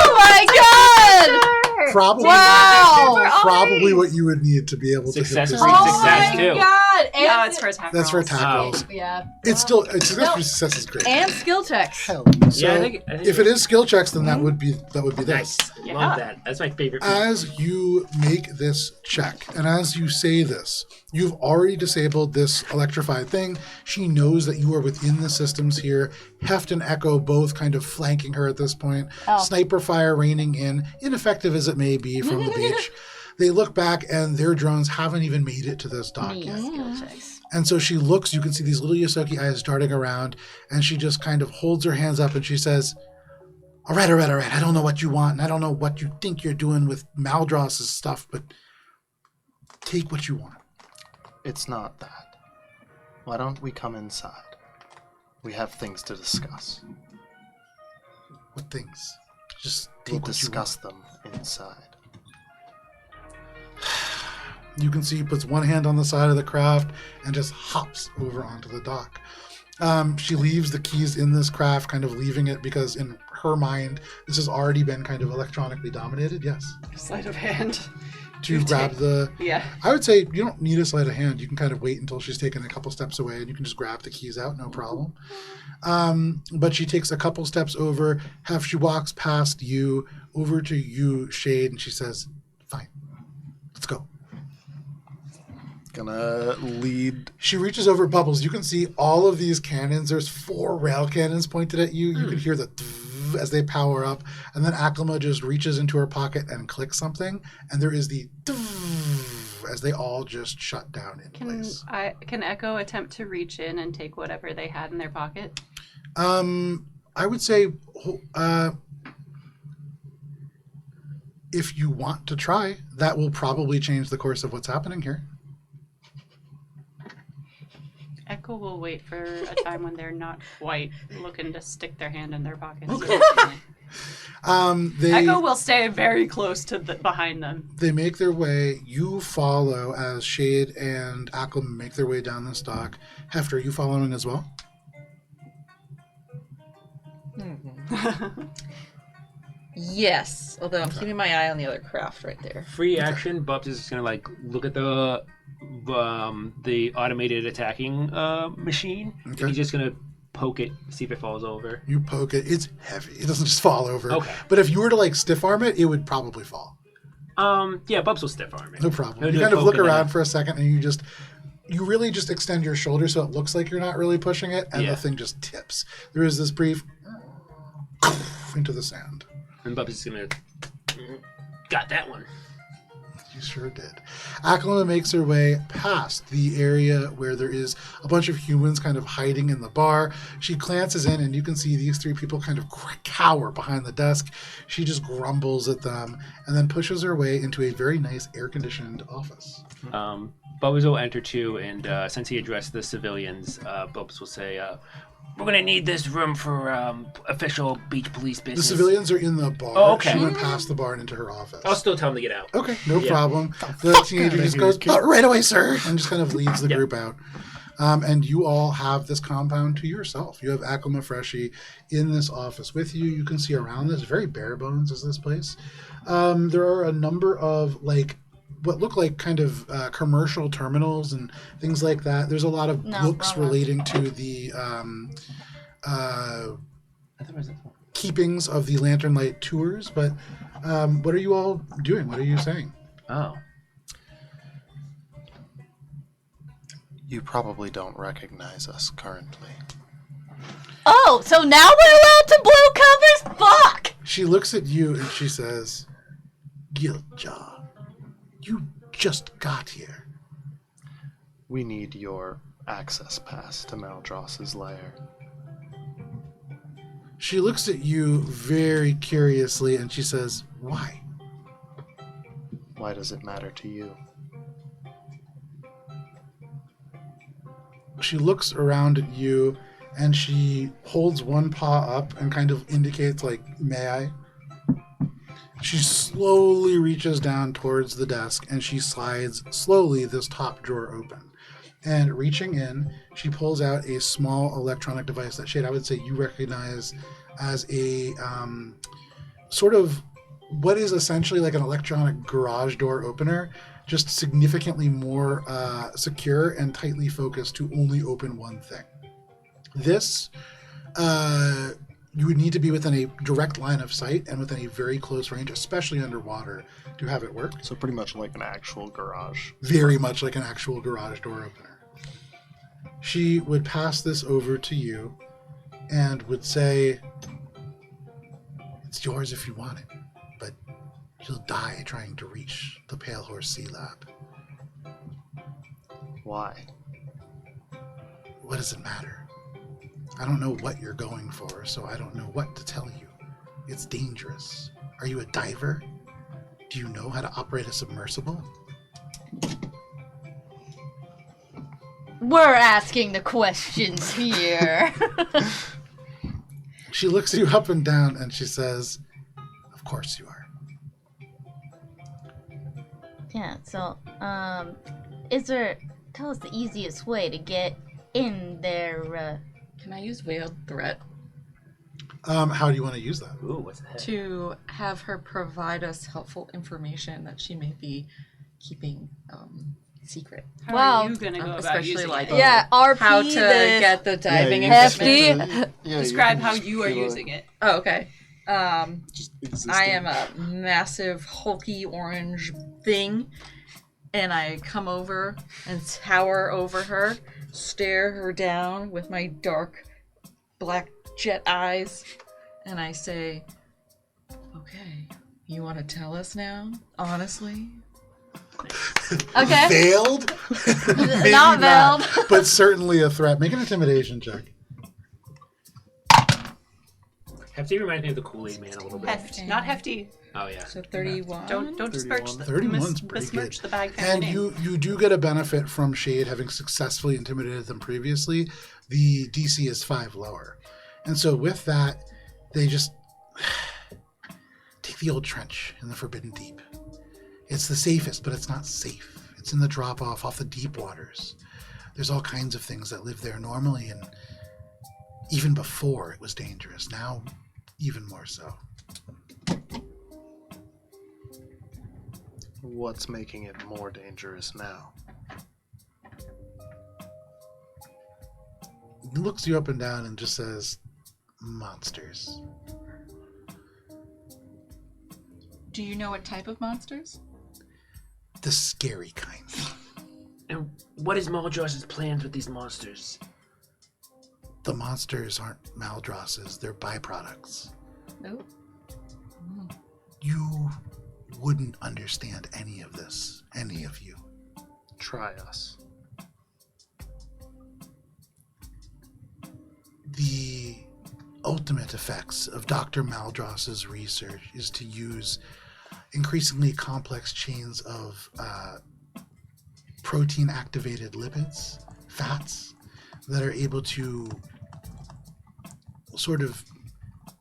Oh my god! Probably, Wow! probably what you would need to be able Success to hit is this a DC. success, too. god! And No, it's for attack That's for rolls. attack rolls. Yeah. It's still success for success is great. And skill checks. Hell. So Yeah, I think if it is skill checks, then that would be this. Nice. Yeah. Love that. That's my favorite. As you make this check, and as you say this, you've already disabled this electrified thing. She knows that you are within the systems here. Heft and Echo both kind of flanking her at this point. Oh. Sniper fire raining in, ineffective as it may be from the beach. They look back and their drones haven't even made it to this dock Neat yet. skill checks. And so she looks, you can see these little Yosoki eyes darting around, and she just kind of holds her hands up and she says, all right. I don't know what you want, and I don't know what you think you're doing with Maldross's stuff, but take what you want. It's not that. Why don't we come inside? We have things to discuss. What things? Just We'll take what discuss them inside. You can see he puts one hand on the side of the craft and just hops over onto the dock. She leaves the keys in this craft, kind of leaving it because in her mind, this has already been kind of electronically dominated. Yes. Sleight of hand. To grab the... Yeah. I would say you don't need a sleight of hand. You can kind of wait until she's taken a couple steps away and you can just grab the keys out, no problem. But she takes a couple steps over. She walks past you, over to you, Shade, and she says, fine, let's go. Gonna lead. She reaches over Bubbles. You can see all of these cannons. There's 4 rail cannons pointed at you. You can hear the as they power up. And then Aklama just reaches into her pocket and clicks something. And there is the as they all just shut down in place. Can Echo attempt to reach in and take whatever they had in their pocket? I would say if you want to try, that will probably change the course of what's happening here. Echo will wait for a time when they're not quite looking to stick their hand in their pockets. Echo will stay very close to behind them. They make their way. You follow as Shade and Aklama make their way down this dock. Hefter, are you following as well? Yes, although I'm keeping my eye on the other craft right there. Free action. Bubs is gonna like look at the automated attacking machine. Okay. And he's just gonna poke it, see if it falls over. You poke it. It's heavy. It doesn't just fall over. Okay. But if you were to like stiff arm it, it would probably fall. Yeah, Bubs will stiff arm it. No problem. He'll You do a kind of poke look and then- around for a second and you really just extend your shoulder so it looks like you're not really pushing it, and Yeah. the thing just tips. There is this brief into the sand. And Bubs is gonna got that one. You sure did. Aklama makes her way past the area where there is a bunch of humans kind of hiding in the bar. She glances in and you can see these 3 people kind of cower behind the desk. She just grumbles at them and then pushes her way into a very nice air-conditioned office. Bubs will enter too, and since he addressed the civilians, Bubs will say, we're gonna need this room for official beach police business. The civilians are in the bar. Oh, okay. She went past the bar and into her office. I'll still tell him to get out. Okay, no Yeah. problem. The teenager just goes, right away, sir, and just kind of leads the group out. And you all have this compound to yourself. You have Aklama Freshie in this office with you. You can see around this, very bare bones is this place. There are a number of what look like kind of commercial terminals and things like that. There's a lot of books relating to the keepings of the Lantern Light tours. But what are you all doing? What are you saying? Oh. You probably don't recognize us currently. Oh, so now we're allowed to blow covers? Fuck! She looks at you and she says, Giltjaw, you just got here. We need your access pass to Maldross's lair. She looks at you very curiously and she says, why? Why does it matter to you? She looks around at you and she holds one paw up and kind of indicates may I? She slowly reaches down towards the desk and she slides slowly this top drawer open. And reaching in, she pulls out a small electronic device that, Shade, I would say you recognize as a sort of what is essentially like an electronic garage door opener, just significantly more secure and tightly focused to only open one thing. This, you would need to be within a direct line of sight and within a very close range, especially underwater, to have it work. So pretty much like an actual garage. Very much like an actual garage door opener. She would pass this over to you and would say, it's yours if you want it, but you'll die trying to reach the Pale Horse Sea Lab. Why? What does it matter? I don't know what you're going for, so I don't know what to tell you. It's dangerous. Are you a diver? Do you know how to operate a submersible? We're asking the questions here. She looks you up and down and she says, of course you are. Yeah, so, tell us the easiest way to get in there, Can I use veiled threat How do you want to use that? Ooh, what's that? to have her provide us helpful information that she may be keeping secret? How Wow. are you gonna go about Especially using like it? Yeah, RP how to this. get the diving Hefty. equipment. Describe how you are using it. Oh, okay. I am a massive hulky orange thing, and I come over and tower over her, stare her down with my dark black jet eyes, and I say, okay, you want to tell us now? Honestly? Okay. Veiled? Maybe Not veiled. but certainly a threat. Make an intimidation check. Hefty reminds me of the Kool-Aid Man a little bit. Heft, not hefty. Oh yeah. So 31. Don't besmirch 31's pretty besmirch good. the bag And feminine. you do get a benefit from Shade having successfully intimidated them previously. The DC is 5 lower. And so with that, they just take the old trench in the Forbidden Deep. It's the safest, but it's not safe. It's in the drop-off off the deep waters. There's all kinds of things that live there normally, and even before it was dangerous. Now, even more so. What's making it more dangerous now? He looks you up and down and just says, monsters. Do you know what type of monsters? The scary kind. And what is Maldross's plans with these monsters? The monsters aren't Maldrosses, they're byproducts. No. You wouldn't understand any of this, any of you. Try us. The ultimate effects of Dr. Maldross's research is to use increasingly complex chains of protein-activated lipids, fats, that are able to sort of...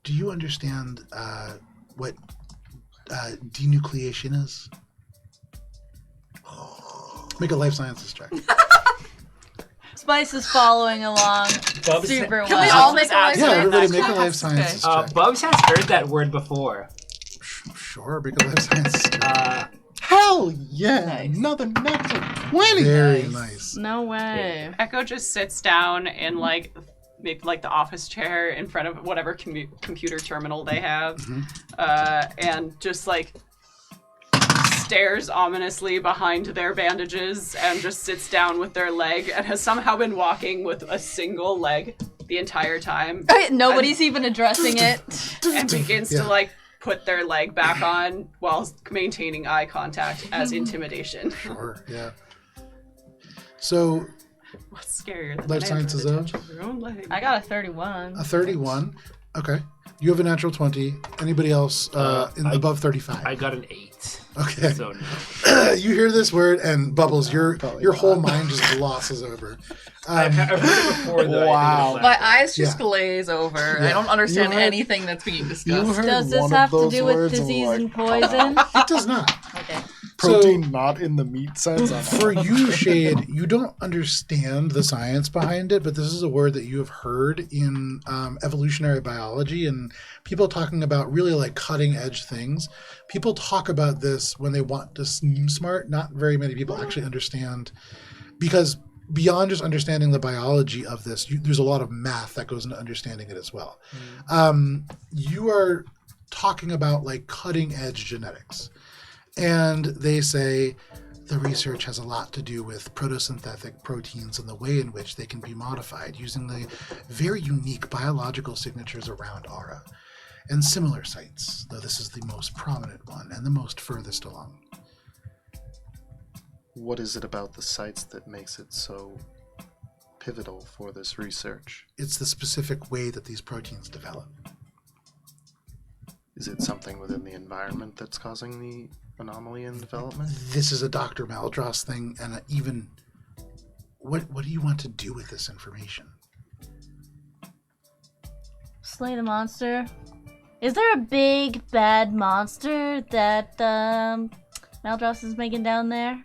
Do you understand what denucleation is? Make a life sciences check. Spice is following along Bubs super Can we well. all make a life Yeah, everybody sciences make a check? life sciences check. Bubs has heard that word before. Sure, make a life sciences check. Hell yeah! Nice. Another natural 20! Very nice. No way. Echo just sits down in like maybe like the office chair in front of whatever computer terminal they have, and just like stares ominously behind their bandages and just sits down with their leg and has somehow been walking with a single leg the entire time Nobody's even addressing it. and begins Yeah. to like put their leg back on while maintaining eye contact as intimidation. Sure, yeah. So, What's scarier than Life an sciences android of? that touches their own leg? I got a 31. a 31. Okay. You have a natural 20. Anybody else above 35? I got an 8. Okay. So no. You hear this word, and Bubbles, your whole mind just glosses over. I've heard it before though. Wow. My eyes just Yeah. glaze over. Yeah. I don't understand You heard- anything that's being You discussed. heard Does this one have of to those do with words and disease like, and poison? It does not. Okay. protein not in the meat sense. For you, Shade, you don't understand the science behind it, but this is a word that you have heard in evolutionary biology and people talking about really like cutting edge things. People talk about this when they want to seem smart. Not very many people actually understand, because beyond just understanding the biology of this, there's a lot of math that goes into understanding it as well. You are talking about like cutting edge genetics. And they say the research has a lot to do with photosynthetic proteins and the way in which they can be modified using the very unique biological signatures around aura and similar sites, though this is the most prominent one and the most furthest along. What is it about the sites that makes it so pivotal for this research? It's the specific way that these proteins develop. Is it something within the environment that's causing the anomaly in development? This is a Dr. Maldross thing, and even... What do you want to do with this information? Slay the monster. Is there a big bad monster that Maldross is making down there?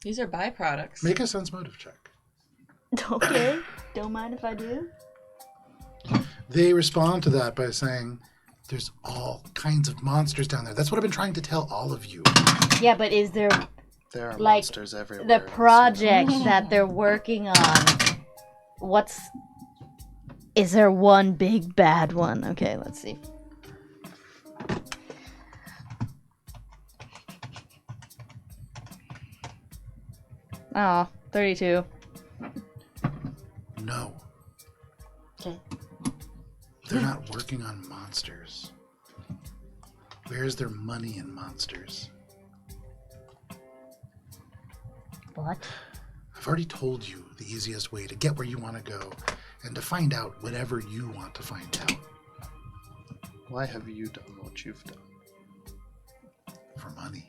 These are byproducts. Make a sense motive check. Okay. Don't mind if I do. They respond to that by saying, there's all kinds of monsters down there. That's what I've been trying to tell all of you. Yeah, but is there There are like monsters everywhere. the in this project universe. that they're working on? Is there one big bad one? Okay, let's see. Oh, 32. No. Okay. They're not working on monsters. Where's their money in monsters? What? I've already told you the easiest way to get where you want to go and to find out whatever you want to find out. Why have you done what you've done? For money.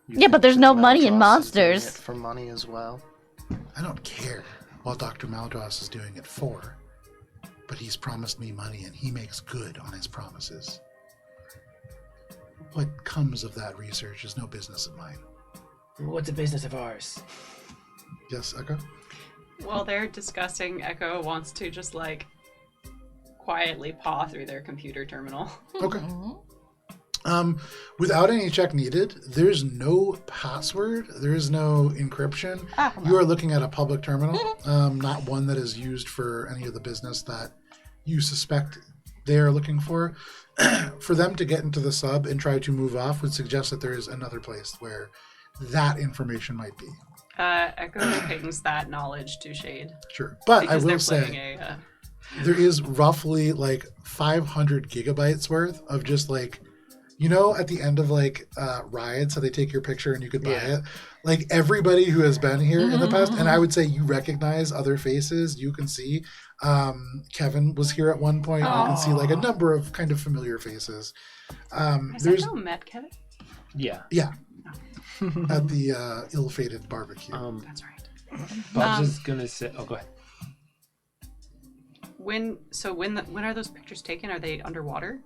You Yeah, think but there's that no money in Maldross is doing monsters. it for money as well? I don't care what Dr. Maldross is doing it for, but he's promised me money and he makes good on his promises. What comes of that research is no business of mine. What's a business of ours? Yes, Echo? While they're discussing, Echo wants to just like quietly paw through their computer terminal. Okay. Without any check needed, there's no password, there is no encryption. You are looking at a public terminal, not one that is used for any of the business that you suspect they are looking for. For them to get into the sub and try to move off would suggest that there is another place where that information might be. Echo pings that knowledge to Shade. Sure. But Because I they're will playing say, there is roughly like 500 gigabytes worth of just like, you know, at the end of like rides, so they take your picture and you could buy it. Like everybody who has been here in the past, and I would say you recognize other faces. You can see Kevin was here at one point. You can see like a number of kind of familiar faces. Has There's Echo met Kevin? Yeah. yeah, at the ill-fated barbecue. That's right. Bob's is gonna say. Oh, go ahead. When are those pictures taken? Are they underwater?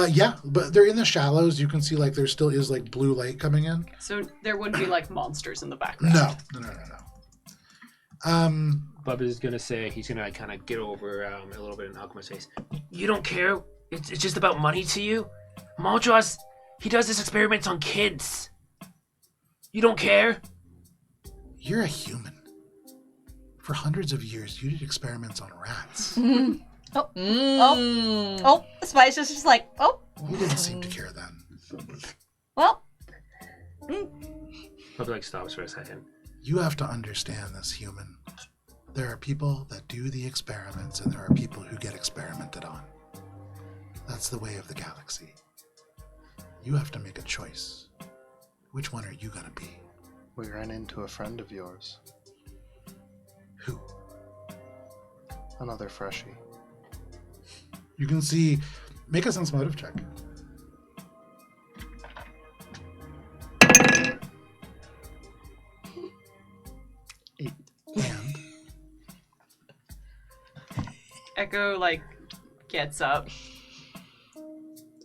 Yeah, but they're in the shallows. You can see like there still is like blue light coming in. So there wouldn't be like monsters in the background. No. Bob is gonna say he's gonna kind of get over a little bit in Alchemist's face. You don't care? It's just about money to you? Maldross, he does his experiments on kids. You don't care? You're a human. For hundreds of years, you did experiments on rats. Oh, Spice is just like, oh, You didn't seem to care then. well. Bob like stops for a second. You have to understand this, human. There are people that do the experiments, and there are people who get experimented on. That's the way of the galaxy. You have to make a choice. Which one are you gonna be? We ran into a friend of yours. Who? Another freshie. You can see. Make a sense motive check. And Echo like gets up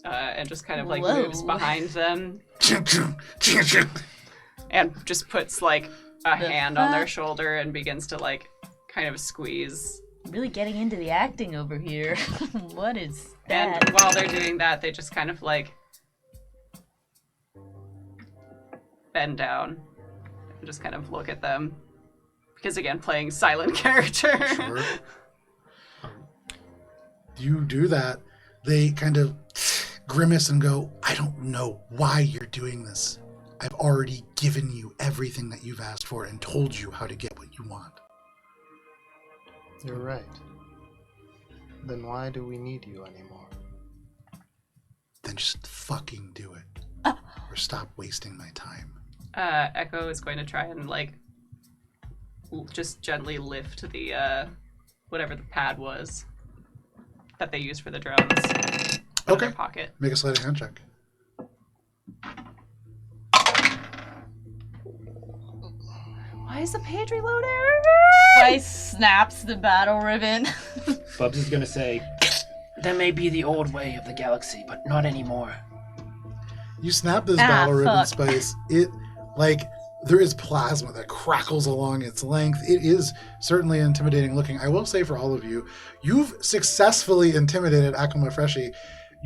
and just kind of like Whoa. moves behind them and just puts like a hand on their shoulder and begins to like kind of squeeze. Really getting into the acting over here. What is And that? while they're doing that, they just kind of like bend down and just kind of look at them. Because again, playing silent character. sure. You do that. They kind of grimace and go, I don't know why you're doing this. I've already given you everything that you've asked for and told you how to get what you want. You're right. Then why do we need you anymore? Then just fucking do it. Or stop wasting my time. Echo is going to try and like just gently lift the whatever the pad was that they used for the drones out of their pocket. Make a sleight of hand check. Why is the page reloading? Spice snaps the battle ribbon. Bubs is gonna say, "That may be the old way of the galaxy, but not anymore." You snap this battle ribbon, fuck. Spice. It, there is plasma that crackles along its length. It is certainly intimidating looking. I will say for all of you, you've successfully intimidated Akuma Freshi.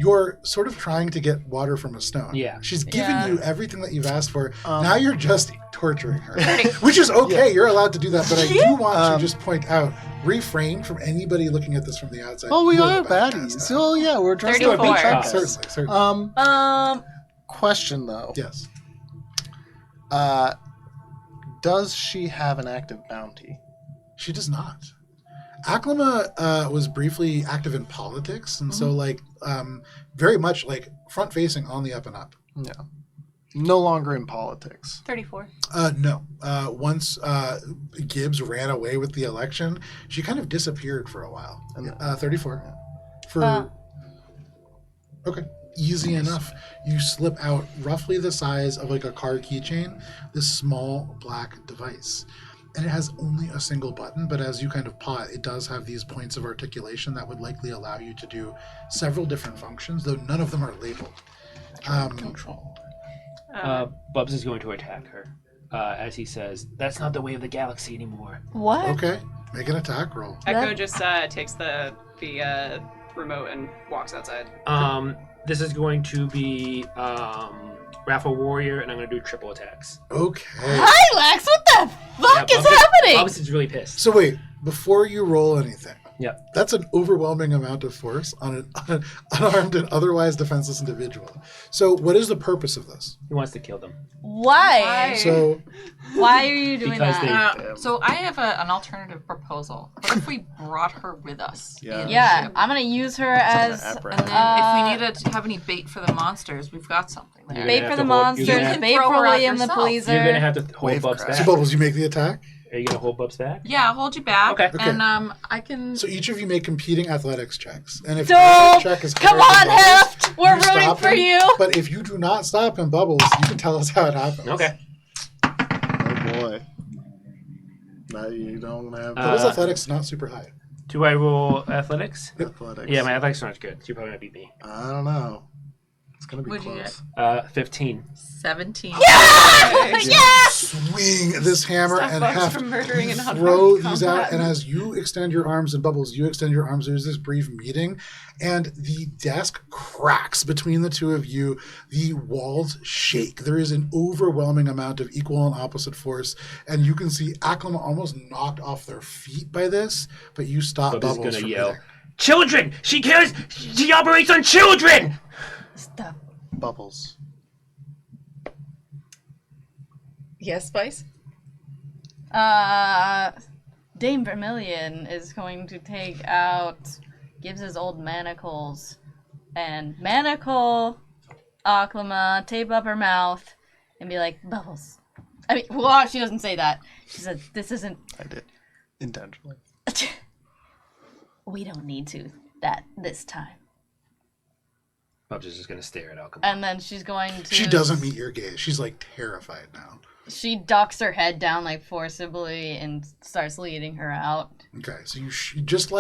You're sort of trying to get water from a stone. Yeah. She's given Yeah. you everything that you've asked for. Now you're just torturing her. Which is okay. You're allowed to do that. But I do want to just point out, refrain from anybody looking at this from the outside. Oh, we You're are the bad guys baddies. now. Oh, yeah, we're dressed up 34. as bad guys. Certainly. Question, though. Yes. Does she have an active bounty? She does not. Aklama was briefly active in politics, and so very much front facing on the up and up. Yeah. No longer in politics. 34. No. Once Gibbs ran away with the election, she kind of disappeared for a while. And 34. For okay, easy enough. You slip out roughly the size of a car keychain, this small black device. And it has only a single button, but as you kind of paw it, it does have these points of articulation that would likely allow you to do several different functions, though none of them are labeled. Control. Bubs is going to attack her as he says, "That's not the way of the galaxy anymore." What? Okay, make an attack roll. Echo just takes the remote and walks outside. This is going to be Raffle Warrior, and I'm going to do triple attacks. Okay. Hi, Lex. What the fuck is happening? Bubs is really pissed. So wait, before you roll anything, Yep. that's an overwhelming amount of force on an unarmed and otherwise defenseless individual. So what is the purpose of this? He wants to kill them. Why? So Why are you doing Because that? So I have an alternative proposal. What if we brought her with us? Yeah. in Yeah, the ship? I'm gonna use her as apparate. And then if we need to have any bait for the monsters, we've got something there. You're bait gonna for have the to hold- you're monsters, gonna have- bait Throw for her out William the yourself. Pleaser. You're going to have to hold Wave Bubs crash. so back. Bubbles, you make the attack. Are you going to hold Bubs back? Yeah, I'll hold you back. Okay. Okay. And I can. So each of you make competing athletics checks, and if So, your athletic check is come higher on, than Bubbles, Heft! We're you rooting stop for him. you! But if you do not stop him, Bubbles, you can tell us how it happens. Okay. Oh, boy. Now you don't have Bubbles' athletics is not super high. Do I roll athletics? athletics. Yeah, my athletics aren't good. You're probably going to beat me. I don't know. It's going to be What'd you close. 15. 17. Swing this hammer Stop and Bubs Heft from murdering an throw unarmed these out, combat. and as you extend your arms, and Bubbles, you extend your arms, there's this brief meeting, and the desk cracks between the two of you. The walls shake. There is an overwhelming amount of equal and opposite force, and you can see Aklama almost knocked off their feet by this, but you stop Bubbles is Bubbles going to from yell, hitting. "Children! She cares! She operates on children!" Stop. Bubbles. Yes, Spice? Dame Vermilion is going to take out Gibbs's old manacles and manacle Aklama, tape up her mouth, and be like, Bubbles. I mean, well, she doesn't say that. She said, this isn't... I did. Intentionally. We don't need to this time. Bubs is just going to stare at Alchemy. And then she's going to... She doesn't meet your gaze. She's terrified now. She ducks her head down forcibly and starts leading her out. Okay, so you just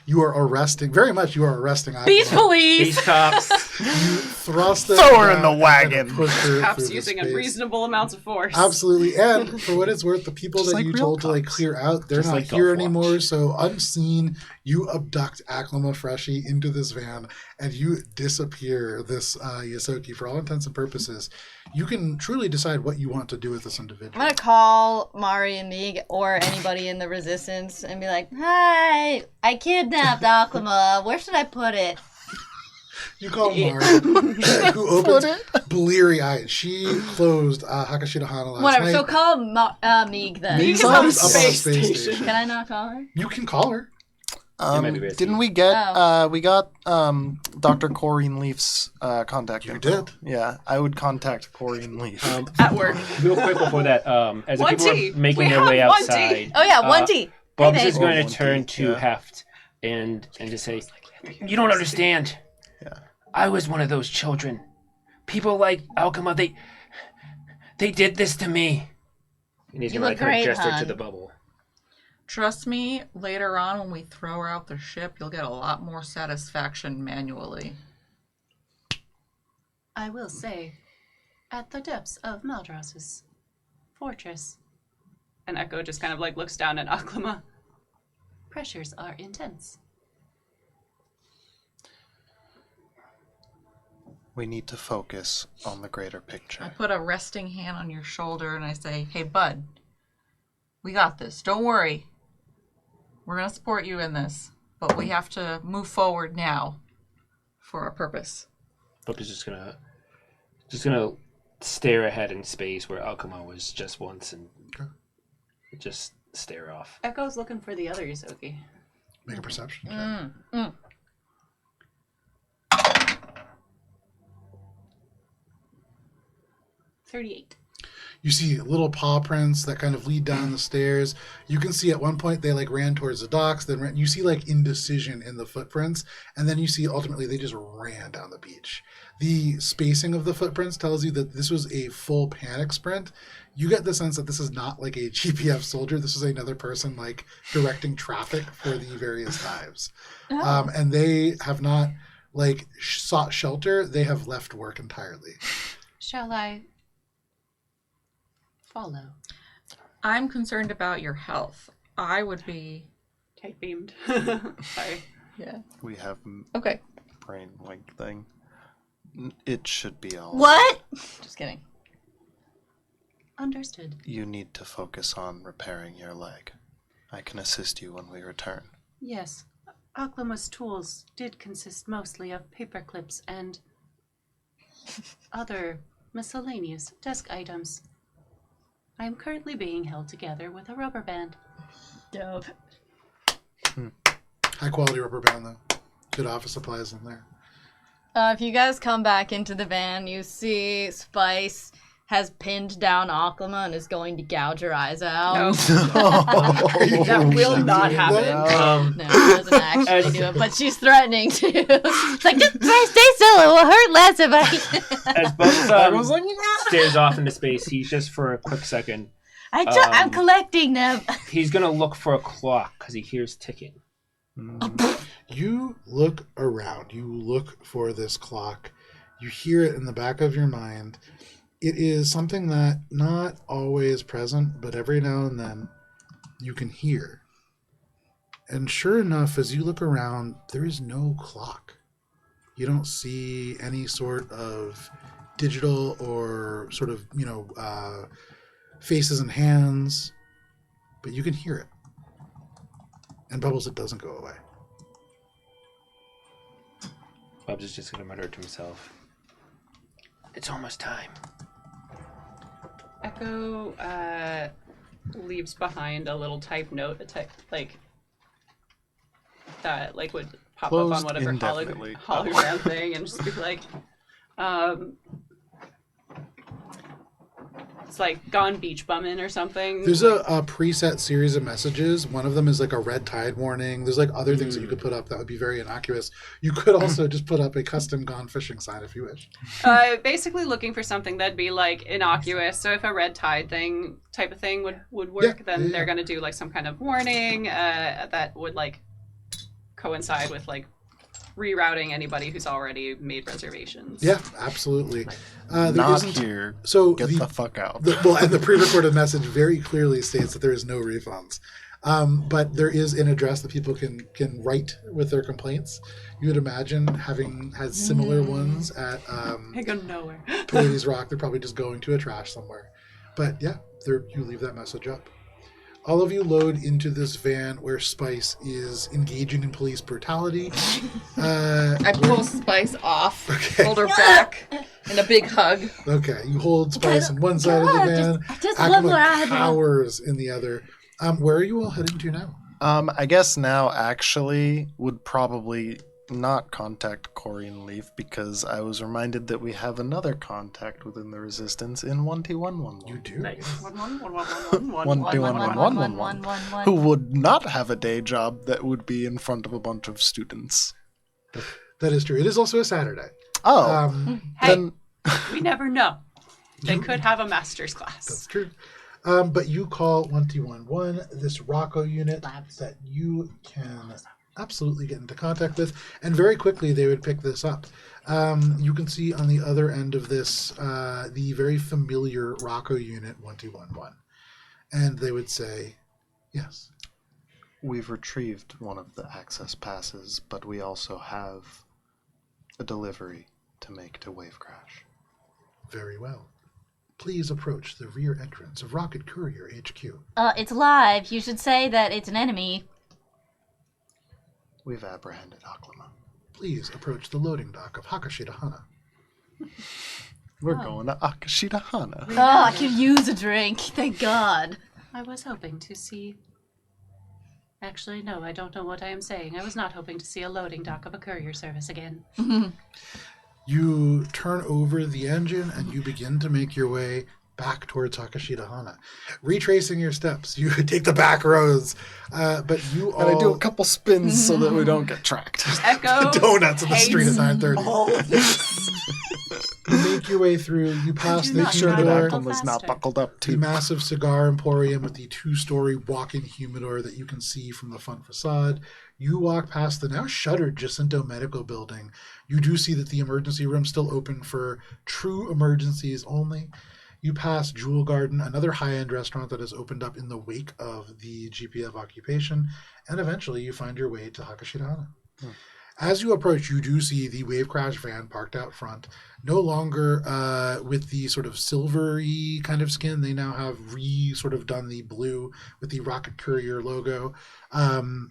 you are arresting, very much you are arresting Aklama. Beach police! These cops. You thrust them Throw her in down the and wagon. push her Cops through the using space. unreasonable amounts of force. Absolutely, and for what it's worth, the people Just that like you real told to cops. clear out, they're Just not like here Golf anymore. Watch. So unseen, you abduct Aklama Freshi into this van, and you disappear this Yosoki. For all intents and purposes, you can truly decide what you want to do with this individual. I'm gonna call Mari and Meeg or anybody in the Resistance and be like, "Hi, I kidnapped Aklama. Where should I put it?" You call Mari, who opens bleary-eyed. She closed Hakashida Hana last Whatever. night. So call Meeg then. Meeg's Up on on the a space space station. station. Can I not call her? You can call her. might be risky. Didn't we get we got Dr. Corrine Leaf's contact You info. did? Yeah, I would contact Corrine Leaf. At work. Real quick before that, as the One people tea. are making We their have way one outside, tea. Oh yeah, 1T. Bubs Hey, is babe. going One to turn tea, to yeah. Heft and just say, "You don't understand. Yeah. I was one of those children. People like Alchema, they did this to me." And he's You going look to kind of great, gesture hon. to the bubble. Trust me, later on when we throw her out the ship, you'll get a lot more satisfaction manually. I will say, at the depths of Maldras's fortress. And Echo just kind of like looks down at Aklama. Pressures are intense. We need to focus on the greater I picture. put a resting hand on your shoulder and I say, hey, bud, we got this. Don't worry. We're going to support you in this, but we have to move forward now for a purpose. Bubs is just gonna stare ahead in space where Alchema was just once and just stare off. Echo's looking for the other Yusoki. Make a perception check. 38. You see little paw prints that kind of lead down the stairs. You can see at one point they like ran towards the docks. Then you see like indecision in the footprints, and then you see ultimately they just ran down the beach. The spacing of the footprints tells you that this was a full panic sprint. You get the sense that this is not like a GPF soldier. This is another person like directing traffic for the various hives, and they have not like sought shelter. They have left work entirely. Shall I follow? I'm concerned about your health. I would be... Tight beamed. Sorry. Yeah. We have Okay. brain link thing. It should be all. What? Just kidding. Understood. You need to focus on repairing your leg. I can assist you when we return. Yes. Aklama's tools did consist mostly of paper clips and other miscellaneous desk items. I am currently being held together with a rubber band. Dope. High quality rubber band though. Good office supplies in there. If you guys come back into the van, you see Spice has pinned down Aklama and is going to gouge her eyes out. No. That will not happen. No, she doesn't actually do it, but she's threatening to. It's like, just stay still, it will hurt less if I... As Bubs stares off into space, he's just for a quick second. I'm collecting them. He's gonna look for a clock because he hears ticking. You look around. You look for this clock. You hear it in the back of your mind. It is something that not always present, but every now and then you can hear. And sure enough, as you look around, there is no clock. You don't see any sort of digital or sort of, faces and hands, but you can hear it. And Bubbles, it doesn't go away. Bubs is just gonna mutter to himself, "It's almost time." Echo leaves behind a little type note, that would pop Closed up on whatever indefinitely. hologram thing, and just be like, it's like gone beach bumming or something. There's a preset series of messages. One of them is like a red tide warning. There's like other things that you could put up that would be very innocuous. You could also just put up a custom gone fishing sign if you wish. Basically looking for something that'd be like innocuous. So if a red tide type of thing would work, then they're gonna do like some kind of warning that would like coincide with like rerouting anybody who's already made reservations. Yeah, absolutely. There Not isn't- here. So Get the fuck out. and the pre-recorded message very clearly states that there is no refunds. But there is an address that people can write with their complaints. You would imagine having had similar ones at I go nowhere. Pallades Rock. They're probably just going to a trash somewhere. But yeah, you leave that message up. All of you load into this van where Spice is engaging in police brutality. I pull Spice off, Okay. hold her back, and a big hug. Okay, you hold Spice on one side of the van. Just look where I Akuma cowers in the other. Where are you all heading to now? I guess now actually would probably not contact Corey and Leaf because I was reminded that we have another contact within the Resistance in 1T111. You do. Nice. 1T11111. Who would not have a day job that would be in front of a bunch of students. That is true. It is also a Saturday. Oh, Hey, then we never know. They could have a master's class. That's true. But you call 1T11, this Rocco unit that you can absolutely get into contact with, and very quickly they would pick this up. You can see on the other end of this the very familiar Rocco unit 1T11, and they would say, yes. we've retrieved one of the access passes, but we also have a delivery to make to Wave Crash. Very well. Please approach the rear entrance of Rocket Courier HQ. It's live. You should say that it's an enemy. We've apprehended Aklama. Please approach the loading dock of Hakashita Hana. We're going to Akashita Hana. Oh, I could use a drink. Thank God. I was hoping to see... Actually, no, I don't know what I am saying. I was not hoping to see a loading dock of a courier service again. You turn over the engine and you begin to make your way back towards Hakashita Hana. Retracing your steps, you take the back roads, but you all... And I do a couple spins so that we don't get tracked. Echo donuts in the street at hates 9:30. all of this. You make your way through, you pass do the not Sure Sure, that humidor, Aklama's faster. not buckled up the too. massive cigar emporium with the 2-story walk-in humidor that you can see from the front facade. You walk past the now shuttered Jacinto Medical Building. You do see that the emergency room's still open for true emergencies only. You pass Jewel Garden, another high-end restaurant that has opened up in the wake of the GPF occupation, and eventually you find your way to Hakashita Hana. As you approach, you do see the Wave Crash van parked out front, no longer with the sort of silvery kind of skin. They now have sort of done the blue with the Rocket Courier logo. And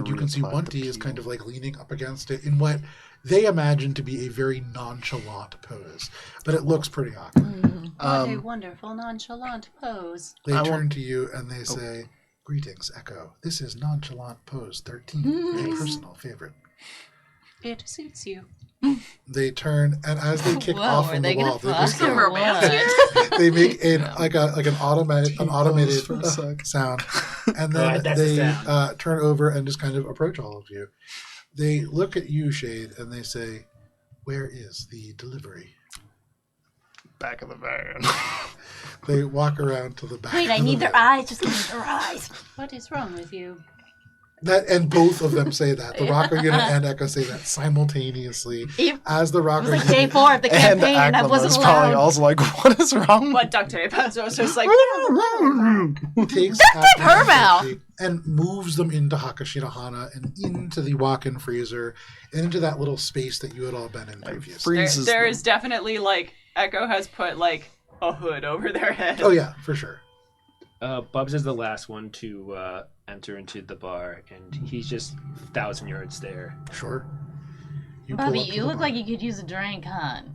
you can see reapplied the Bunty is peel. kind of like leaning up against it in what they imagine to be a very nonchalant pose, but it looks pretty awkward. What a wonderful, nonchalant pose. They I turn to you and they say, "Greetings, Echo. This is Nonchalant Pose 13, my personal favorite." It suits you. They turn, and as they kick Whoa, off are from they the wall, gonna they just fuck go, or what? they make an automated for a sec. sound, and then that's the they sound. turn over and just kind of approach all of you. They look at you, Shade, and they say, "Where is the delivery?" Back of the van. They walk around to the back. Wait, I of the need their van. eyes. Just give me their eyes. What is wrong with you? And both of them say that. The Rocco unit and Echo say that simultaneously. It As the Rocco was like day unit 4 of the And campaign, and I Aklama's wasn't probably allowed. also like, what is wrong? What duct tape? So it's just like... takes her mouth. and moves them into Hakashita Hana and into the walk-in freezer and into that little space that you had all been in previously. Freezes there them. is definitely, like, Echo has put, like, a hood over their head. Oh yeah, for sure. Bubs is the last one to enter into the bar, and he's just 1,000 yards there. Sure. You pull Bobby, up to you the look bar. like you could use a drink, hon.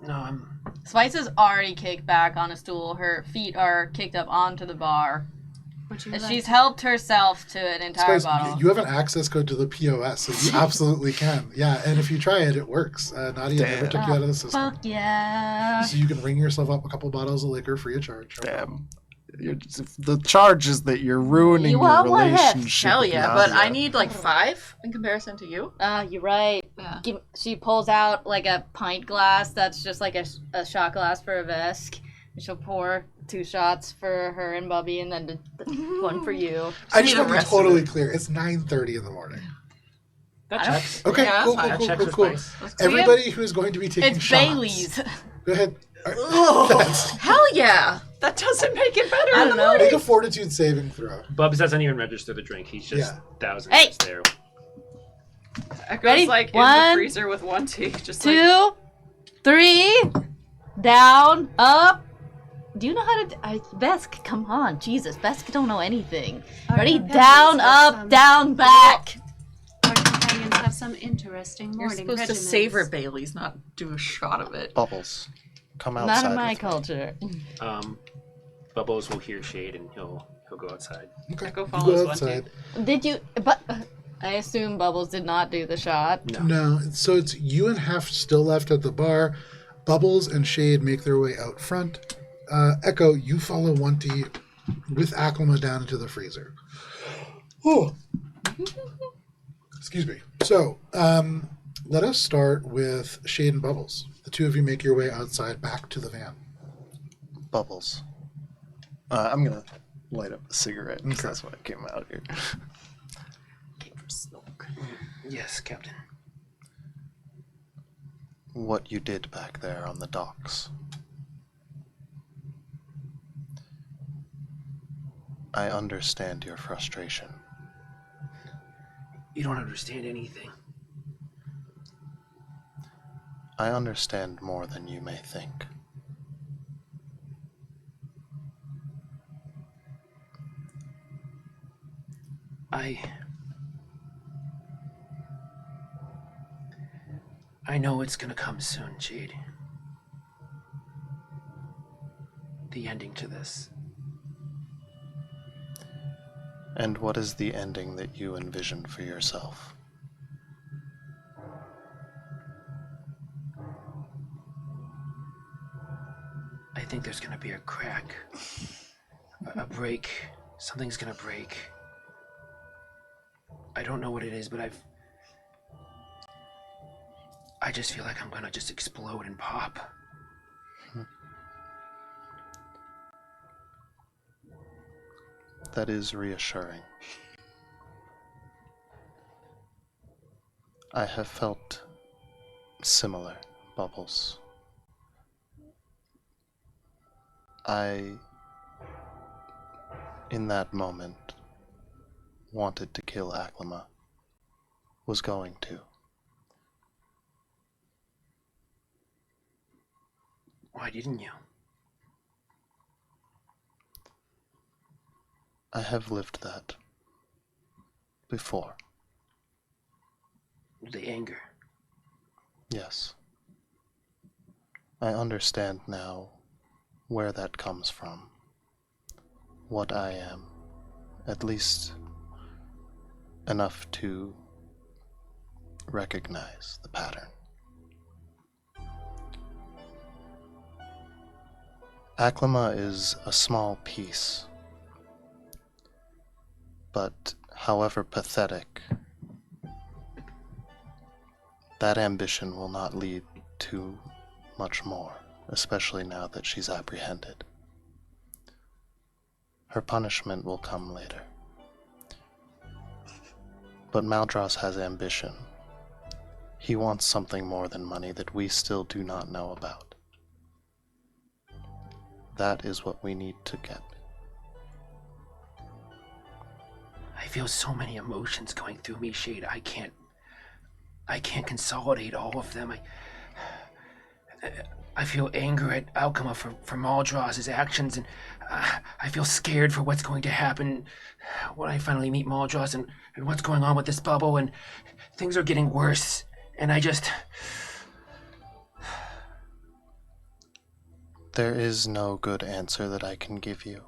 No, I'm. Spice is already kicked back on a stool. Her feet are kicked up onto the bar. Would you And like she's helped herself to an entire Spice, bottle. you have an access code to the POS, so you absolutely can. Yeah, and if you try it, it works. Nadia never Damn. took you out of the system. Fuck yeah. So you can ring yourself up a couple bottles of liquor free of charge. Damn. The charge is that you're ruining You your are one hit. relationship. Hell with yeah, but Nadia. I need like 5 in comparison to you. You're right. Yeah. She pulls out like a pint glass that's just like a shot glass for a Vesk. And she'll pour 2 shots for her and Bubby, and then one for you. I just need want the to be rest of totally it. clear. It's 9:30 in the morning. That I don't- checks. Okay, Yeah, cool, that's cool, fine. cool, Checks cool, with cool. Spice. Everybody who is going to be taking It's shots. Bailey's. Go ahead. Hell yeah! That doesn't make it better. I don't know. Make a fortitude saving throw. Bubs doesn't even register the drink. He's just Yeah. 1,000 Hey! yards there. Echo's Ready? like in 1, the freezer with one teeth, just like 2, 3, down, up. Do you know how to? Vesk, come on, Jesus, Vesk don't know anything. Ready? companions Down, have up, some- down, back. our companions have some interesting You're morning supposed to regimens. savor Bailey's, not do a shot of it. Bubbles. Come outside. Not in my with me. culture. Bubbles will hear Shade, and he'll He'll go outside. Okay. Echo You follows go one, too. outside. Did you? But I assume Bubbles did not do the shot. No, so it's you and Hef still left at the bar. Bubbles and Shade make their way out front. Echo, you follow Wunty with Aklama down into the freezer. Oh, excuse me. So, let us start with Shade and Bubbles. The two of you make your way outside back to the van. Bubbles. I'm gonna light up a cigarette because that's why I came out here. Came from smoke. Yes, Captain. What you did back there on the docks. I understand your frustration. You don't understand anything. I understand more than you may think. I know it's gonna come soon, Jade. The ending to this. And what is the ending that you envision for yourself? I think there's gonna be a crack. A break. Something's gonna break. I don't know what it is, but I just feel like I'm gonna just explode and pop. That is reassuring. I have felt similar, Bubbles. In that moment, wanted to kill Aklama. Was going to. Why didn't you? I have lived that. Before. The anger. Yes. I understand now where that comes from. What I am. At least enough to recognize the pattern. Aklama is a small piece, but however pathetic, that ambition will not lead to much more, especially now that she's apprehended. Her punishment will come later. But Maldras has ambition. He wants something more than money that we still do not know about. That is what we need to get. I feel so many emotions going through me, Shade. I can't consolidate all of them. I feel anger at Alkema for Maldras' actions, and I feel scared for what's going to happen when I finally meet Maldras and what's going on with this bubble, and things are getting worse, and I just... There is no good answer that I can give you.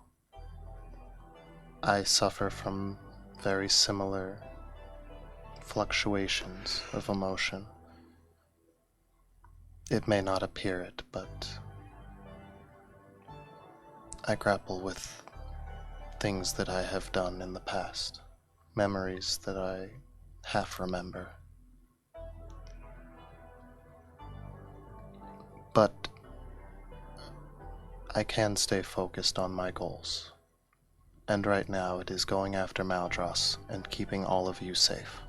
I suffer from very similar fluctuations of emotion. It may not appear it, but I grapple with things that I have done in the past, memories that I half remember. But I can stay focused on my goals. And right now it is going after Maldras and keeping all of you safe.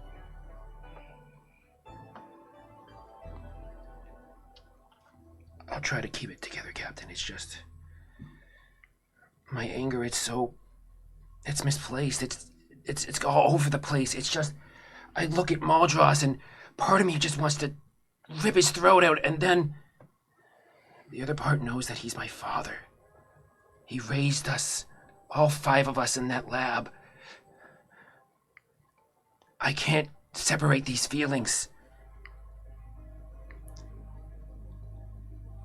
I'll try to keep it together, Captain. It's just... my anger, it's misplaced. It's all over the place. It's just... I look at Maldras and part of me just wants to rip his throat out, and then... the other part knows that he's my father. He raised us, all 5 of us in that lab. I can't separate these feelings.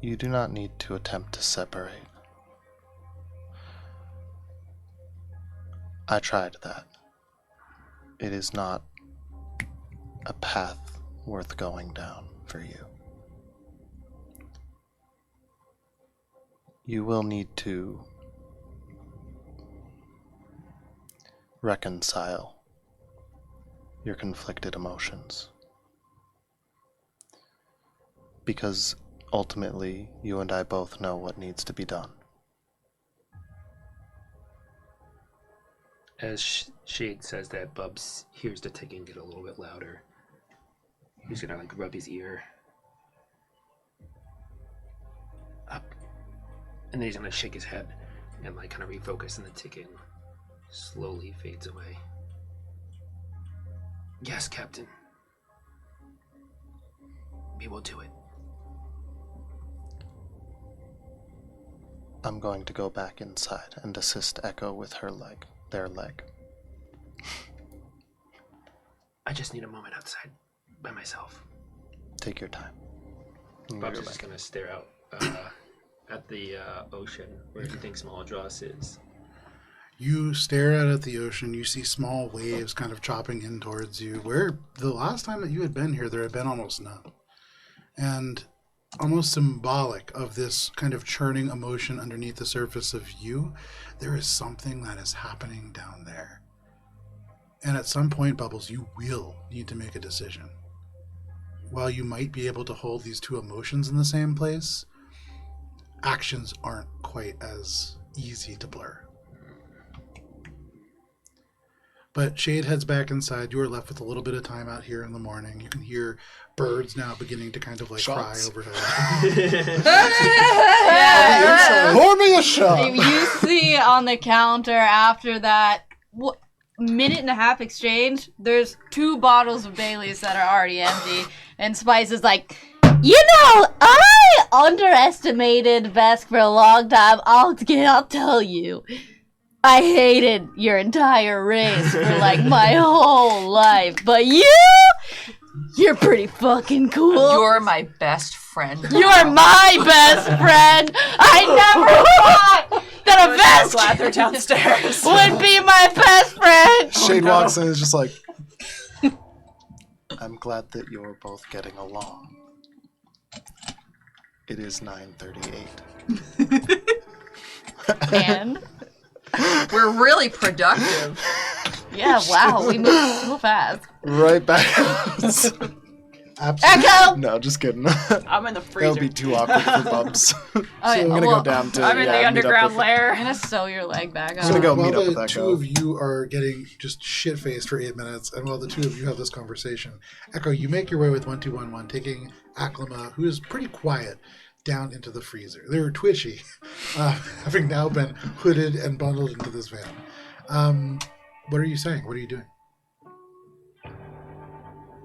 You do not need to attempt to separate. I tried that. It is not a path worth going down for you. You will need to reconcile your conflicted emotions. Because ultimately, you and I both know what needs to be done. As Shade says that, Bubs hears the ticking get a little bit louder. He's gonna like rub his ear. Up. And then he's gonna shake his head and like kind of refocus, and the ticking slowly fades away. Yes, Captain. We will do it. I'm going to go back inside and assist Echo with their leg. I just need a moment outside by myself. Take your time. Bubs is just gonna stare out at the ocean where he thinks Smaldross is. You stare out at the ocean. You see small waves kind of chopping in towards you. Where the last time that you had been here, there had been almost none. And almost symbolic of this kind of churning emotion underneath the surface of you, there is something that is happening down there. And at some point, Bubbles, you will need to make a decision. While you might be able to hold these two emotions in the same place, actions aren't quite as easy to blur. But Shade heads back inside. You are left with a little bit of time out here in the morning. You can hear birds now beginning to kind of like Shots. cry overhead. Pour me a shot! You see on the counter after that minute and a half exchange, there's 2 bottles of Bailey's that are already empty. And Spice is like, I underestimated Vesk for a long time. I'll tell you. I hated your entire race for like my whole life, but you're pretty fucking cool. You're my best friend. You're my best friend. I never thought that a I'm so glad best they're downstairs. would be my best friend. Shade walks in and is just like, I'm glad that you're both getting along. It is 9:38. And We're really productive. yeah, wow, we moved so fast. Right back. Absolutely. Echo. No, just kidding. I'm in the That freezer. would be too awkward for Bubs. Oh, I'm gonna go down to. I'm in the meet up underground with- lair. I'm gonna sew your leg back I'm gonna up. go while meet up the with Echo. two of you are getting just shit-faced for 8 minutes, and while the two of you have this conversation, Echo, you make your way with 1211, taking Aklama, who is pretty quiet, down into the freezer. They're twitchy, having now been hooded and bundled into this van. What are you saying? What are you doing?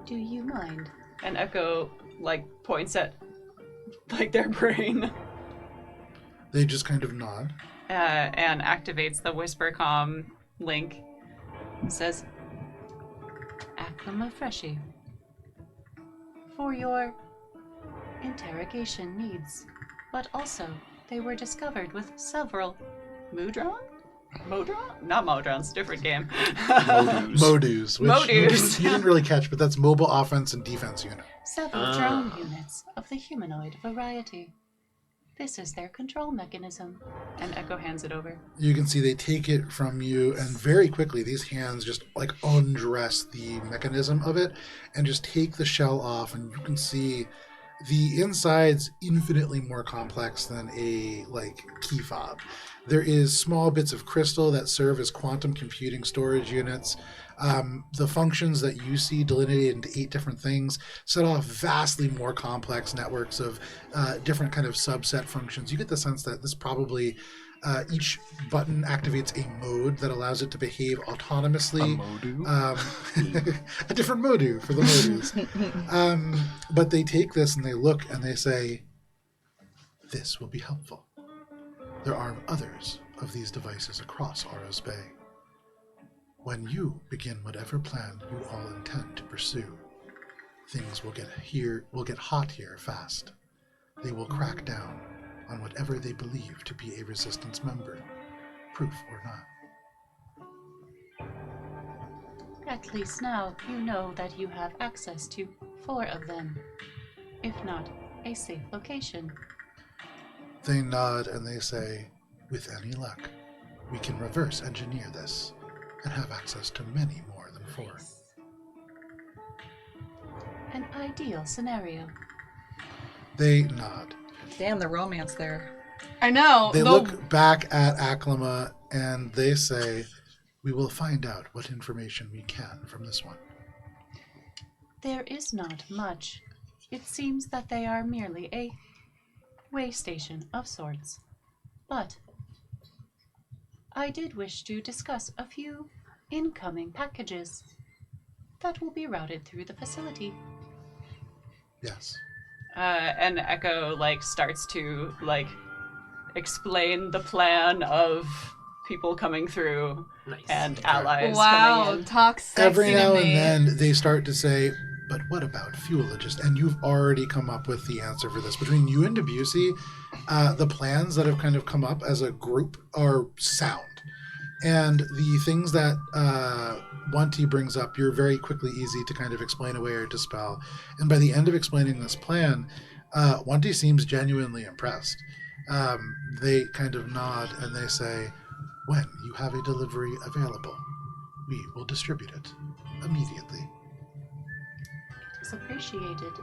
Do you mind? And Echo like points at like their brain They just kind of nod. And activates the WhisperCom link. It says, Aklama Freshie. For your interrogation needs. But also, they were discovered with several Modron? Not Modrons, different game. Modus. Which Modus. You didn't really catch, but that's mobile offense and defense unit. Several drone units of the humanoid variety. This is their control mechanism. And Echo hands it over. You can see they take it from you, and very quickly these hands just like undress the mechanism of it and just take the shell off, and you can see the inside's infinitely more complex than a like key fob. There is small bits of crystal that serve as quantum computing storage units. The functions that you see delineated into 8 different things set off vastly more complex networks of different kind of subset functions. You get the sense that this probably each button activates a mode that allows it to behave autonomously. A different modu for the modus. But they take this and they look and they say, this will be helpful. There are others of these devices across Aura's Bay. When you begin whatever plan you all intend to pursue, things will get hot here fast. They will crack down on whatever they believe to be a resistance member, proof or not. At least now you know that you have access to 4 of them. If not, a safe location. They nod and they say, with any luck, we can reverse engineer this and have access to many more than 4. An ideal scenario. They nod. Damn, the romance there. I know. They look back at Aklama and they say, we will find out what information we can from this one. There is not much. It seems that they are merely a way station of sorts. But I did wish to discuss a few incoming packages that will be routed through the facility. Yes. And Echo starts to explain the plan of people coming through and allies coming in. Talk sexy Every now to and me. then they start to say, but what about fuelologist? And you've already come up with the answer for this. Between you and Debussy, the plans that have kind of come up as a group are sound. And the things that Wanti brings up, you're very quickly easy to kind of explain away or dispel. And by the end of explaining this plan, Wanti seems genuinely impressed. They kind of nod and they say, when you have a delivery available, we will distribute it immediately. It is appreciated.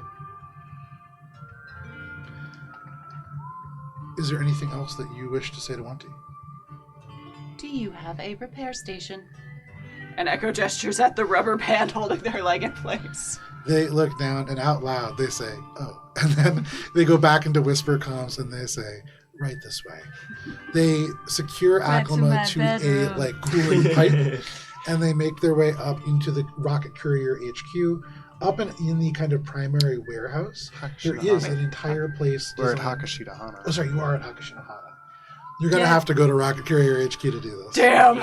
Is there anything else that you wish to say to Wanti? Do you have a repair station? And Echo gestures at the rubber band holding their leg in place. They look down and out loud they say, oh. And then they go back into whisper comms and they say, right this way. They secure Right to Aklama my to bedroom. a cooling pipe and they make their way up into the Rocket Courier HQ. Up and in the kind of primary warehouse, there is an entire place. We're at designed- Hakashita Hana. Oh, sorry, you are at Hakashita Hana. You're going to have to go to Rocket Courier HQ to do this. Damn!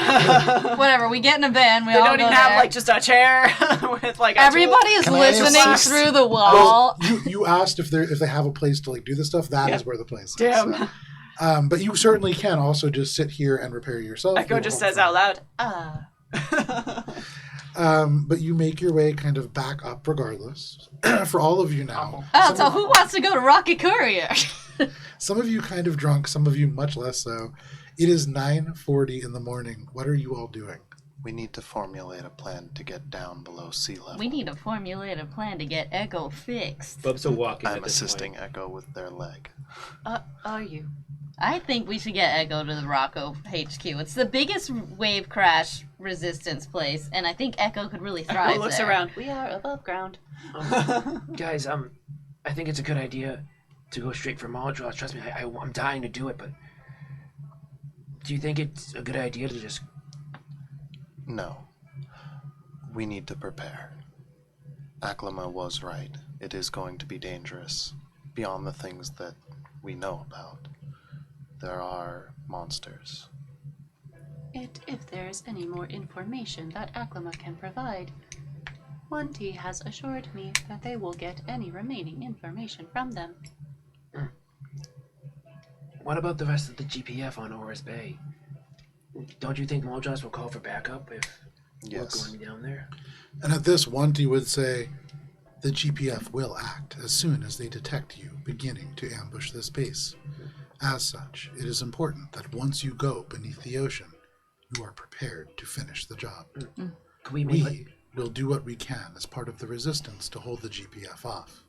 Whatever, we get in a van, we They all don't go even have there. just a chair with a Everybody is Can I listening assist? through the wall. You asked if they have a place to do this stuff. That is where the place is. Damn. So. But you certainly can also just sit here and repair yourself. Echo just says out loud, But you make your way kind of back up regardless. For all of you now. Oh, so who wants to go to Rocket Courier? Some of you kind of drunk, some of you much less so. It is 9:40 in the morning. What are you all doing? We need to formulate a plan to get down below sea level. We need to formulate a plan to get Echo fixed. Bub's a walking. I'm assisting Echo with their leg. are you? I think we should get Echo to the Rocco HQ. It's the biggest wave crash resistance place, and I think Echo could really thrive Echo looks there. around. We are above ground. Guys, I think it's a good idea to go straight for Molotov. Trust me, I'm dying to do it, but do you think it's a good idea to just... No. We need to prepare. Aklama was right. It is going to be dangerous. Beyond the things that we know about. There are monsters. If there is any more information that Aklama can provide, Wanti has assured me that they will get any remaining information from them. What about the rest of the GPF on Oris Bay? Don't you think Molotov will call for backup if we're going down there? And at this, Wanti would say, the GPF will act as soon as they detect you beginning to ambush this base. As such, it is important that once you go beneath the ocean, you are prepared to finish the job. Can we make We will do what we can as part of the resistance to hold the GPF off.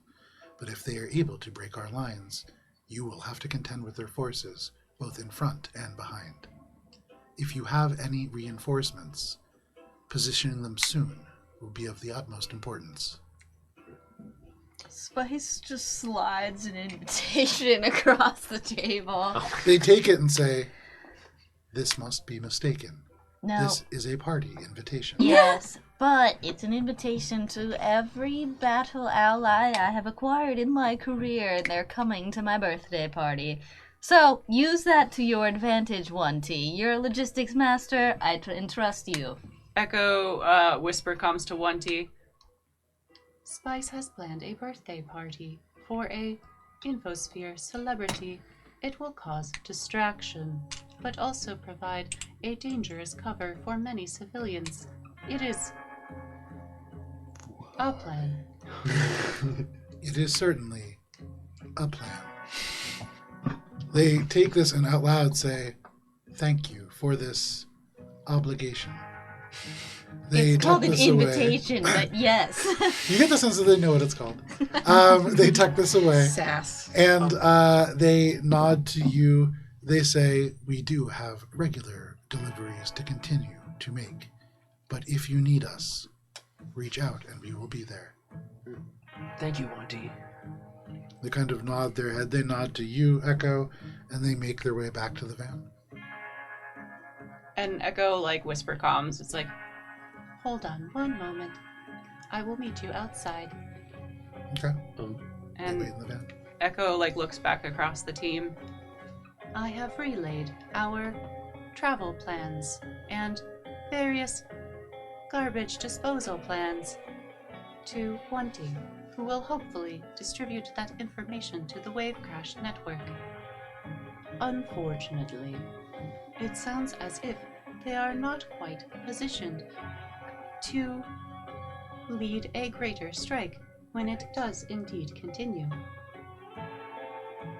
But if they are able to break our lines, you will have to contend with their forces, both in front and behind. If you have any reinforcements, positioning them soon will be of the utmost importance. Spice just slides an invitation across the table. They take it and say, this must be mistaken. No. This is a party invitation. Yes, but it's an invitation to every battle ally I have acquired in my career, and they're coming to my birthday party. So, use that to your advantage, 1T. You're a logistics master, I entrust you. Echo whisper comes to Wanti. Spice has planned a birthday party for a Infosphere celebrity. It will cause distraction, but also provide a dangerous cover for many civilians. It is A plan. It is certainly a plan. They take this and out loud say, "Thank you for this obligation." They It's called an tuck this away. invitation, but yes. You get the sense that they know what it's called. They tuck this away. Sass. And they nod to you. They say, "We do have regular deliveries to continue to make. But if you need us, reach out and we will be there." Thank you, Auntie. They kind of nod their head. They nod to you, Echo, and they make their way back to the van. And Echo, like, whisper comms. It's like, hold on one moment. I will meet you outside. Okay. They And wait in the van. Echo, like, looks back across the team. I have relayed our travel plans and various garbage disposal plans to Wanty, who will hopefully distribute that information to the Wave Crash Network. Unfortunately, it sounds as if they are not quite positioned to lead a greater strike when it does indeed continue.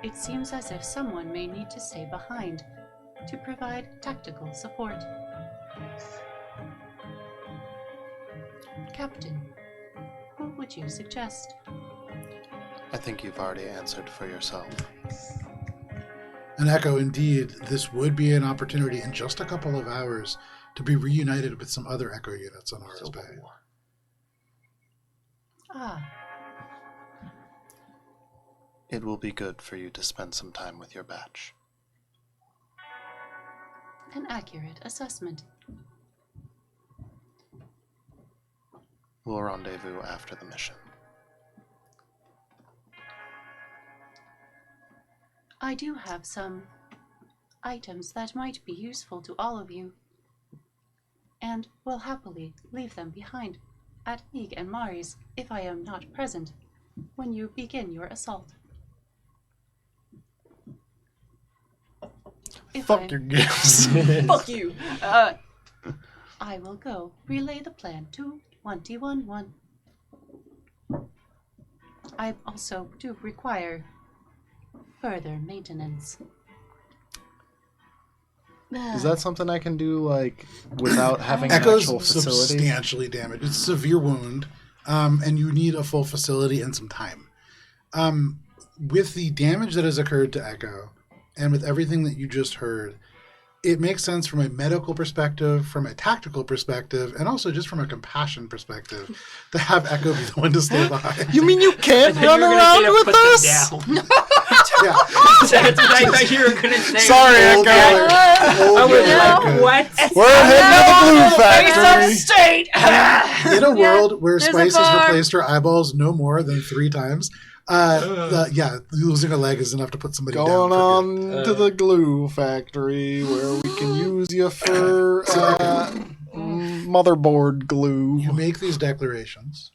It seems as if someone may need to stay behind to provide tactical support. Captain, who would you suggest? I think you've already answered for yourself. And Echo, indeed, this would be an opportunity in just a couple of hours to be reunited with some other Echo units on Aura's Bay. Ah, It will be good for you to spend some time with your batch. an accurate assessment. We'll rendezvous after the mission. I do have some items that might be useful to all of you, and will happily leave them behind at Meek and Mari's if I am not present when you begin your assault. Fuck your gifts. Fuck you! I will go relay the plan to 1T11. I also do require further maintenance. Is that something I can do, like, without having an Echo's actual facility? substantially damaged. It's a severe wound, and you need a full facility and some time. With the damage that has occurred to Echo, and with everything that you just heard, it makes sense from a medical perspective, from a tactical perspective, and also just from a compassion perspective to have Echo be the one to stay behind. You mean you can't run around with us? Yeah. That's what I thought you were gonna say. Sorry, Old Echo. Geller. Old I was Geller. like, what? We're heading to the Blue Factory. State. In a world where there's a Spice has bar. replaced her eyeballs no more than 3 times, losing a leg is enough to put somebody down. Going for on good. to the glue factory where we can use you for motherboard glue. You make these declarations,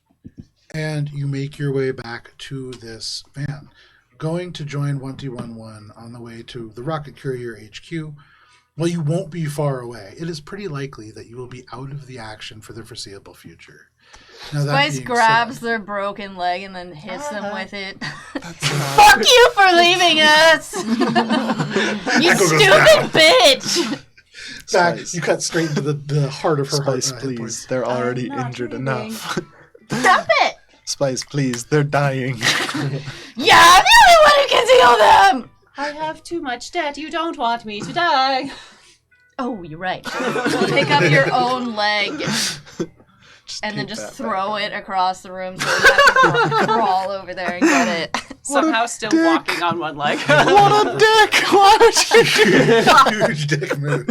and you make your way back to this van, going to join 1T11 on the way to the Rocket Courier HQ. Well, you won't be far away. It is pretty likely that you will be out of the action for the foreseeable future. Now, that Spice being grabs said, their broken leg and then hits them with it. That's not- Fuck you for leaving us! You Echo goes stupid bitch! back, Spice. you cut straight into the heart of her Spice, heart. please. They're already not injured leaving. enough. Stop it! Spice, please. They're dying. Yeah, I'm the only one who can heal them! I have too much debt. You don't want me to die. Oh, you're right. Pick up your own leg and then take just that throw it across the room so you have to crawl over there and get it. Somehow still dick. walking on one leg. What a dick! Why would you do that? Huge dick move.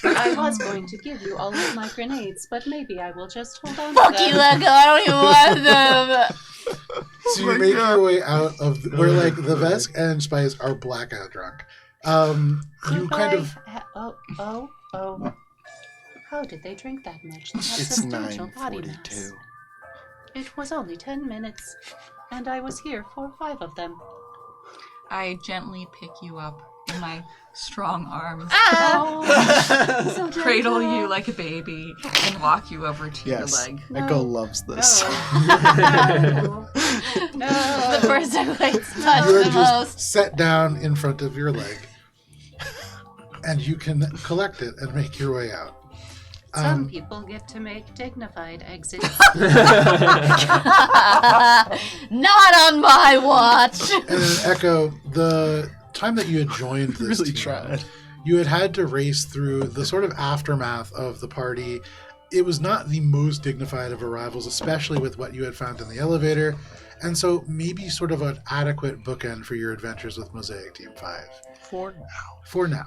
I was going to give you all of my grenades, but maybe I will just hold on Fuck to you, them. Lego, I don't even want them! So you make your way out of where, like, the Vesk and Spice are blackout drunk. You kind of Oh. How did they drink that much? They have It's substantial body mass. 9:42. It was only 10 minutes, and I was here for 5 of them. I gently pick you up in my strong arms, So cradle gentle. you like a baby, and walk you over to Yes, your leg. Echo loves this. The person who likes touch You're the just most. set down in front of your leg, and you can collect it and make your way out. Some people get to make dignified exits. Not on my watch. And then Echo, the time that you had joined this Really team, tried. you had to race through the sort of aftermath of the party. It was not the most dignified of arrivals, especially with what you had found in the elevator. And so maybe sort of an adequate bookend for your adventures with Mosaic Team 5. For now.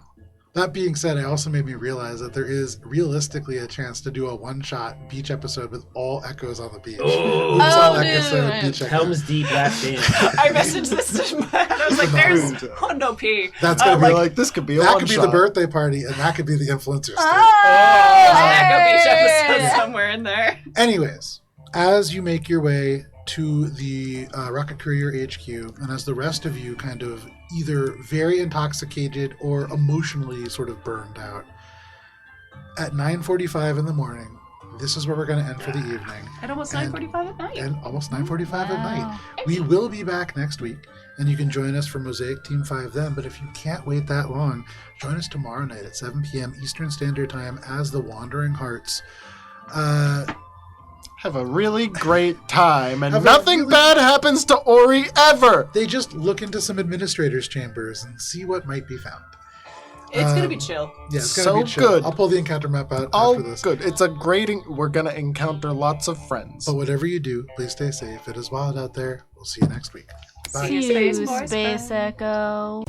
That being said, it also made me realize that there is realistically a chance to do a one-shot beach episode with all Echoes on the beach. Oh, One dude. episode, beach Echo. Helm's Deep last stand. I messaged this to my head. I was like, there's one OP. That's gonna Be be like, this could be a that one could be shot. the birthday party, and that could be the influencers. Echo Beach episode somewhere in there. Anyways, as you make your way to the Rocket Courier HQ, and as the rest of you kind of either very intoxicated or emotionally sort of burned out, at 9:45 in the morning, this is where we're going to end for the evening. At almost And- 9:45 at night. And almost 9:45 at night. We will be back next week, and you can join us for Mosaic Team 5 then, but if you can't wait that long, join us tomorrow night at 7 p.m. Eastern Standard Time as the Wandering Hearts. Have a really great time, and Have a nothing really- bad happens to Ori ever. They just look into some administrators' chambers and see what might be found. It's gonna be chill. Yeah, it's So gonna be chill. good. I'll pull the encounter map out All after this. good. It's a great. We're gonna encounter lots of friends. But whatever you do, please stay safe. It is wild out there. We'll see you next week. Bye. See you, Space Boys. Space Echo.